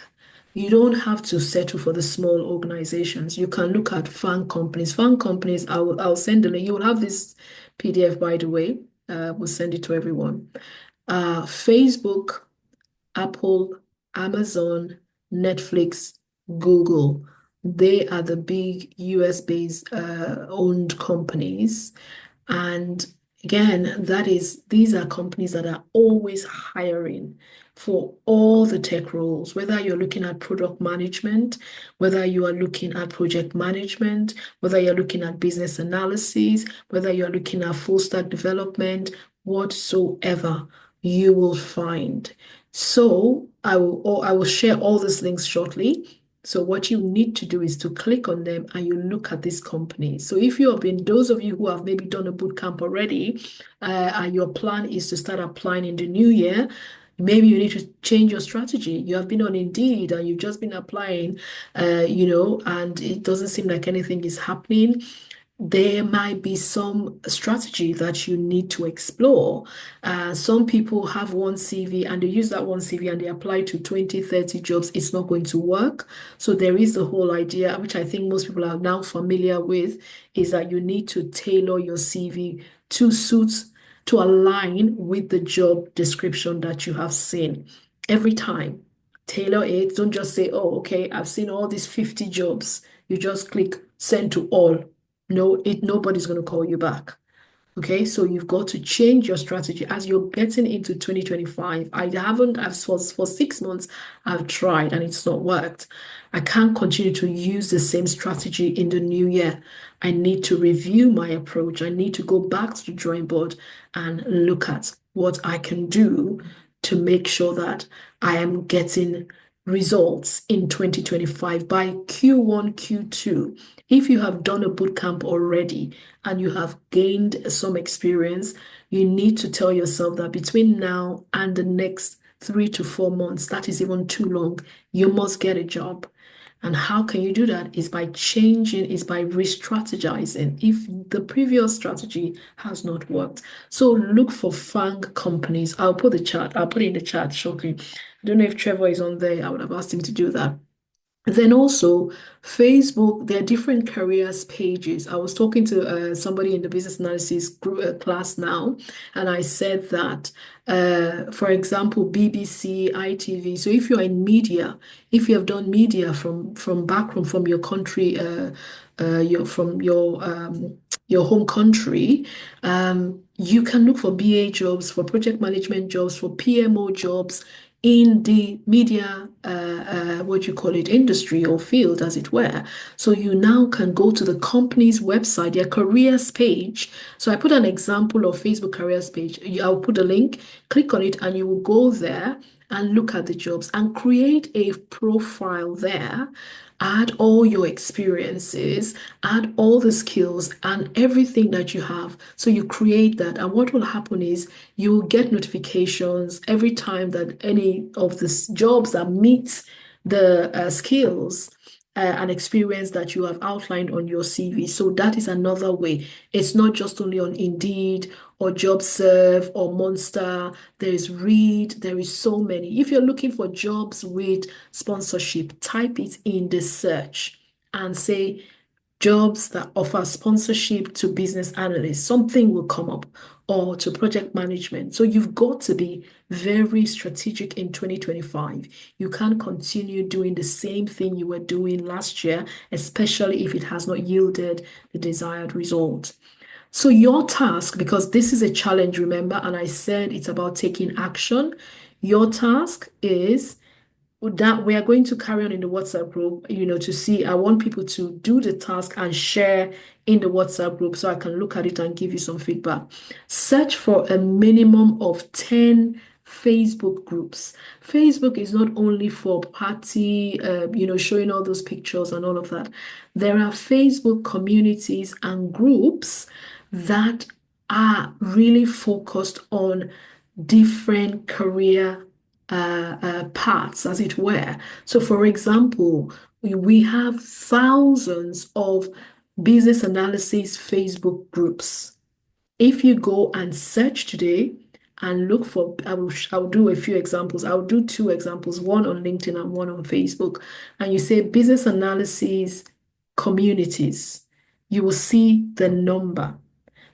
You don't have to settle for the small organizations. You can look at FANG companies. FANG companies, I'll send the link. You will have this PDF, by the way. We'll send it to everyone. Facebook, Apple, Amazon, Netflix, Google. They are the big US-based owned companies. And again, these are companies that are always hiring for all the tech roles, whether you're looking at product management, whether you are looking at project management, whether you're looking at business analysis, whether you're looking at full stack development, whatsoever you will find. So I will share all these links shortly. So what you need to do is to click on them and you look at this company. So if you have been, those of you who have maybe done a boot camp already, and your plan is to start applying in the new year, maybe you need to change your strategy. You have been on Indeed and you've just been applying, and it doesn't seem like anything is happening. There might be some strategy that you need to explore. Some people have one CV and they use that one CV and they apply to 20, 30 jobs. It's not going to work. So there is the whole idea, which I think most people are now familiar with, is that you need to tailor your CV to align with the job description that you have seen. Every time, tailor it. Don't just say, oh, okay, I've seen all these 50 jobs. You just click send to all. No, nobody's going to call you back. Okay, so you've got to change your strategy as you're getting into 2025. For 6 months, I've tried and it's not worked. I can't continue to use the same strategy in the new year. I need to review my approach. I need to go back to the drawing board and look at what I can do to make sure that I am getting results in 2025 by Q1, Q2. If you have done a bootcamp already and you have gained some experience, you need to tell yourself that between now and the next 3 to 4 months, that is even too long, you must get a job. And how can you do that? Is by re-strategizing if the previous strategy has not worked. So look for FANG companies. I'll put it in the chat shortly. I don't know if Trevor is on there. I would have asked him to do that. Then also, Facebook, there are different careers pages. I was talking to somebody in the business analysis class now, and I said that, for example, BBC, ITV. So if you're in media, if you have done media from background from your country, your home country, you can look for BA jobs, for project management jobs, for PMO jobs in the media, industry or field, as it were. So you now can go to the company's website, their careers page. So I put an example of Facebook careers page. I'll put a link, click on it, and you will go there and look at the jobs and create a profile there. Add all your experiences, add all the skills and everything that you have. So you create that. And what will happen is you will get notifications every time that any of the jobs that meet the skills and experience that you have outlined on your CV. So that is another way. It's not just only on Indeed or JobServe or Monster. There is Reed. There is so many. If you're looking for jobs with sponsorship, type it in the search and say jobs that offer sponsorship to business analysts. Something will come up, or to project management. So you've got to be very strategic in 2025. You can't continue doing the same thing you were doing last year, especially if it has not yielded the desired result. So your task, because this is a challenge, remember, and I said it's about taking action. Your task is that we are going to carry on in the WhatsApp group, to see. I want people to do the task and share in the WhatsApp group so I can look at it and give you some feedback. Search for a minimum of 10 Facebook groups. Facebook is not only for party, showing all those pictures and all of that. There are Facebook communities and groups that are really focused on different career paths, as it were. So, for example, we have thousands of business analysis Facebook groups. If you go and search today and look for, I'll do a few examples. I'll do two examples, one on LinkedIn and one on Facebook. And you say business analysis communities, you will see the number.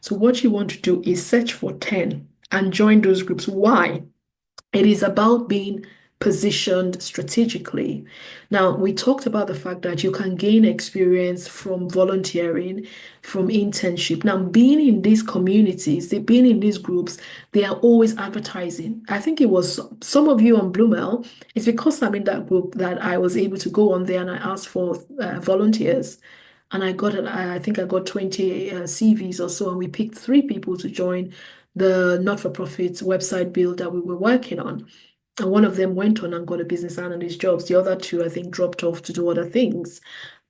So what you want to do is search for 10 and join those groups. Why? It is about being positioned strategically. Now, we talked about the fact that you can gain experience from volunteering, from internship. Now, being in these communities, being in these groups, they are always advertising. I think it was some of you on Bloomel, it's because I'm in that group that I was able to go on there and I asked for volunteers. And I think I got 20 CVs or so, and we picked 3 people to join the not-for-profit website build that we were working on. And one of them went on and got a business analyst jobs. The other 2, I think, dropped off to do other things.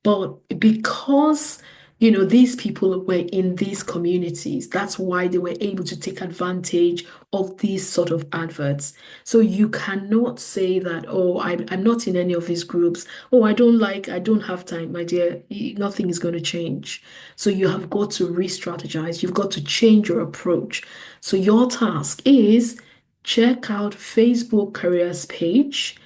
But because, these people were in these communities, that's why they were able to take advantage of these sort of adverts. So you cannot say that, oh, I'm not in any of these groups. Oh, I don't have time, my dear. Nothing is going to change. So you have got to re-strategize. You've got to change your approach. So your task is check out Facebook careers page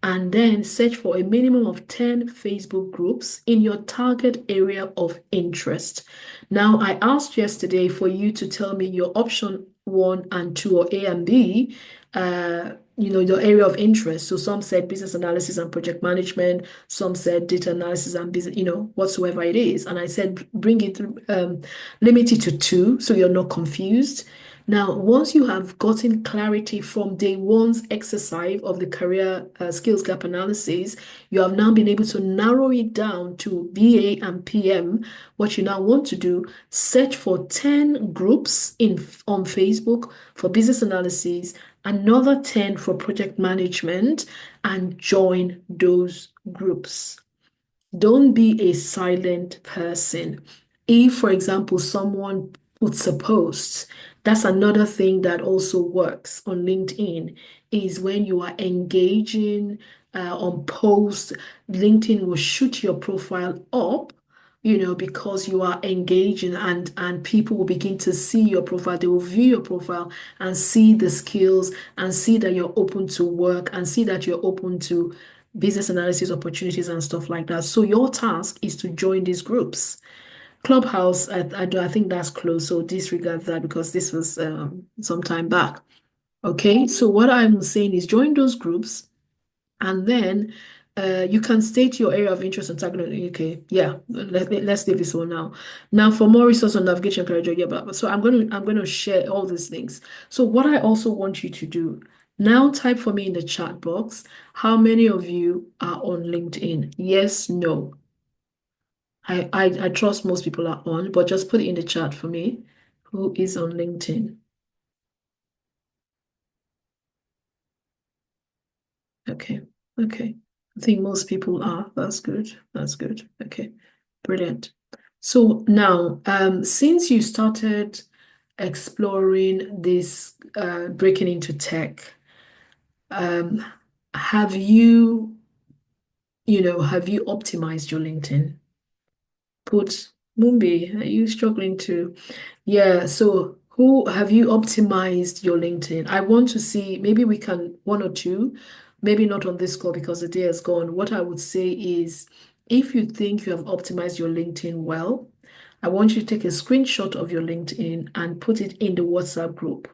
and then search for a minimum of 10 Facebook groups in your target area of interest. Now, I asked yesterday for you to tell me your option 1 and 2, or A and B, your area of interest. So some said business analysis and project management, some said data analysis and business, whatsoever it is. And I said, limit it to 2 so you're not confused. Now, once you have gotten clarity from day one's exercise of the career skills gap analysis, you have now been able to narrow it down to BA and PM. What you now want to do, search for 10 groups on Facebook for business analysis, another 10 for project management, and join those groups. Don't be a silent person. If, for example, someone puts a post, that's another thing that also works on LinkedIn, is when you are engaging on posts, LinkedIn will shoot your profile up, because you are engaging, and people will begin to see your profile. They will view your profile and see the skills and see that you're open to work and see that you're open to business analysis opportunities and stuff like that. So your task is to join these groups. Clubhouse, I think that's closed, so disregard that because this was some time back. Okay, so what I'm saying is join those groups, and then you can state your area of interest and target. Okay, yeah, let's leave this one now. Now, for more resources on navigation, career, yeah, but so I'm going to share all these links. So what I also want you to do now, type for me in the chat box, how many of you are on LinkedIn? Yes, no. I trust most people are on, but just put it in the chat for me. Who is on LinkedIn? Okay. I think most people are. That's good. Okay, brilliant. So now, since you started exploring this breaking into tech, have you optimized your LinkedIn? Put Mumbi, are you struggling to? Yeah, so who have you optimized your LinkedIn? I want to see, maybe we can, 1 or 2, maybe not on this call because the day has gone. What I would say is, if you think you have optimized your LinkedIn well, I want you to take a screenshot of your LinkedIn and put it in the WhatsApp group.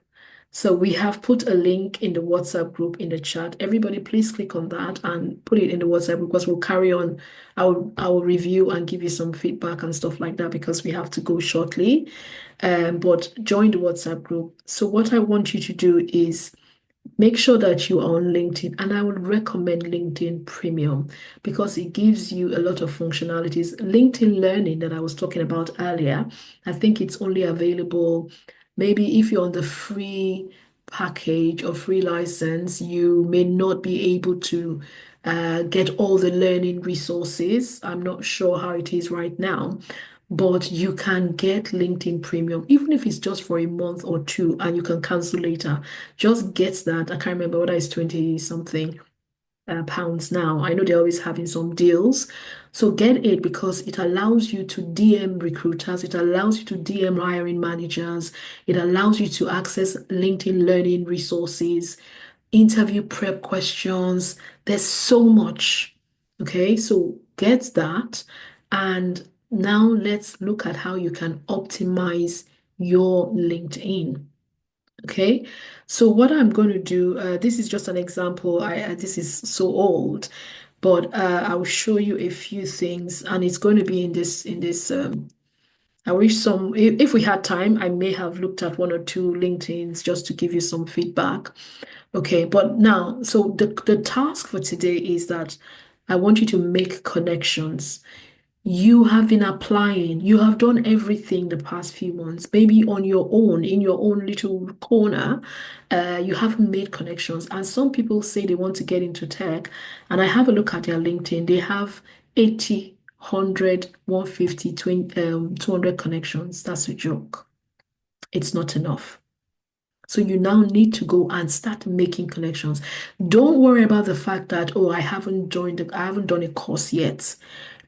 So we have put a link in the WhatsApp group in the chat. Everybody, please click on that and put it in the WhatsApp group because we'll carry on our review and give you some feedback and stuff like that because we have to go shortly. But join the WhatsApp group. So what I want you to do is make sure that you are on LinkedIn, and I would recommend LinkedIn Premium because it gives you a lot of functionalities. LinkedIn Learning that I was talking about earlier, I think it's only available. Maybe if you're on the free package or free license, you may not be able to get all the learning resources. I'm not sure how it is right now, but you can get LinkedIn Premium, even if it's just for a month or two, and you can cancel later. Just get that. I can't remember whether it's 20 something pounds now. I know they're always having some deals. So get it because it allows you to DM recruiters, it allows you to DM hiring managers, it allows you to access LinkedIn learning resources, interview prep questions. There's so much. Okay, so get that. And now let's look at how you can optimize your LinkedIn. Okay, so what I'm going to do, this is just an example. This is so old, but I will show you a few things, and it's going to be in this. I wish if we had time, I may have looked at one or two LinkedIn's just to give you some feedback. Okay, but now, so the task for today is that I want you to make connections. You have been applying, you have done everything the past few months, maybe on your own, in your own little corner. You haven't made connections. And some people say they want to get into tech. And I have a look at their LinkedIn. They have 80, 100, 150, 200 connections. That's a joke. It's not enough. So you now need to go and start making connections. Don't worry about the fact that, oh, I haven't done a course yet.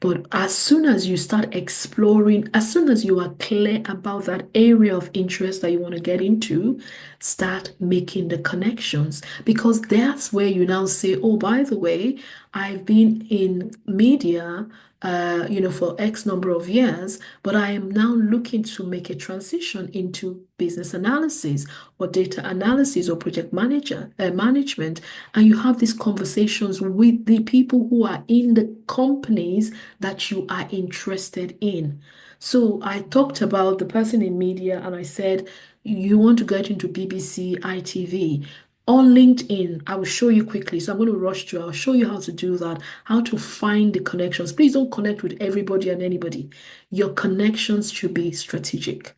But as soon as you start exploring, as soon as you are clear about that area of interest that you want to get into, start making the connections because that's where you now say, oh, by the way, I've been in media, for X number of years, but I am now looking to make a transition into business analysis or data analysis or project management. And you have these conversations with the people who are in the companies that you are interested in. So I talked about the person in media and I said, you want to get into BBC, ITV. On LinkedIn, I will show you quickly. So I'm going to rush through. I'll show you how to do that, how to find the connections. Please don't connect with everybody and anybody. Your connections should be strategic.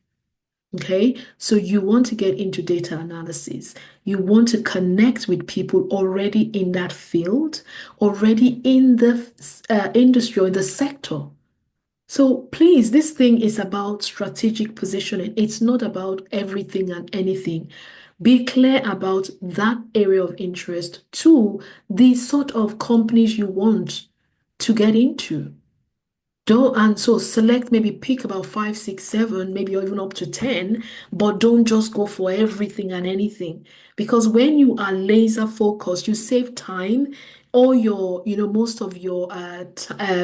Okay, so you want to get into data analysis. You want to connect with people already in that field, already in the industry or in the sector. So please, this thing is about strategic positioning. It's not about everything and anything. Be clear about that area of interest to the sort of companies you want to get into. And so select, maybe pick about 5, 6, 7, maybe even up to 10, but don't just go for everything and anything. Because when you are laser focused, you save time. All your, most of your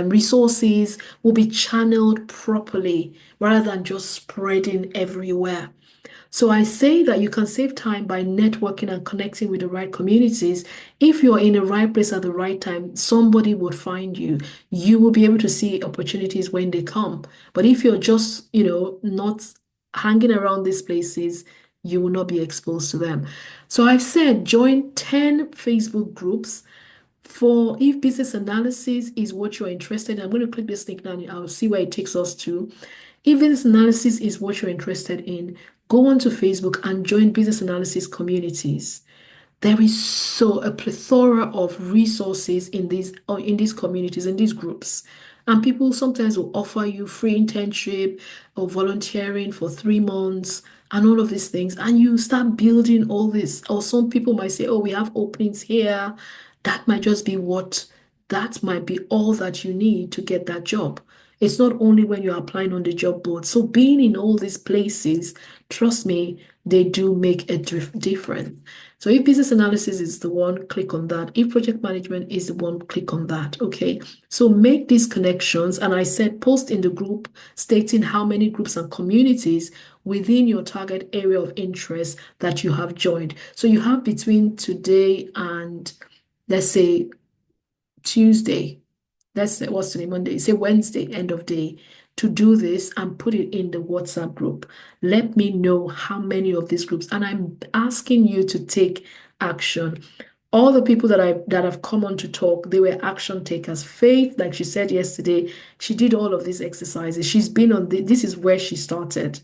resources will be channeled properly rather than just spreading everywhere. So I say that you can save time by networking and connecting with the right communities. If you're in the right place at the right time, somebody would find you. You will be able to see opportunities when they come. But if you're just, not hanging around these places, you will not be exposed to them. So I've said join 10 Facebook groups for if business analysis is what you're interested in. I'm going to click this link now and I'll see where it takes us to. If business analysis is what you're interested in, go onto Facebook and join business analysis communities. There is a plethora of resources in these communities, in these groups. And people sometimes will offer you free internship or volunteering for 3 months and all of these things. And you start building all this. Or some people might say, oh, we have openings here. That might be all that you need to get that job. It's not only when you're applying on the job board. So being in all these places, trust me, they do make a difference. So if business analysis is the one, click on that. If project management is the one, click on that. Okay. So make these connections. And I said post in the group stating how many groups and communities within your target area of interest that you have joined. So you have between today and let's say Tuesday. Let's say what's today, Monday, say Wednesday, end of day, to do this and put it in the WhatsApp group. Let me know how many of these groups, and I'm asking you to take action. All the people that have come on to talk, they were action takers. Faith, like she said yesterday, she did all of these exercises. She's been on this is where she started.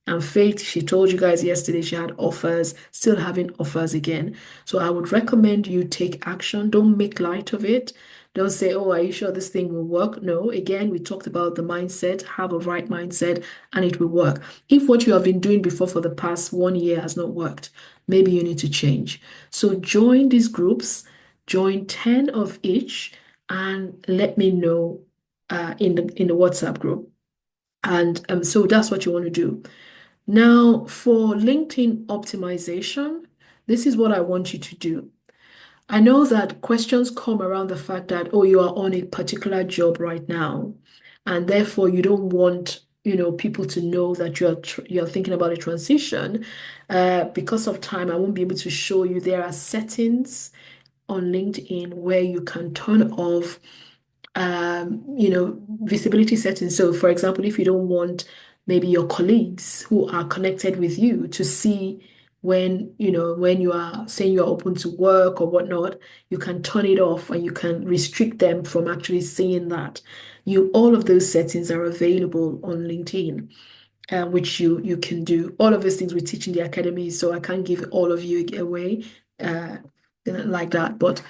And Faith, she told you guys yesterday she had offers, still having offers again. So I would recommend you take action. Don't make light of it. Don't say, oh, are you sure this thing will work? No, again, we talked about the mindset, have a right mindset, and it will work. If what you have been doing before for the past 1 year has not worked, maybe you need to change. So join these groups, join 10 of each, and let me know in the WhatsApp group. And so that's what you want to do. Now, for LinkedIn optimization, this is what I want you to do. I know that questions come around the fact that, oh, you are on a particular job right now, and therefore you don't want, people to know that you're thinking about a transition. Because of time, I won't be able to show you. There are settings on LinkedIn where you can turn off visibility settings. So, for example, if you don't want maybe your colleagues who are connected with you to see when you are saying you're open to work or whatnot, you can turn it off and you can restrict them from actually seeing that. All of those settings are available on LinkedIn. Which you can do. All of these things we teach in the academy, so I can't give all of you away like that.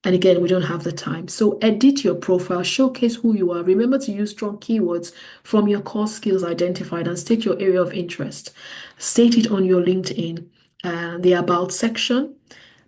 And again, we don't have the time. So edit your profile, showcase who you are. Remember to use strong keywords from your core skills identified and state your area of interest. State it on your LinkedIn, the About section.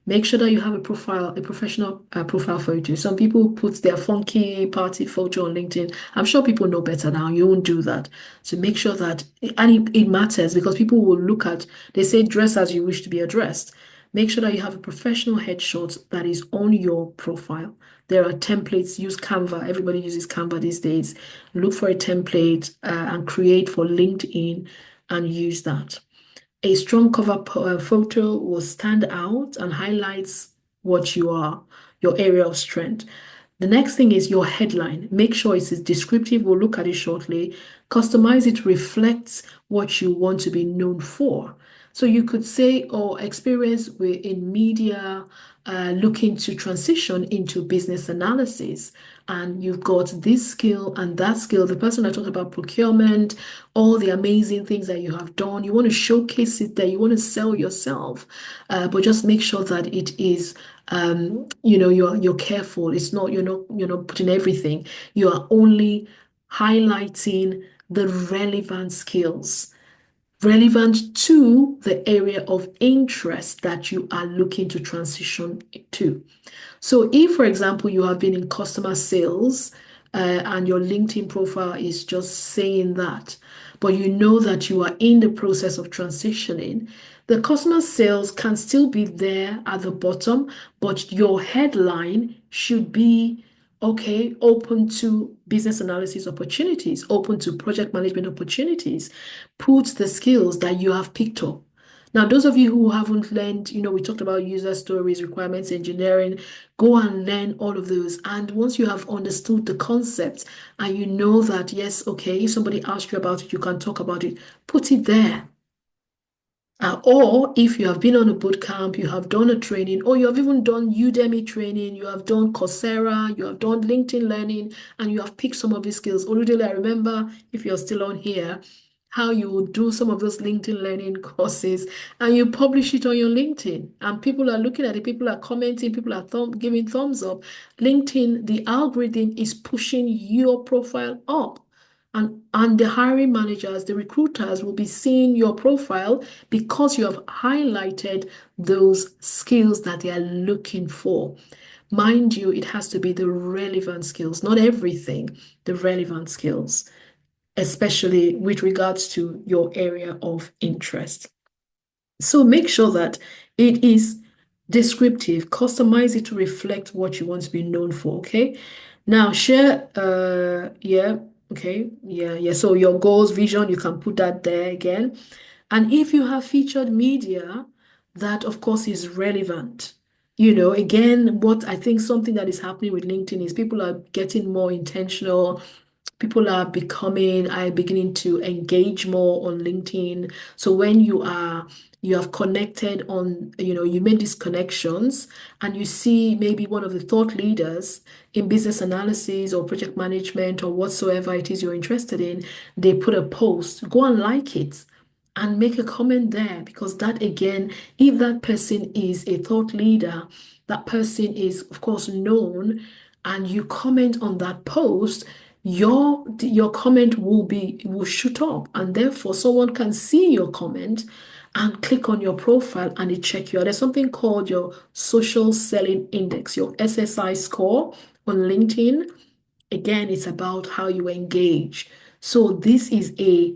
Make sure that you have a professional profile photo. Some people put their funky party photo on LinkedIn. I'm sure people know better now. You won't do that. So make sure that, and it matters because people will look at, they say dress as you wish to be addressed. Make sure that you have a professional headshot that is on your profile. There are templates, use Canva. Everybody uses Canva these days. Look for a template and create for LinkedIn and use that. A strong cover photo will stand out and highlights what you are, your area of strength. The next thing is your headline. Make sure it is descriptive. We'll look at it shortly. Customize it reflects what you want to be known for. So you could say, or experience in media, looking to transition into business analysis. And you've got this skill and that skill. The person that talked about procurement, all the amazing things that you have done. You want to showcase it there. You want to sell yourself, but just make sure that it is, you're careful. It's not you're not putting everything. You are only highlighting the relevant skills relevant to the area of interest that you are looking to transition to. So if, for example, you have been in customer sales and your LinkedIn profile is just saying that, but you know that you are in the process of transitioning, the customer sales can still be there at the bottom, but your headline should be okay, open to business analysis opportunities, open to project management opportunities. Put the skills that you have picked up. Now, those of you who haven't learned, we talked about user stories, requirements engineering, go and learn all of those. And once you have understood the concept and you know that, yes, okay, if somebody asks you about it, you can talk about it, put it there. Or if you have been on a boot camp, you have done a training, or you have even done Udemy training, you have done Coursera, you have done LinkedIn Learning, and you have picked some of these skills. Oludele, I remember, if you're still on here, how you would do some of those LinkedIn Learning courses and you publish it on your LinkedIn. And people are looking at it, people are commenting, people are giving thumbs up. LinkedIn, the algorithm is pushing your profile up. And the hiring managers, the recruiters will be seeing your profile because you have highlighted those skills that they are looking for. Mind you, it has to be the relevant skills, not everything, the relevant skills, especially with regards to your area of interest. So make sure that it is descriptive, customize it to reflect what you want to be known for, okay? Now share, okay, yeah. So your goals, vision, you can put that there again. And if you have featured media, that of course is relevant. Again, what I think something that is happening with LinkedIn is people are getting more intentional. People are beginning to engage more on LinkedIn. So when you have connected on, you made these connections and you see maybe one of the thought leaders in business analysis or project management or whatsoever it is you're interested in, they put a post, go and like it. and make a comment there, because that again, if that person is a thought leader, that person is of course known, and you comment on that post, your comment will shoot up, and therefore someone can see your comment and click on your profile and they check you out. There's something called your social selling index, your SSI score on LinkedIn. Again, it's about how you engage. So this is a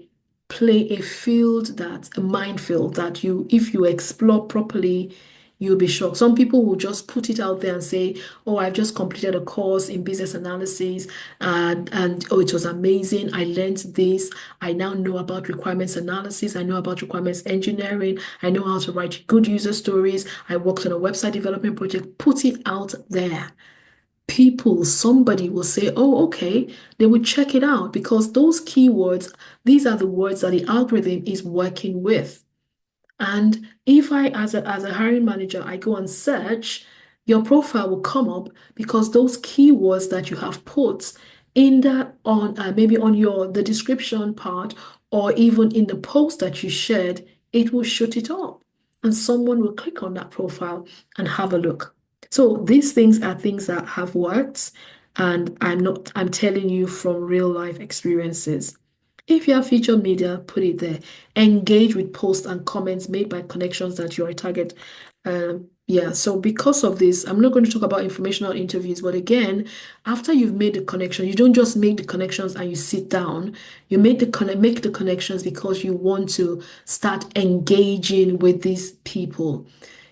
field that's a minefield that if you explore properly, you'll be shocked. Some people will just put it out there and say, "Oh, I've just completed a course in business analysis, and oh, it was amazing. I learned this. I now know about requirements analysis. I know about requirements engineering. I know how to write good user stories. I worked on a website development project." Put it out there. Somebody will say, "Oh, okay," they will check it out, because those keywords, these are the words that the algorithm is working with. And if I, as a hiring manager, I go and search, your profile will come up, because those keywords that you have put in that on maybe on the description part, or even in the post that you shared, it will shoot it up, and someone will click on that profile and have a look. So these things are things that have worked, and I'm telling you from real life experiences. If you have featured media, put it there. Engage with posts and comments made by connections that you're a target. Yeah, so because of this, I'm not going to talk about informational interviews, but again, after you've made the connection, you don't just make the connections and you sit down. You make the connections because you want to start engaging with these people.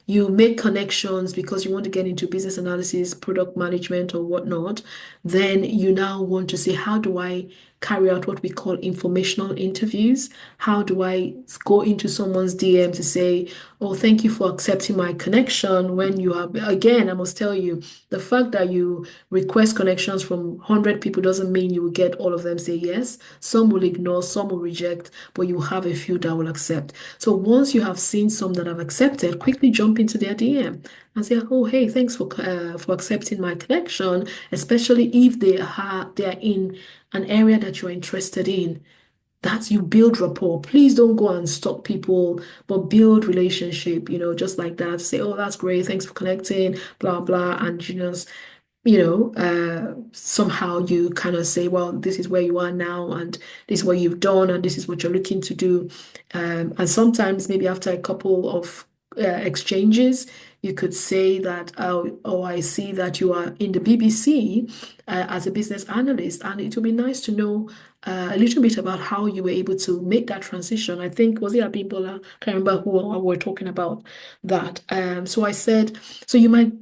You make connections because you want to get into business analysis, product management, or whatnot. Then you now want to say, how do I carry out what we call informational interviews? How do I go into someone's DM to say, "Oh, thank you for accepting my connection," when you have, again, I must tell you, the fact that you request connections from 100 people doesn't mean you will get all of them say yes. Some will ignore, some will reject, but you have a few that will accept. So once you have seen some that have accepted, quickly jump into their DM and say, "Oh, hey, thanks for accepting my connection," especially if they are in an area that you're interested in. That's you build rapport. Please don't go and stalk people, but build relationship, just like that. Say, "Oh, that's great. Thanks for connecting," blah, blah. And somehow you kind of say, "Well, this is where you are now, and this is what you've done, and this is what you're looking to do." And sometimes maybe after a couple of exchanges, you could say that, "Oh, I see that you are in the BBC as a business analyst, and it would be nice to know a little bit about how you were able to make that transition." I think, was it Abimbola? Can't remember who we're talking about that. So I said, so you might,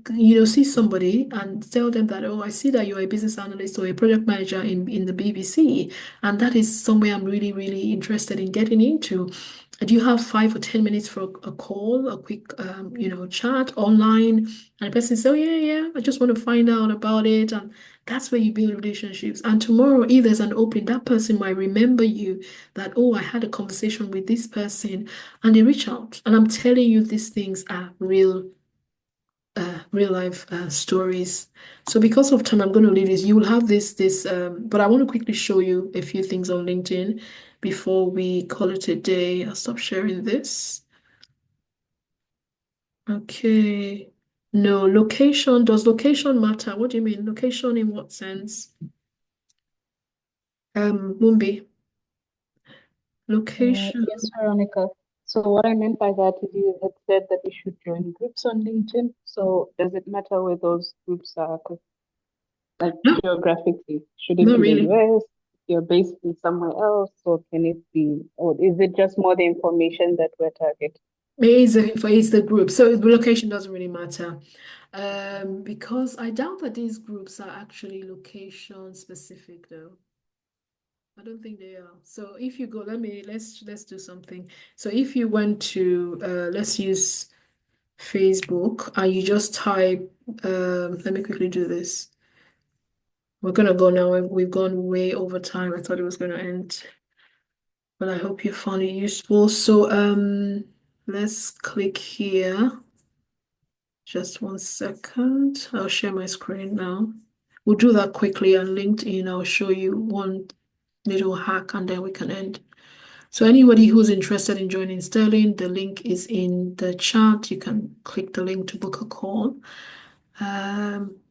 see somebody and tell them that, "Oh, I see that you're a business analyst or a project manager in the BBC, and that is somewhere I'm really, really interested in getting into. Do you have 5 or 10 minutes for a call, a quick, chat online?" And the person says, "Oh, yeah, yeah, I just want to find out about it." And that's where you build relationships. And tomorrow, if there's an opening, that person might remember you, that, "Oh, I had a conversation with this person," and they reach out. And I'm telling you, these things are real life stories. So because of time, I'm going to leave this. You will have this, but I want to quickly show you a few things on LinkedIn before we call it a day. I'll stop sharing this. Okay. No, location. Does location matter? What do you mean? Location in what sense? Mumbi. Location. Yes, Veronica. So what I meant by that is you had said that we should join groups on LinkedIn. So does it matter where those groups are? Like No, geographically, should it not be the really. US? You're based in somewhere else, or can it be, or is it just more the information that we're targeting? It's the group. So the location doesn't really matter. Because I doubt that these groups are actually location specific though. I don't think they are. So if you go, let's do something. So if you went to let's use Facebook and you just type let me quickly do this. We're gonna go now. We've gone way over time. I thought it was gonna end, but I hope you found it useful. So let's click here. Just 1 second. I'll share my screen now. We'll do that quickly on LinkedIn. I'll show you one little hack and then we can end. So anybody who's interested in joining Sterling, the link is in the chat. You can click the link to book a call.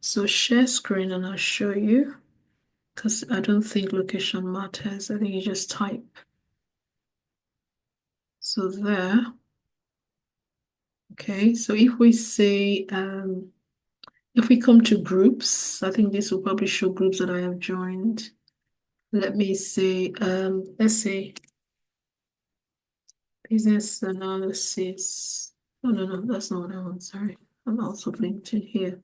So share screen and I'll show you, because I don't think location matters. I think you just type. So there. Okay, so if we say, if we come to groups, I think this will probably show groups that I have joined. Let me say, let's say business analysis. Oh, no, that's not what I want. Sorry. I'm also LinkedIn here.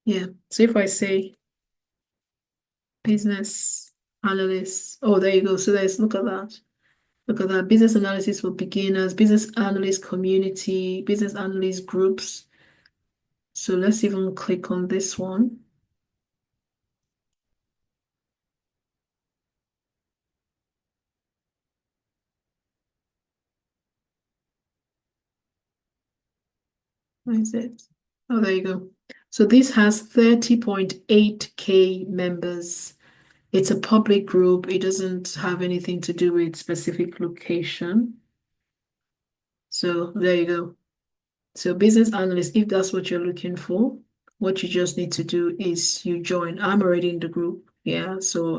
Yeah. So if I say business analyst, oh, there you go. So look at that. Look at that. Business analysis for beginners, business analyst community, business analyst groups. So let's even click on this one. Where is it? Oh, there you go. So this has 30.8K members. It's a public group. It doesn't have anything to do with specific location. So there you go. So business analyst, if that's what you're looking for, what you just need to do is you join. I'm already in the group. Yeah. So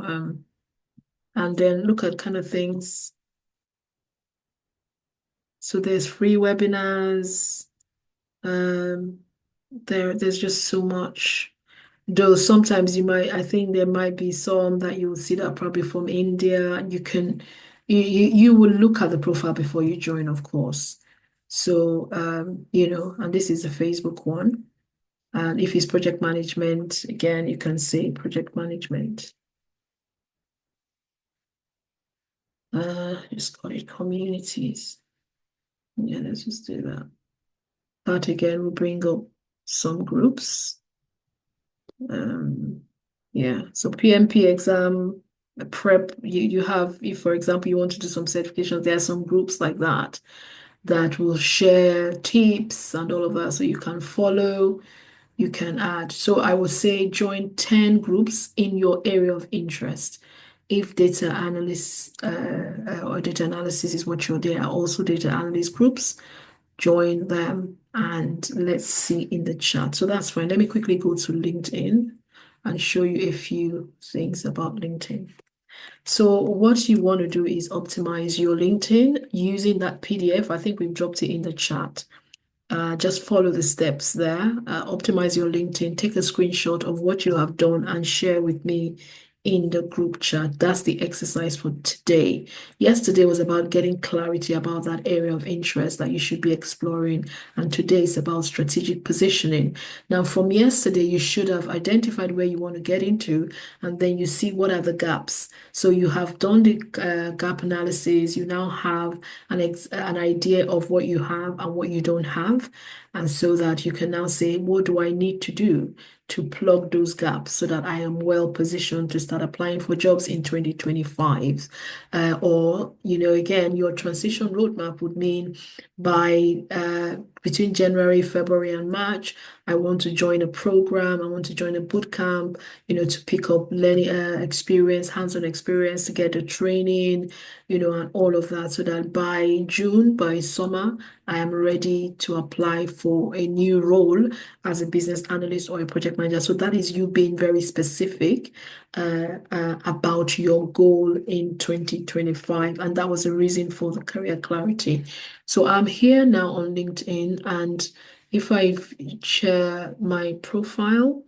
and then look at kind of things. So there's free webinars. There's just so much. Though sometimes I think there might be some that you will see that are probably from India. You will look at the profile before you join, of course. So, and this is a Facebook one. And if it's project management, again, you can say project management. Just call it communities. Yeah, let's just do that. That again will bring up some groups. Yeah, so PMP exam prep, you have, if for example you want to do some certifications, there are some groups like that will share tips and all of that, so you can follow, you can add. So I would say join 10 groups in your area of interest. If data analysts or data analysis is what you're, there are also data analyst groups. Join them and let's see in the chat. So that's fine. Let me quickly go to LinkedIn and show you a few things about LinkedIn. So what you want to do is optimize your LinkedIn using that PDF. I think we've dropped it in the chat. Just follow the steps there. Optimize your LinkedIn. Take a screenshot of what you have done and share with me in the group chat. That's the exercise for today. Yesterday was about getting clarity about that area of interest that you should be exploring. And today is about strategic positioning. Now, from yesterday, you should have identified where you want to get into, and then you see what are the gaps. So you have done the gap analysis. You now have an idea of what you have and what you don't have. And so that you can now say, what do I need to do to plug those gaps so that I am well positioned to start applying for jobs in 2025? Or, again, your transition roadmap would mean by between January, February, and March, I want to join a program, I want to join a boot camp, to pick up learning experience, hands-on experience, to get the training, and all of that, so that by June, by summer, I am ready to apply for a new role as a business analyst or a project manager. So that is you being very specific about your goal in 2025. And that was the reason for the career clarity. So I'm here now on LinkedIn, and if I share my profile,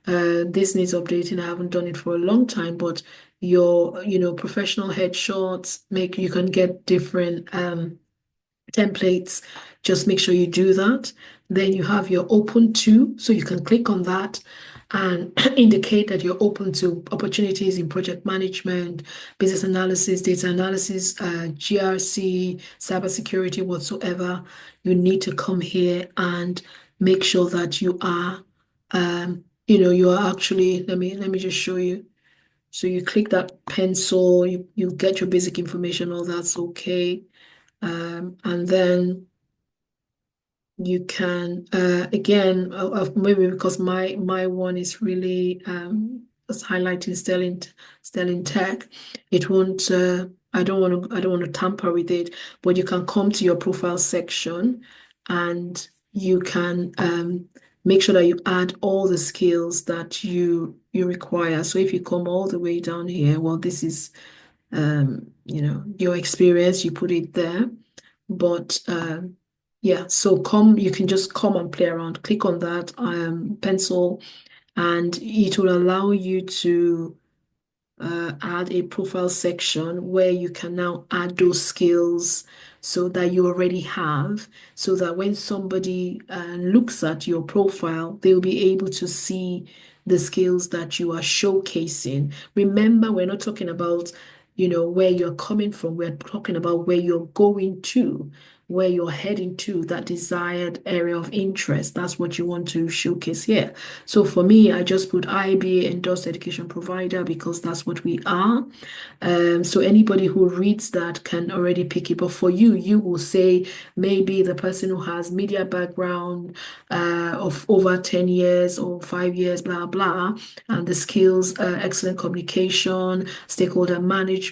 this needs updating. I haven't done it for a long time, but your, professional headshots, you can get different templates. Just make sure you do that. Then you have your open to, so you can click on that and indicate that you're open to opportunities in project management, business analysis, data analysis, GRC, cybersecurity, whatsoever. You need to come here and make sure that you are, you are actually, let me just show you. So you click that pencil, you get your basic information, all that's okay. And then you can again maybe because my one is really just highlighting Sterling Tech, it won't I don't want to tamper with it, but you can come to your profile section and you can make sure that you add all the skills that you require. So if you come all the way down here, well, this is your experience, you put it there. But yeah, so you can just come and play around. Click on that pencil, and it will allow you to add a profile section where you can now add those skills so that you already have, so that when somebody looks at your profile, they'll be able to see the skills that you are showcasing. Remember, we're not talking about, where you're coming from. We're talking about where you're going to, where you're heading to, that desired area of interest. That's what you want to showcase here. So for me, I just put IBA endorsed education provider because that's what we are. So anybody who reads that can already pick it. But for you, you will say maybe the person who has media background of over 10 years or 5 years, blah, blah, and the skills, excellent communication, stakeholder management,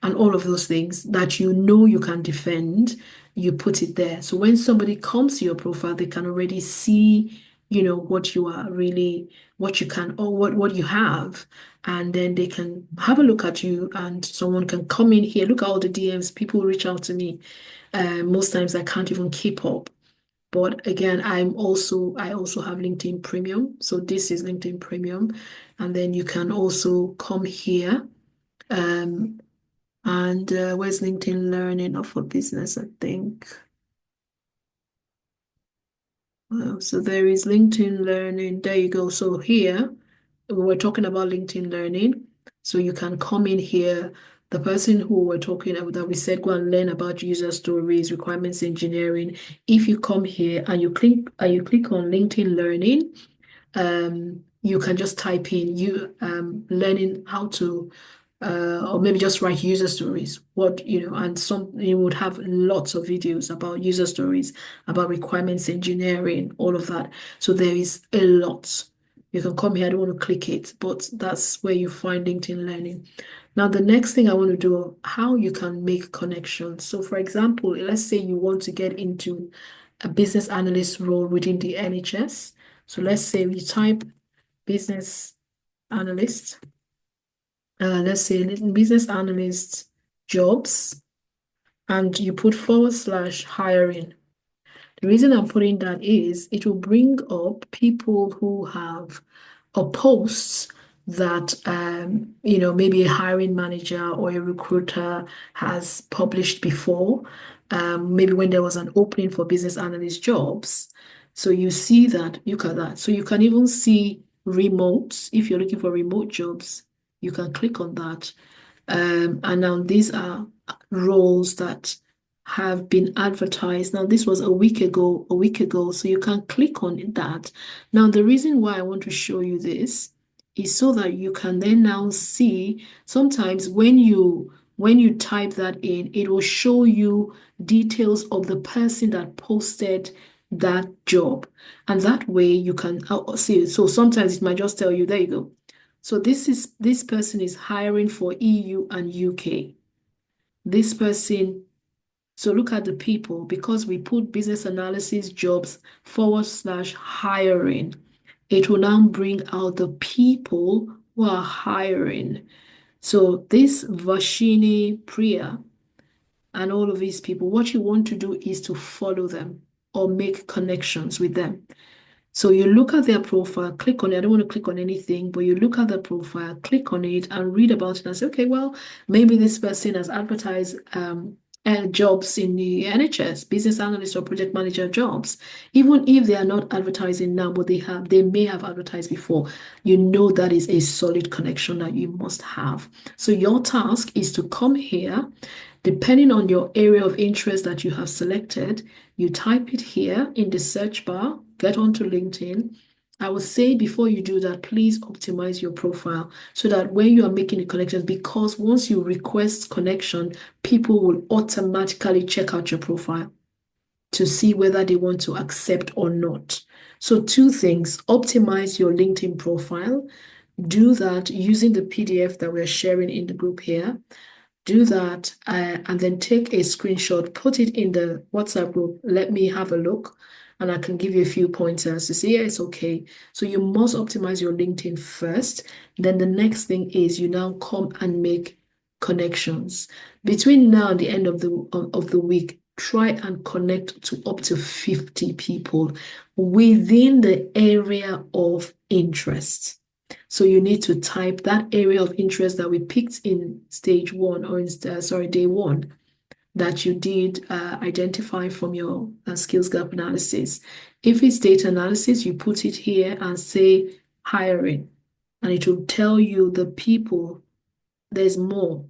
and all of those things that you can defend, you put it there. So when somebody comes to your profile, they can already see, what you are really, what you can, or what you have. And then they can have a look at you, and someone can come in here. Look at all the DMs. People reach out to me. Most times I can't even keep up. But again, I also have LinkedIn Premium. So this is LinkedIn Premium. And then you can also come here. And where's LinkedIn Learning? Not for business, I think. So there is LinkedIn Learning. There you go. So here, we're talking about LinkedIn Learning. So you can come in here. The person who we're talking about, that we said, go and learn about user stories, requirements engineering. If you come here and you click on LinkedIn Learning, you can just type in learning how to or maybe just write user stories. And you would have lots of videos about user stories, about requirements engineering, all of that. So there is a lot. You can come here. I don't want to click it, but that's where you find LinkedIn Learning. Now, the next thing I want to do, how you can make connections. So for example, let's say you want to get into a business analyst role within the NHS. So let's say you type business analyst. Let's say business analyst jobs, and you put /hiring. The reason I'm putting that is it will bring up people who have posts that maybe a hiring manager or a recruiter has published before, maybe when there was an opening for business analyst jobs. So you see that, look at that. So you can even see remote. If you're looking for remote jobs, you can click on that. And now these are roles that have been advertised. Now, this was a week ago, so you can click on that. Now, the reason why I want to show you this is so that you can then now see, sometimes when you type that in, it will show you details of the person that posted that job. And that way you can see. So sometimes it might just tell you, there you go. So this person is hiring for EU and UK. This person, so look at the people, because we put business analysis jobs /hiring. It will now bring out the people who are hiring. So this Vashini Priya and all of these people, what you want to do is to follow them or make connections with them. So you look at their profile, click on it. I don't want to click on anything, but you look at the profile, click on it and read about it and say, okay, well, maybe this person has advertised jobs in the NHS, business analyst or project manager jobs. Even if they are not advertising now, but they may have advertised before, that is a solid connection that you must have. So your task is to come here, depending on your area of interest that you have selected, you type it here in the search bar, get onto LinkedIn. I would say before you do that, please optimize your profile so that when you are making the connections, because once you request connection, people will automatically check out your profile to see whether they want to accept or not. So 2 things, optimize your LinkedIn profile. Do that using the PDF that we're sharing in the group here. Do that, and then take a screenshot, put it in the WhatsApp group. Let me have a look, and I can give you a few pointers to say, yeah, it's okay. So you must optimize your LinkedIn first. Then the next thing is you now come and make connections. Between now and the end of the week, try and connect to up to 50 people within the area of interest. So you need to type that area of interest that we picked in stage one, or in, day one, that you did identify from your skills gap analysis. If it's data analysis, you put it here and say hiring, and it will tell you the people. There's more,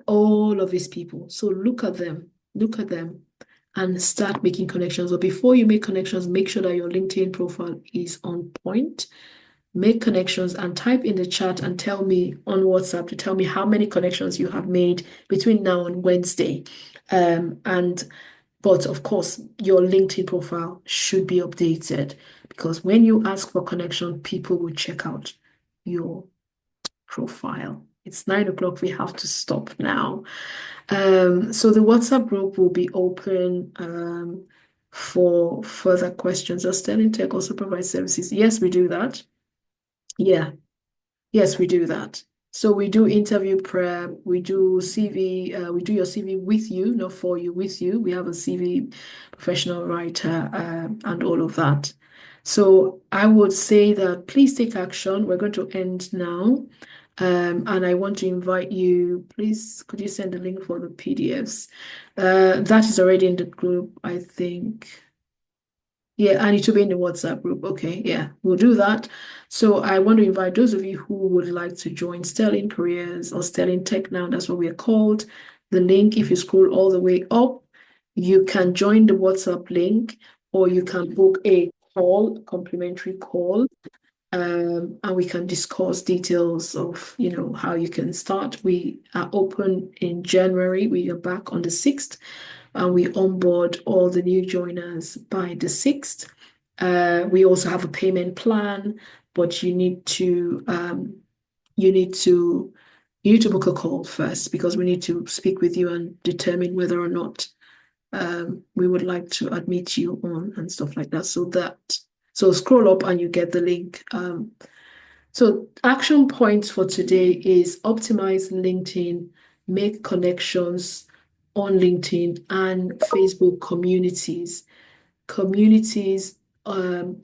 all of these people. So look at them, and start making connections. But before you make connections, make sure that your LinkedIn profile is on point. Make connections and type in the chat and tell me on WhatsApp to tell me how many connections you have made between now and Wednesday. But of course, your LinkedIn profile should be updated, because when you ask for connection, people will check out your profile. It's 9 o'clock. We have to stop now. So the WhatsApp group will be open for further questions. Does Sterling Tech also provide services? Yes, we do that. Yeah. Yes, we do that. So we do interview prep, we do CV, we do your CV with you, not for you, with you. We have a CV professional writer and all of that. So I would say that please take action. We're going to end now. And I want to invite you, please, could you send the link for the PDFs? That is already in the group, I think. Yeah, and it will be in the WhatsApp group. Okay, yeah, we'll do that. So I want to invite those of you who would like to join Sterling Careers or Sterling Tech Now, that's what we are called. The link, if you scroll all the way up, you can join the WhatsApp link, or you can book a call, complimentary call, and we can discuss details of, how you can start. We are open in January. We are back on the 6th. And we onboard all the new joiners by the 6th. We also have a payment plan, but you need to book a call first, because we need to speak with you and determine whether or not we would like to admit you on and stuff like that. So scroll up and you get the link. So action points for today is optimize LinkedIn, make connections on LinkedIn and Facebook communities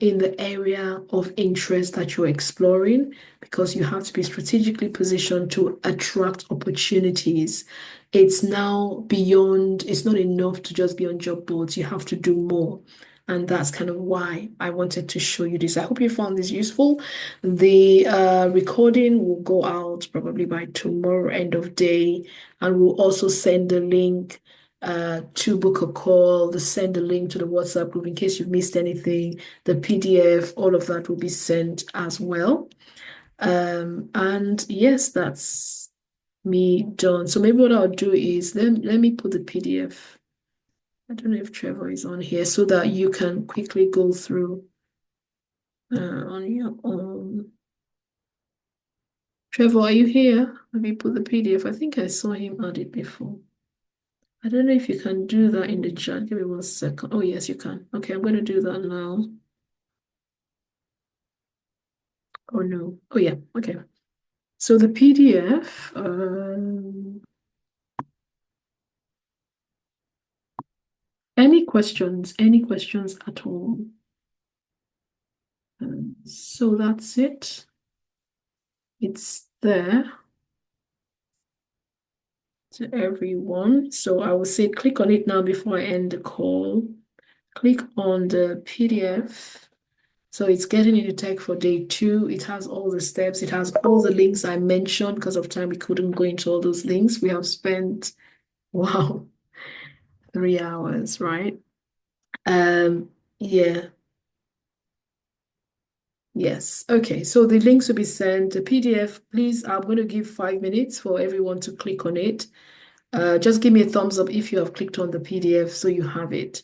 in the area of interest that you're exploring, because you have to be strategically positioned to attract opportunities. It's now beyond, it's not enough to just be on job boards. You have to do more. And that's kind of why I wanted to show you this. I hope you found this useful. The recording will go out probably by tomorrow, end of day, and we'll also send the link to book a call, send the link to the WhatsApp group in case you've missed anything. The PDF, all of that will be sent as well. And yes, that's me done. So maybe what I'll do is let me put the PDF. I don't know if Trevor is on here, so that you can quickly go through on your own. Trevor, are you here? Let me put the PDF. I think I saw him add it before. I don't know if you can do that in the chat. Give me 1 second. Oh, yes, you can. Okay, I'm going to do that now. Oh, no. Oh, yeah. Okay. So the PDF, any questions at all? So that's it. It's there to everyone. So I will say click on it now before I end the call. Click on the PDF. So it's getting into tech for day 2. It has all the steps. It has all the links I mentioned. Because of time, we couldn't go into all those links. We have spent, wow, 3 hours, right? Yeah. Yes. Okay. So the links will be sent. The PDF, please, I'm going to give 5 minutes for everyone to click on it. Just give me a thumbs up if you have clicked on the PDF so you have it.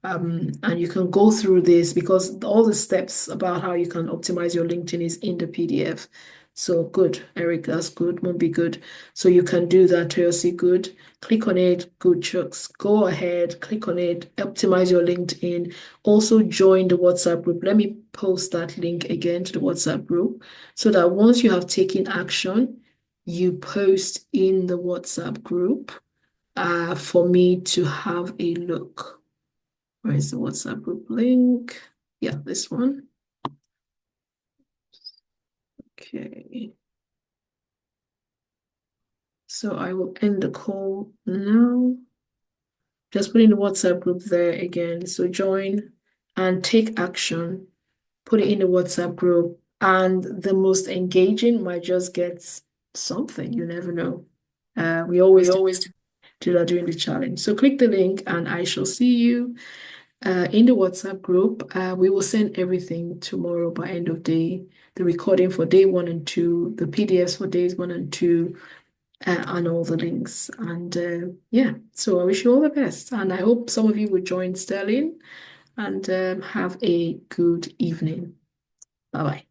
And you can go through this, because all the steps about how you can optimize your LinkedIn is in the PDF. So good, Eric, that's good. Be good. So you can do that, Toyosi, good. Click on it, good chucks. Go ahead, click on it, optimize your LinkedIn. Also join the WhatsApp group. Let me post that link again to the WhatsApp group so that once you have taken action, you post in the WhatsApp group for me to have a look. Where is the WhatsApp group link? Yeah, this one. Okay. So I will end the call now. Just put in the WhatsApp group there again. So join and take action. Put it in the WhatsApp group. And the most engaging might just get something. You never know. We always do that during the challenge. So click the link and I shall see you in the WhatsApp group. We will send everything tomorrow by end of day. The recording for day 1 and 2, the PDFs for days 1 and 2, and all the links. And yeah, so I wish you all the best. And I hope some of you will join Sterling and have a good evening. Bye-bye.